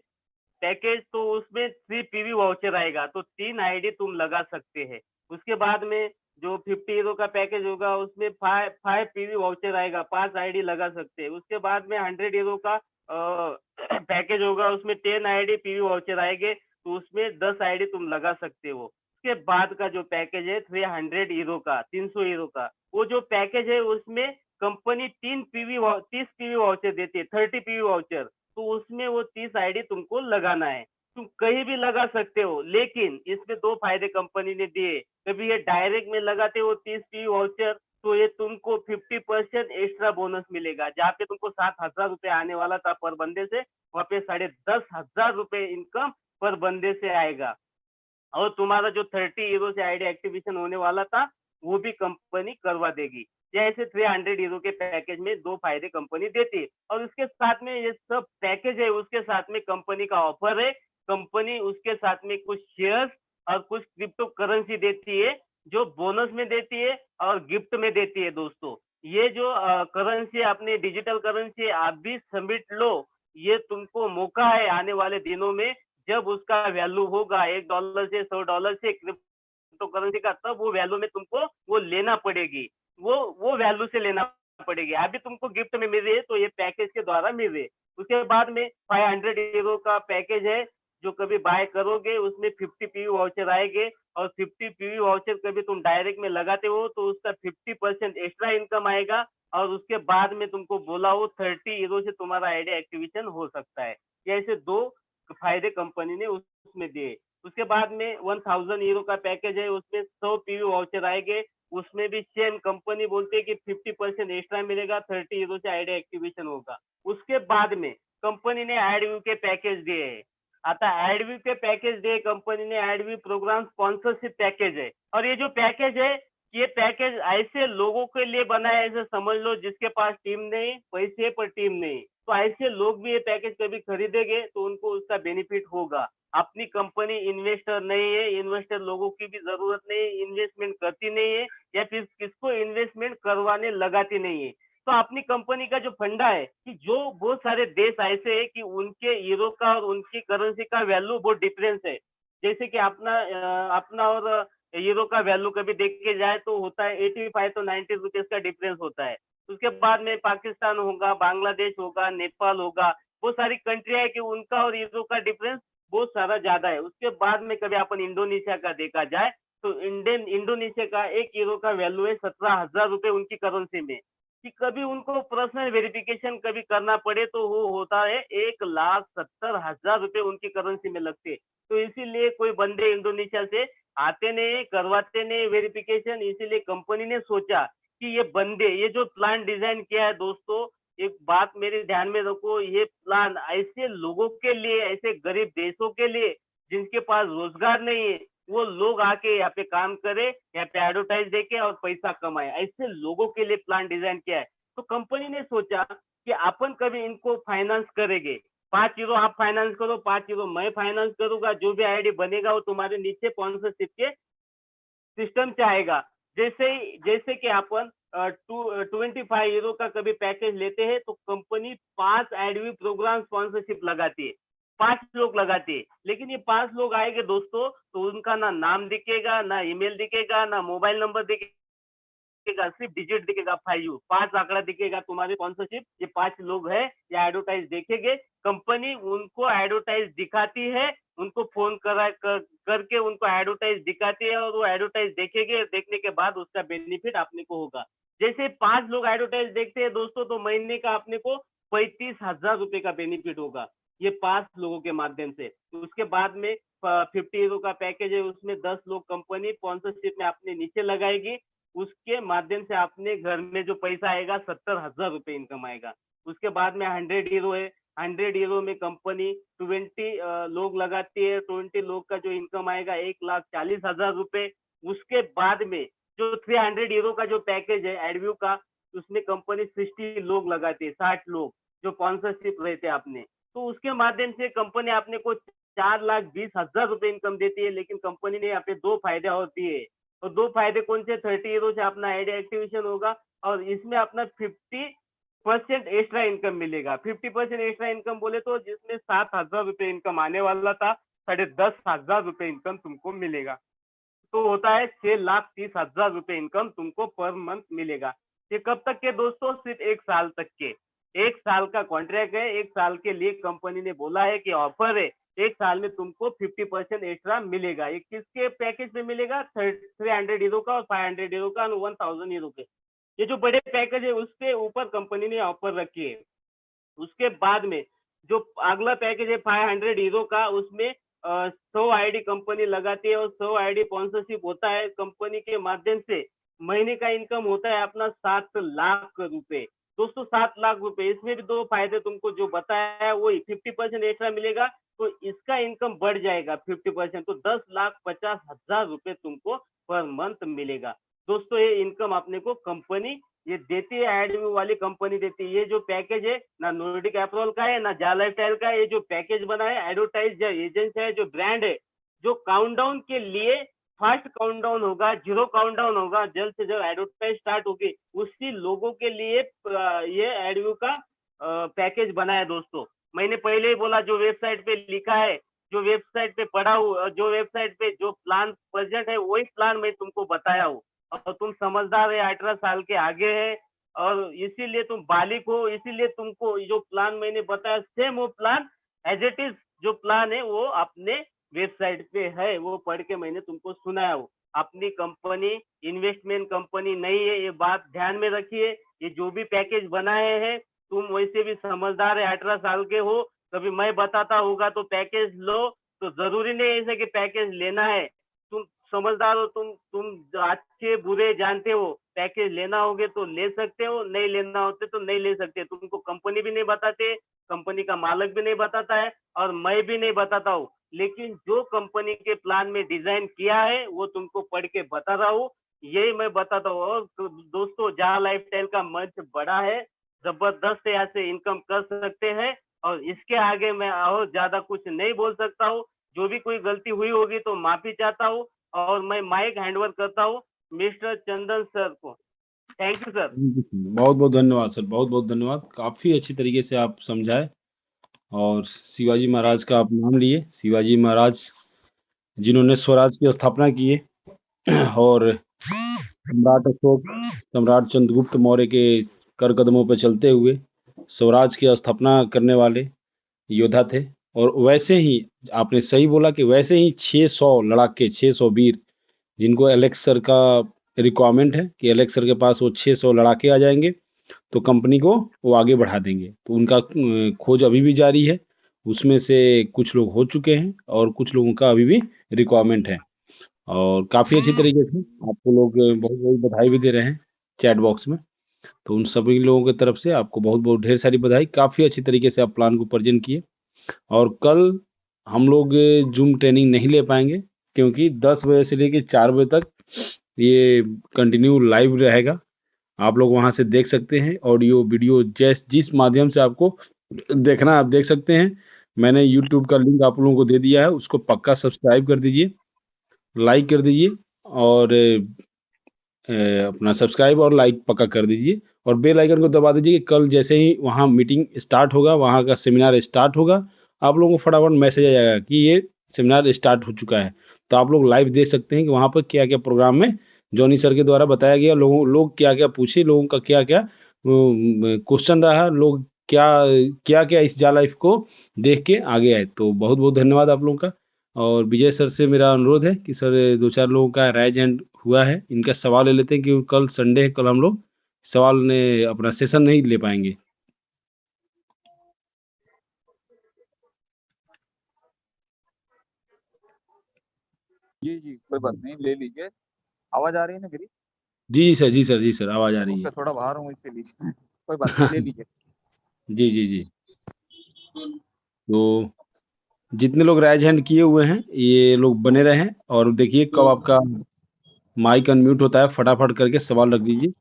पैकेज, तो उसमें 3 पीवी वाउचर आएगा, तो 3 आईडी तुम लगा सकते हैं। उसके बाद में जो 50 यूरो का पैकेज होगा उसमें 5 पीवी वाउचर आएगा, 5 आईडी लगा सकते हैं। उसके बाद में 100 यूरो का पैकेज होगा, उसमें 10 आईडी पीवी वाउचर आएंगे, तो उसमें 10 आईडी तुम लगा सकते हो। उसके बाद का जो पैकेज है 300 यूरो का, 300 यूरो का, वो जो पैकेज है उसमें कंपनी 30 पीवी वाउचर देती है, 30 पीवी वाउचर, तो उसमें वो 30 आईडी तुमको लगाना है। तुम कहीं भी लगा सकते हो, लेकिन इसमें 2 फायदे कंपनी ने दिए। कभी ये डायरेक्ट में लगाते हो 30 पीवी वाउचर, तो ये तुमको 50% एक्स्ट्रा बोनस मिलेगा। जहाँ पे तुमको 7,000 रुपए आने वाला था पर बंदे से, वहाँ पे 10,500 रुपए इनकम पर बंदे से आएगा। और तुम्हारा जो 30 यूरो से आईडी एक्टिवेशन होने वाला था वो भी कंपनी करवा देगी। जैसे 300 यूरो के पैकेज में 2 फायदे कंपनी देती है, और उसके साथ में ये सब पैकेज है, उसके साथ में कंपनी का ऑफर है। कंपनी उसके साथ में कुछ शेयर्स और कुछ क्रिप्टो करेंसी देती है, जो बोनस में देती है और गिफ्ट में देती है। दोस्तों, ये जो करेंसी अपनी डिजिटल करेंसी आप भी सबमिट लो, ये तुमको मौका है आने वाले दिनों में जब उसका वैल्यू होगा $1 से $100 से क्रिप्टो करेंसी का, तब वो वैल्यू में तुमको वो लेना पड़ेगी, वो वैल्यू से लेना पड़ेगी। अभी तुमको गिफ्ट में मिल रही है, तो ये पैकेज के द्वारा मिल रही है। उसके बाद में 500 यूरो का पैकेज है, जो कभी बाय करोगे उसमें 50 पीवी वाउचर आएंगे, और 50 पीवी वाउचर कभी तुम डायरेक्ट में लगाते हो तो उसका 50% एक्स्ट्रा इनकम आएगा। और उसके बाद में तुमको बोला हो 30 यूरो से तुम्हारा आईडी एक्टिवेशन हो सकता है। ये ऐसे 2 फायदे कंपनी ने उसमें दिए। उसके बाद में 1000 यूरो का पैकेज है, उसमें 100 पीवी वाउचर आएंगे। उसमें भी सेम कंपनी बोलती है कि 50% एक्स्ट्रा मिलेगा, 30 यूरो से आईडी एक्टिवेशन होगा। उसके बाद में कंपनी ने एडव्यू के पैकेज दिए है। आता एडव्यू के पैकेज दिए कंपनी ने, एडव्यू प्रोग्राम स्पॉन्सरशिप पैकेज है। और ये जो पैकेज है, ये पैकेज ऐसे लोगों के लिए बना है, ऐसे समझ लो जिसके पास टीम नहीं, पैसे पर टीम नहीं, तो ऐसे लोग भी ये पैकेज कभी खरीदेंगे तो उनको उसका बेनिफिट होगा। अपनी कंपनी इन्वेस्टर नहीं है, इन्वेस्टर लोगों की भी जरूरत नहीं है, इन्वेस्टमेंट करती नहीं है, या फिर किसको इन्वेस्टमेंट करवाने लगाती नहीं है। तो अपनी कंपनी का जो फंडा है कि जो बहुत सारे देश ऐसे है कि उनके यूरो का और उनकी करेंसी का वैल्यू बहुत डिफरेंस है। जैसे कि अपना और यूरो का वैल्यू कभी देखे जाए तो होता है 85 तो 90 रुपीज का डिफरेंस होता है। उसके बाद में पाकिस्तान होगा, बांग्लादेश होगा, नेपाल होगा, बहुत सारी कंट्री है कि उनका और यूरो का डिफरेंस बहुत सारा ज्यादा है। उसके बाद में कभी अपन इंडोनेशिया का देखा जाए तो इंडोनेशिया का 1 यूरो का वैल्यू है 17,000 रुपए उनकी करेंसी में। कि कभी उनको पर्सनल वेरिफिकेशन कभी करना पड़े तो वो होता है 1,70,000 रुपए उनकी करेंसी में लगते। तो इसीलिए कोई बंदे इंडोनेशिया से आते नहीं, करवाते नहीं वेरिफिकेशन। इसीलिए कंपनी ने सोचा कि ये बंदे, ये जो प्लान डिजाइन किया है दोस्तों, एक बात मेरे ध्यान में रखो, ये प्लान ऐसे लोगों के लिए, ऐसे गरीब देशों के लिए जिनके पास रोजगार नहीं है, वो लोग आके यहाँ पे काम करे, यहाँ पे एडवर्टाइज देके और पैसा कमाए, ऐसे लोगों के लिए प्लान डिजाइन किया है। तो कंपनी ने सोचा कि अपन कभी इनको फाइनेंस करेंगे, 5 यूरो आप फाइनेंस करो, 5 यूरो मैं फाइनेंस करूंगा, जो भी आईडी बनेगा वो तुम्हारे नीचे स्पॉन्सरशिप के सिस्टम से आएगा। जैसे कि अपन 25 यूरो का कभी पैकेज लेते हैं तो कंपनी 5 एडवी प्रोग्राम स्पॉन्सरशिप लगाती है, 5 लोग लगाती है। लेकिन ये 5 लोग आएंगे दोस्तों, तो उनका ना नाम दिखेगा, ना ईमेल दिखेगा, ना मोबाइल नंबर दिखेगा, सिर्फ डिजिट दिखेगा, 5 आंकड़ा दिखेगा तुम्हारी स्पॉन्सरशिप। ये 5 लोग है, ये एडवर्टाइज देखेंगे, कंपनी उनको एडवर्टाइज दिखाती है, उनको फोन करके उनको एडवर्टाइज दिखाते हैं और वो एडवर्टाइज देखेंगे, देखने के बाद उसका बेनिफिट अपने को होगा। जैसे 5 लोग एडवर्टाइज देखते हैं दोस्तों, तो महीने का अपने को 35,000 रुपए का बेनिफिट होगा, ये 5 लोगों के माध्यम से। तो उसके बाद में 50 यूरो का पैकेज है, उसमें 10 लोग कंपनी स्पॉन्सरशिप में अपने नीचे लगाएगी, उसके माध्यम से अपने घर में जो पैसा आएगा 70,000 रुपए इनकम आएगा। उसके बाद में 100 यूरो है, 100 यूरो में कंपनी 20 लोग लगाती है, 20 लोग का जो इनकम आएगा 1,40,000 रुपए। उसके बाद में जो 300 यूरो का जो पैकेज है एडव्यू का, उसमें कंपनी 60 लोग लगाती है, 60 लोग जो स्पॉन्सरशिप रहते हैं अपने। तो उसके माध्यम से कंपनी अपने को 4,20,000 रुपए इनकम देती है, लेकिन कंपनी ने अपने 2 फायदे और दिए हैं। तो 2 फायदे कौन से? 30 यूरो से अपना आईडी एक्टिवेशन होगा और इसमें अपना 50% एक्स्ट्रा इनकम मिलेगा। 50% एक्स्ट्रा इनकम बोले तो जिसमें 7,000 रुपए इनकम आने वाला था, 10,500 रुपए इनकम तुमको मिलेगा। तो होता है 6,30,000 रुपए इनकम तुमको पर मंथ मिलेगा। ये कब तक के दोस्तों? सिर्फ 1 साल तक के। 1 साल का कॉन्ट्रैक्ट है, 1 साल के लिए कंपनी ने बोला है कि ऑफर है, 1 साल में तुमको 50% एक्स्ट्रा मिलेगा। ये किसके पैकेज में मिलेगा? 300 यूरो का और 500 यूरो का और 1000 यूरो के। ये जो बड़े पैकेज है उसके ऊपर कंपनी ने ऑफर रखी है। उसके बाद में जो अगला पैकेज है 500 यूरो का, उसमें 100 आईडी कंपनी लगाती है और 100 आईडी स्पॉन्सरशिप होता है कंपनी के माध्यम से। महीने का इनकम होता है अपना 7 लाख रुपए। दोस्तों 7 लाख रुपए, इसमें भी 2 फायदे तुमको जो बताया है वही 50% एक्स्ट्रा मिलेगा, तो इसका इनकम बढ़ जाएगा 50%, तो 10,50,000 रुपए तुमको पर मंथ मिलेगा। दोस्तों ये इनकम अपने को कंपनी ये देती है, एडव्यू वाली कंपनी देती है। ये जो पैकेज है ना नोर्डिक अप्रोल का है ना जा लाइफस्टाइल का है, ये जो पैकेज बना है एडवर्टाइज जो एजेंसी है, जो ब्रांड है, जो काउंटडाउन के लिए फास्ट काउंटडाउन होगा, 0 काउंटडाउन होगा, जल्द से जल्द एडवर्टाइज स्टार्ट होगी, उसी लोगों के लिए ये एडव्यू का पैकेज बना है दोस्तों। मैंने पहले ही बोला, जो वेबसाइट पे लिखा है, जो वेबसाइट पे पढ़ा हूँ, जो वेबसाइट पे जो प्लान प्रेजेंट है वही प्लान मैं तुमको बताया हूँ। और तुम समझदार है, 18 साल के आगे है और इसीलिए तुम बालिक हो, इसीलिए तुमको जो प्लान मैंने बताया सेम वो प्लान एज इट इज जो प्लान है वो अपने वेबसाइट पे है, वो पढ़ के मैंने तुमको सुनाया हो। अपनी कंपनी इन्वेस्टमेंट कंपनी नहीं है, ये बात ध्यान में रखिए। ये जो भी पैकेज बनाए हैं, तुम वैसे भी समझदार है, 18 साल के हो, कभी मैं बताता होगा तो पैकेज लो, तो जरूरी नहीं ऐसे कि पैकेज लेना है। तुम समझदार हो, तुम अच्छे बुरे जानते हो, पैकेज लेना होगे तो ले सकते हो, नहीं लेना होते तो नहीं ले सकते। तुमको कंपनी भी नहीं बताते, कंपनी का मालिक भी नहीं बताता है और मैं भी नहीं बताता हूँ, लेकिन जो कंपनी के प्लान में डिजाइन किया है वो तुमको पढ़ के बता रहा हूँ, यही मैं बताता हूँ। और तो दोस्तों जहाँ लाइफस्टाइल का मंच बड़ा है, जबरदस्त यहाँ से इनकम कर सकते हैं और इसके आगे मैं और ज्यादा कुछ नहीं बोल सकता हूँ। जो भी कोई गलती हुई होगी तो माफी चाहता हूँ और मैं माइक हैंडओवर करता हूँ मिस्टर चंदन सर को। Thank you sir. बहुत बहुत धन्यवाद सर, बहुत बहुत धन्यवाद। काफी अच्छी तरीके से आप समझाए और शिवाजी महाराज का आप नाम लिए। शिवाजी महाराज जिन्होंने स्वराज की स्थापना की है और सम्राट अशोक, सम्राट चंद्रगुप्त मौर्य के कर कदमों पर चलते हुए स्वराज की स्थापना करने वाले योद्धा थे। और वैसे ही आपने सही बोला कि वैसे ही 600 लड़ाके, 600 वीर, जिनको एलेक्स सर का रिक्वायरमेंट है कि एलेक्स सर के पास वो 600 लड़ाके आ जाएंगे तो कंपनी को वो आगे बढ़ा देंगे। तो उनका खोज अभी भी जारी है, उसमें से कुछ लोग हो चुके हैं और कुछ लोगों का अभी भी रिक्वायरमेंट है। और काफ़ी अच्छी तरीके से आपको लोग बहुत बहुत बधाई भी दे रहे हैं चैट बॉक्स में। तो उन सभी लोगों की तरफ से आपको बहुत बहुत ढेर सारी बधाई। काफ़ी अच्छी तरीके से आप प्लान को प्रेजेंट किए। और कल हम लोग जूम ट्रेनिंग नहीं ले पाएंगे क्योंकि 10 बजे से लेकर 4 बजे तक ये कंटिन्यू लाइव रहेगा। आप लोग वहां से देख सकते हैं, ऑडियो वीडियो जिस माध्यम से आपको देखना आप देख सकते हैं। मैंने यूट्यूब का लिंक आप लोगों को दे दिया है, उसको पक्का सब्सक्राइब कर दीजिए, लाइक कर दीजिए और अपना सब्सक्राइब और लाइक पक्का कर दीजिए और बेल आइकन को दबा दीजिए कि कल जैसे ही वहाँ मीटिंग स्टार्ट होगा, वहाँ का सेमिनार स्टार्ट होगा, आप लोगों को फटाफट मैसेज आ जाएगा कि ये सेमिनार स्टार्ट हो चुका है। तो आप लोग लाइव देख सकते हैं कि वहाँ पर क्या क्या प्रोग्राम में जॉनी सर के द्वारा बताया गया, लोग क्या क्या पूछे, लोगों का क्या क्या क्वेश्चन रहा, लोग क्या क्या क्या इस जा लाइफ को देख के आगे आए। तो बहुत बहुत धन्यवाद आप लोगों का। और विजय सर से मेरा अनुरोध है कि सर 2-4 लोगों का राइज हैंड हुआ है, इनका सवाल ले लेते हैं क्योंकि कल संडे है, कल हम लोग सवाल ने अपना सेशन नहीं ले पाएँगे। जी, जी, कोई बात नहीं, ले लीजिए। आवाज़ आ रही है ना मेरी? जी सर, जी सर, जी सर, आवाज़ आ रही रूम है। पे थोड़ा बाहर हूँ इसीलिए। कोई बात नहीं, ले लीजिए। जी, जी, जी। तो जितने लोग राइज हैंड किए हुए हैं, ये लोग बने रहें और देखिए कब आपका माइक अनम्यूट होता है, फटाफट करके सवाल रख दीजिए।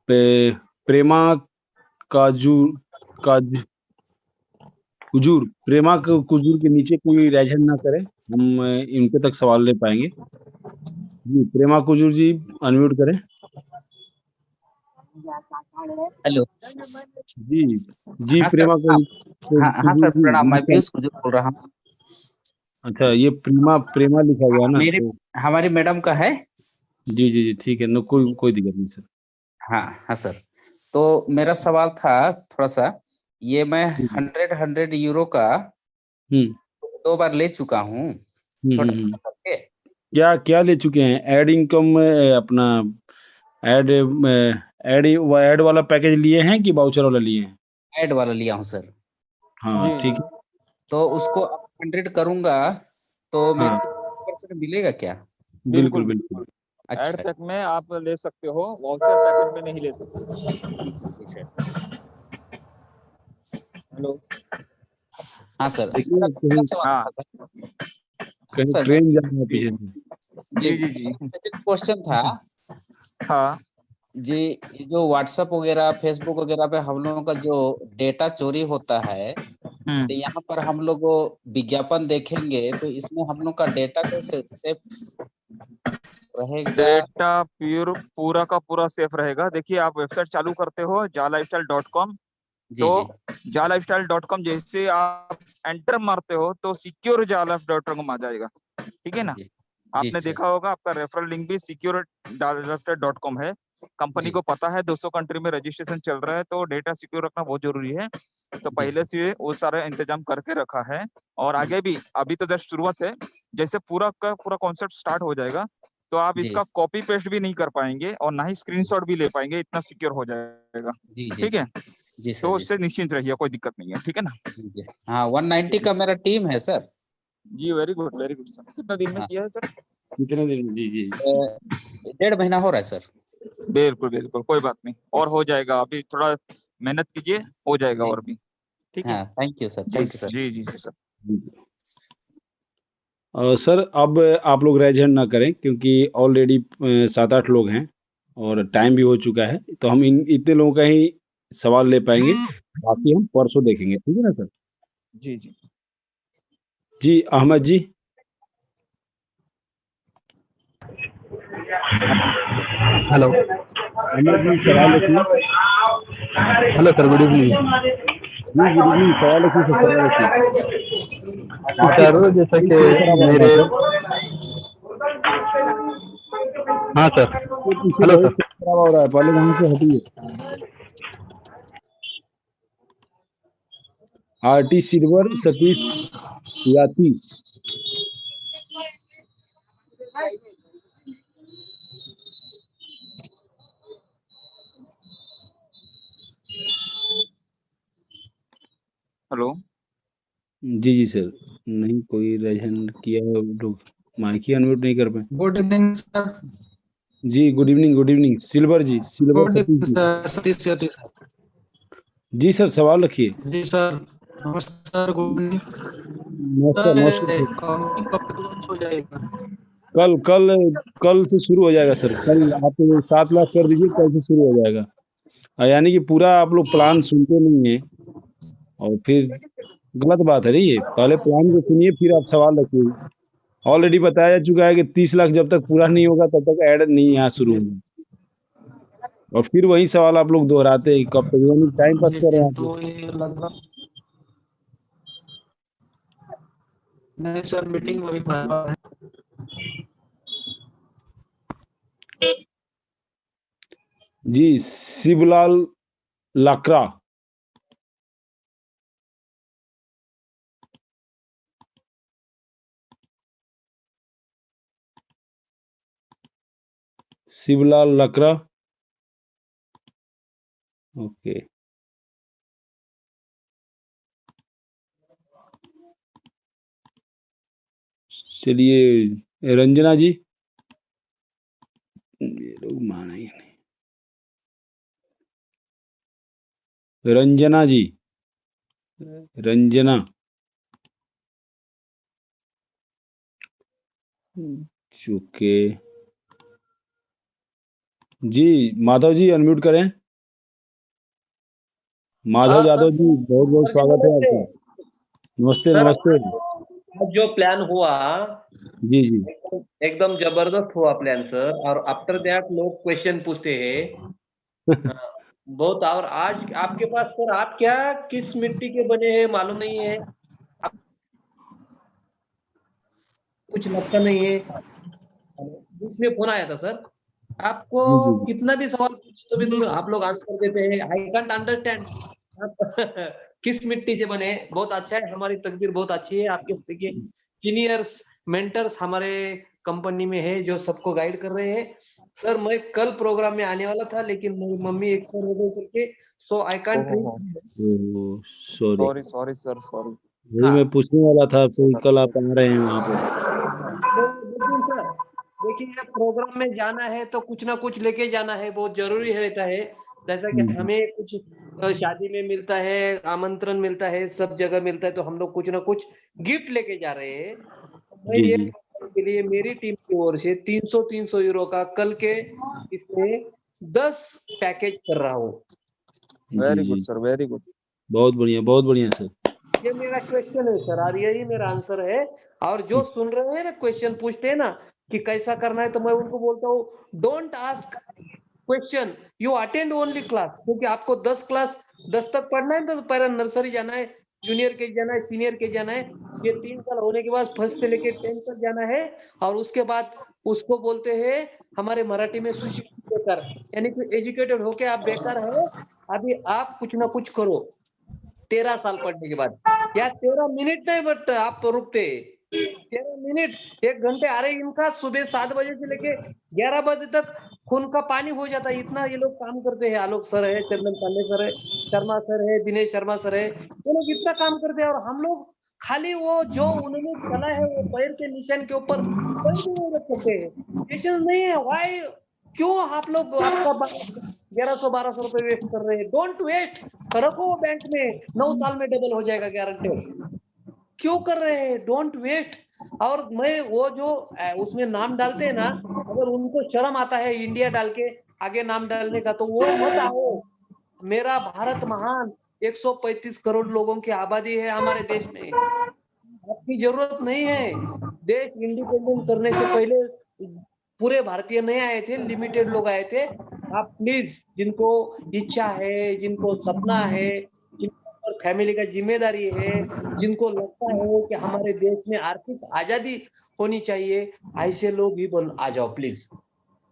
प्रेमा काजू काज कुजूर, प्रेमा कुजूर के नीचे कोई राइज हैंड ना करे, हम इनके तक सवाल ले पाएँगे। जी, प्रेमा कुजूर जी अनम्यूट करें। हेलो। जी, जी हाँ सर। प्रेमा हाँ, हाँ कुजूर सर, जी प्रणाम। मैं नमस्कार। पीयूष कुजूर बोल रहा हूँ। अच्छा, ये प्रेमा लिखा हुआ है ना, मेरी तो हमारी मैडम का है। जी, जी, जी, ठीक है, कोई दिक्कत नहीं सर। हाँ हाँ सर। तो मेरा सवाल था थोड़ा सा, ये मैं जी, जी। 100 यूरो का हुँ, 2 बार ले चुका हूँ, हुँ, हुँ, छोटा हुँ। छोटा करके। क्या ले चुके हैं? ऐड इनकम अपना ऐड ऐड वाला पैकेज लिए हैं कि वाउचर वाला लिए हैं? ऐड वाला लिया हूँ सर। हाँ, जी, ठीक जी। है। तो उसको अब 100 करूँगा तो मेरे हाँ, को 10% मिलेगा क्या? बिल्कुल, बिल्कुल, बिल्कुल। बिल्कुल। ऐड अच्छा, पैक में आप ले सकते हो, वाउचर पैकेज में नहीं ले सकते। ठीक है। हेलो। हाँ सर, मेरा देखिए दूसरा कहीं सवाल हाँ। था सर। हाँ कहीं सर, ट्रेन जा रहा है जी, पीछे से। जी, जी, जी, जी। सेकंड क्वेश्चन था हाँ। जी, ये जो व्हाट्सएप वगैरह, फेसबुक वगैरह पे हम लोगों का जो डेटा चोरी होता है, तो हुँ। यहाँ पर हम लोग वो विज्ञापन देखेंगे तो इसमें हम लोग का डेटा कैसे सेफ रहेगा? डेटा पूरा का पूरा सेफ रहेगा। देखिए, आप वेबसाइट चालू करते हो jalifestyle.com, जी, तो जी, jalifestyle.com जैसे आप एंटर मारते हो तो सिक्योर jalif.com आ जाएगा। ठीक है ना? जी, जी आपने सर, देखा होगा आपका रेफरल लिंक भी secure.com है। कंपनी जी, को पता है 200 कंट्री में रजिस्ट्रेशन चल रहा है, तो डेटा सिक्योर रखना बहुत ज़रूरी है। तो जी पहले सर, से वो सारा इंतज़ाम करके रखा है और आगे भी, अभी तो जस्ट शुरुआत है। जैसे पूरा का पूरा कॉन्सेप्ट स्टार्ट हो जाएगा, तो आप जी, इसका कॉपी पेस्ट भी नहीं कर पाएँगे और ना ही स्क्रीनशॉट भी ले पाएँगे, इतना सिक्योर हो जाएगा। जी, जी, ठीक जी, है? जी सर, तो जी उससे सर, निश्चिंत रहिए, कोई दिक्कत नहीं है। ठीक है ना? जी, जी। हाँ, 190 का मेरा टीम है सर। जी, वेरी गुड सर। कितना दिन में हाँ, किया है सर? कितने दिन जी, जी। 1.5 महीना हो रहा है सर। बिल्कुल, बिल्कुल, कोई बात नहीं और हो जाएगा। अभी थोड़ा मेहनत कीजिए, हो जाएगा जी, और भी। ठीक है? हाँ, थैंक यू सर, जी, थैंक यू सर। जी, जी, जी सर। जी। सर अब आप लोग राइज़ हैंड ना करें क्योंकि ऑलरेडी 7-8 लोग हैं और टाइम भी हो चुका है। तो हम इन इतने लोगों का ही सवाल ले पाएँगे, बाकी हम परसों देखेंगे। ठीक है ना सर? जी, जी। जी, अहमद जी। हेलो। अहमद जी सवाल रखिए। Hello sir, good evening. जी, गुड इवनिंग। सवाल रखिए सर, सवाल रखिए। काफ़ी सर जैसा कोई कि शोर-शराबा हो रहा मेरे, है सर। हाँ सर, आपके पीछे हेलो बहुत सर। शोर-शराबा हो रहा है, पहले वहाँ से हटिए। आरटी सिल्वर सतीश याती। हेलो। जी, जी सर। नहीं कोई राइज़ हैंड किया है, वो लोग माइक ही अनम्यूट नहीं कर पाए। Good evening sir. जी, good evening. Silver ji, silver good Satish evening ji. Sir, Satish Yadav sir. जी सर, सवाल रखिए। जी सर, नमस्ते सर, गुड इवनिंग नमस्कार, सर। नमस्कार सर। कंपनी कब लॉन्च हो जाएगा? कल कल कल से शुरू हो जाएगा सर। कल आप 7 लाख कर दीजिए, कल से शुरू हो जाएगा। यानी कि पूरा आप लोग प्लान सुनते नहीं हैं और फिर गलत बात है ना ये। पहले प्लान को सुनिए फिर आप सवाल रखिए। ऑलरेडी बताया जा चुका है कि 30 लाख जब तक पूरा नहीं होगा तब तक ऐड नहीं यहाँ शुरू जी होगा। और फिर वही सवाल आप लोग दोहराते हैं कब तक, यानी टाइम पास जी कर रहे जी, हैं आप लोग। तो ये लगभग नहीं सर, मीटिंग में अभी बना है। जी, शिवलाल लाकड़ा। शिवलाल लकड़ा, ओके। चलिए रंजना जी, ये लोग माना ही नहीं। रंजना जी, रंजना, ओके जी। माधव जी अनम्यूट करें। माधव यादव जी, बहुत बहुत स्वागत है आपका। नमस्ते सर, नमस्ते। आज जो प्लान हुआ जी जी एकदम जबरदस्त हुआ प्लान सर, और आफ्टर दैट लोग क्वेश्चन पूछते हैं। हाँ, बहुत। और आज आपके पास सर, आप क्या किस मिट्टी के बने हैं मालूम नहीं है, कुछ लगता नहीं है। इसमें फोन आया था सर, आपको जी जी जी। कितना भी सवाल पूछो तो भी तुम आप लोग आंसर देते हैं। आई कांट अंडरस्टैंड आप किस मिट्टी से बने। बहुत अच्छा है, हमारी तकदीर बहुत अच्छी है। आपके देखिए सीनियर्स मेंटर्स हमारे कंपनी में है जो सबको गाइड कर रहे हैं। सर मैं कल प्रोग्राम में आने वाला था, लेकिन मेरी मम्मी एक्सपायर हो गई करके, सो आई कांट ओहो, reach. Sorry, sorry sorry sir, sorry. वही मैं पूछने वाला था आपसे कि कल आप आ रहे हैं वहाँ पे। तो लेकिन सर देखिए, प्रोग्राम में जाना है तो कुछ ना कुछ लेके जाना है, बहुत जरूरी रहता है। जैसा कि हमें कुछ शादी में मिलता है, आमंत्रण मिलता है, सब जगह मिलता है, तो हम लोग कुछ ना कुछ गिफ्ट लेके जा रहे हैं। मैं जी ये जी के लिए मेरी टीम की ओर से 300 यूरो का कल के इसमें 10 पैकेज कर रहा हूँ। जी वेरी जी, गुड सर, वेरी गुड। बहुत बढ़िया सर। ये मेरा क्वेश्चन है सर, और यही मेरा आंसर है। और जो सुन रहे हैं ना, क्वेश्चन पूछते हैं ना कि कैसा करना है, तो मैं उनको बोलता हूँ don't ask question, you attend only class. क्योंकि आपको 10 क्लास 10 तक पढ़ना है, तो पहले नर्सरी जाना है, जूनियर के जाना है, सीनियर के जाना है। ये 3 साल होने के बाद फर्स्ट से लेके 10 तक जाना है। और उसके बाद उसको बोलते हैं हमारे मराठी में सुशिक्षित बेकार, यानी कि एजुकेटेड होके आप बेकार है। अभी आप कुछ ना कुछ करो 13 साल पढ़ने के बाद, या 13 मिनट नहीं, बट आप रुकते 13 मिनट 1 घंटे। अरे इनका सुबह 7 बजे से लेके 11 बजे तक खून का पानी हो जाता है, इतना ये लोग काम करते हैं। आलोक सर है, चंदन पांडे सर है, शर्मा सर है, दिनेश शर्मा सर है, ये लोग इतना काम करते हैं। और हम लोग खाली वो जो उन्होंने चला है वो पैर के निशान के ऊपर पैर भी नहीं रख सकते हैं। पेशेंस नहीं है। वाई, क्यों आप लोग आपका 1100-1200 रुपए वेस्ट कर रहे हैं? डोंट वेस्ट, रखो बैंक में, 9 साल में डबल हो जाएगा गारंटेड। क्यों कर रहे हैं? Don't waste. और मैं वो जो उसमें नाम डालते हैं ना, अगर उनको शर्म आता है इंडिया डाल के आगे नाम डालने का, तो वो मत आओ। मेरा भारत महान, 135 करोड़ लोगों की आबादी है हमारे देश में, आपकी जरूरत नहीं है। देश इंडिपेंडेंट करने से पहले पूरे भारतीय नहीं आए थे, लिमिटेड लोग आए थे। आप प्लीज, जिनको इच्छा है, जिनको सपना है, जिनको फैमिली का जिम्मेदारी है, जिनको लगता है कि हमारे देश में आर्थिक आजादी होनी चाहिए, ऐसे लोग ही बन आ जाओ प्लीज।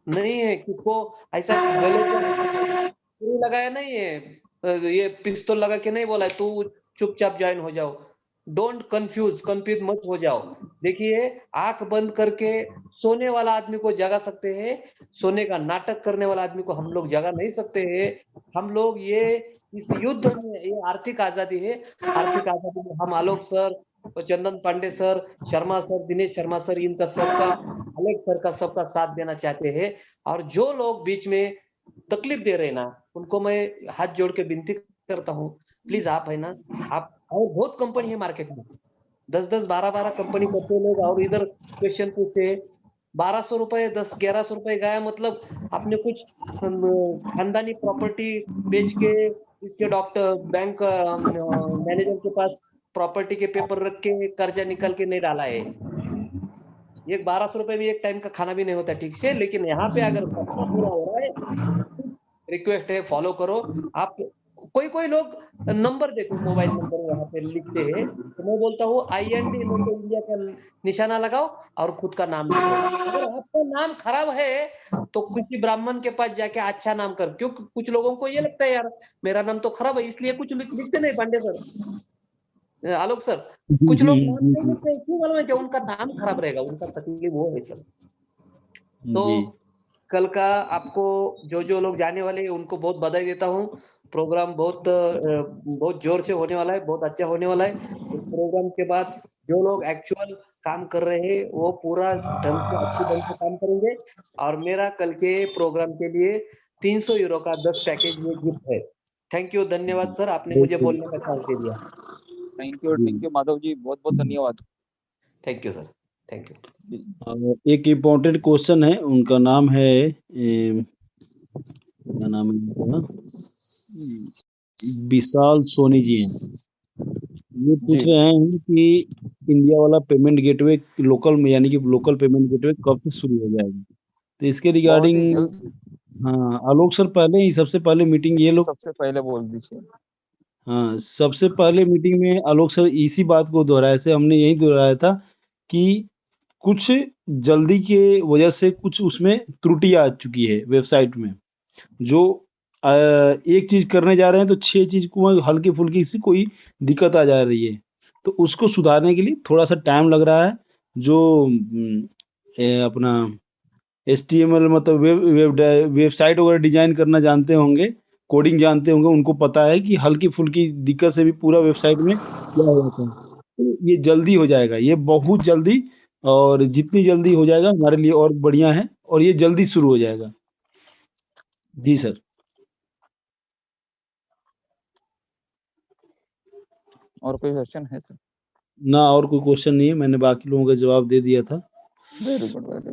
नहीं है किसको ऐसा गले को लगाया नहीं है, ये पिस्तौल लगा के नहीं बोला है तू चुपचाप ज्वाइन हो जाओ। डोंट कंफ्यूज मत हो जाओ। देखिए, आंख बंद करके सोने वाला आदमी को जगा सकते हैं, सोने का नाटक करने वाला आदमी को हम लोग जगा नहीं सकते हैं। हम लोग ये इस युद्ध में, ये आर्थिक आजादी है, आर्थिक आजादी में हम Alok sir, Chandan Pandey sir, Sharma sir, Dinesh Sharma sir, इनका सबका, आलोक सर का सबका साथ देना चाहते हैं। और जो लोग बीच में तकलीफ दे रहे हैं ना, उनको मैं हाथ जोड़ के विनती करता हूँ, प्लीज आप है ना, आप, और बहुत कंपनी है मार्केट में, 10-10 12-12 कंपनी करते लोग, और इधर क्वेश्चन पूछते हैं। 1200 रुपए 10-1100 रुपए गया, मतलब आपने कुछ खानदानी प्रॉपर्टी बेच के, इसके डॉक्टर बैंक मैनेजर के पास प्रॉपर्टी के पेपर रख के कर्जा निकाल के नहीं डाला है। ये 1200 रुपए में एक टाइम का खाना भी नहीं होता ठीक से। लेकिन यहाँ पे अगर सपना पूरा हो रहा है, रिक्वेस्ट है फॉलो करो आप। कोई कोई लोग नंबर देखो, मोबाइल नंबर वहां पे लिखते हैं, तो मैं बोलता हूँ IND लोगो इंडिया का निशाना लगाओ और खुद का नाम लिखो। अगर आपका नाम खराब है तो किसी ब्राह्मण के पास जाके अच्छा नाम कर, क्योंकि कुछ लोगों को ये लगता है यार मेरा नाम तो खराब है, इसलिए कुछ लिखते नहीं। पांडे सर, आलोक सर, कुछ लोग नाम नहीं लिखते हैं, क्यों मालूम है? क्या उनका नाम खराब रहेगा, उनका तकलीफ वो है सर। तो जी कल का आपको जो लोग जाने वाले हैं उनको बहुत बधाई देता हूँ। प्रोग्राम बहुत जोर से होने वाला है, बहुत अच्छा होने वाला है। इस प्रोग्राम के बाद जो लोग एक्चुअल काम कर रहे हैं वो पूरा ढंग से अच्छे ढंग से काम करेंगे और मेरा कल के प्रोग्राम के लिए 300 यूरो का 10 पैकेज ये गिफ्ट है। थैंक यू, धन्यवाद सर, आपने मुझे बोलने का चांस दे दिया। थैंक यू माधव जी, बहुत बहुत धन्यवाद। Thank you sir, thank you. एक इम्पोर्टेंट क्वेश्चन है, उनका नाम है क्या नाम है उनका? विशाल सोनी जी हैं। ये पूछ रहे हैं कि इंडिया वाला पेमेंट गेटवे लोकल में, यानी कि लोकल पेमेंट गेटवे कब से शुरू हो जाएगा? तो इसके रिगार्डिंग हाँ, आलोक सर पहले ही सबसे पहले मीटिंग ये लोग सबसे पहले बोल दीजिए। हाँ, सबसे पहले मीटिंग में आलोक सर इसी बात को दोहराया से हमने यही दोहराया था कि कुछ जल्दी के वजह से कुछ उसमें त्रुटि आ चुकी है वेबसाइट में। जो एक चीज करने जा रहे हैं तो 6 चीज को हल्की फुल्की सी कोई दिक्कत आ जा रही है, तो उसको सुधारने के लिए थोड़ा सा टाइम लग रहा है। जो अपना HTML मतलब वेबसाइट वगैरह डिजाइन करना जानते होंगे, कोडिंग जानते होंगे, उनको पता है कि हल्की फुल्की दिक्कत से भी पूरा वेबसाइट में क्या हो जाता है। तो ये जल्दी हो जाएगा, ये बहुत जल्दी, और जितनी जल्दी हो जाएगा हमारे लिए और बढ़िया है, और ये जल्दी शुरू हो जाएगा। जी सर। और कोई क्वेश्चन है सर? ना और कोई क्वेश्चन नहीं है, मैंने बाकी लोगों का जवाब दे दिया था। Very good, very good.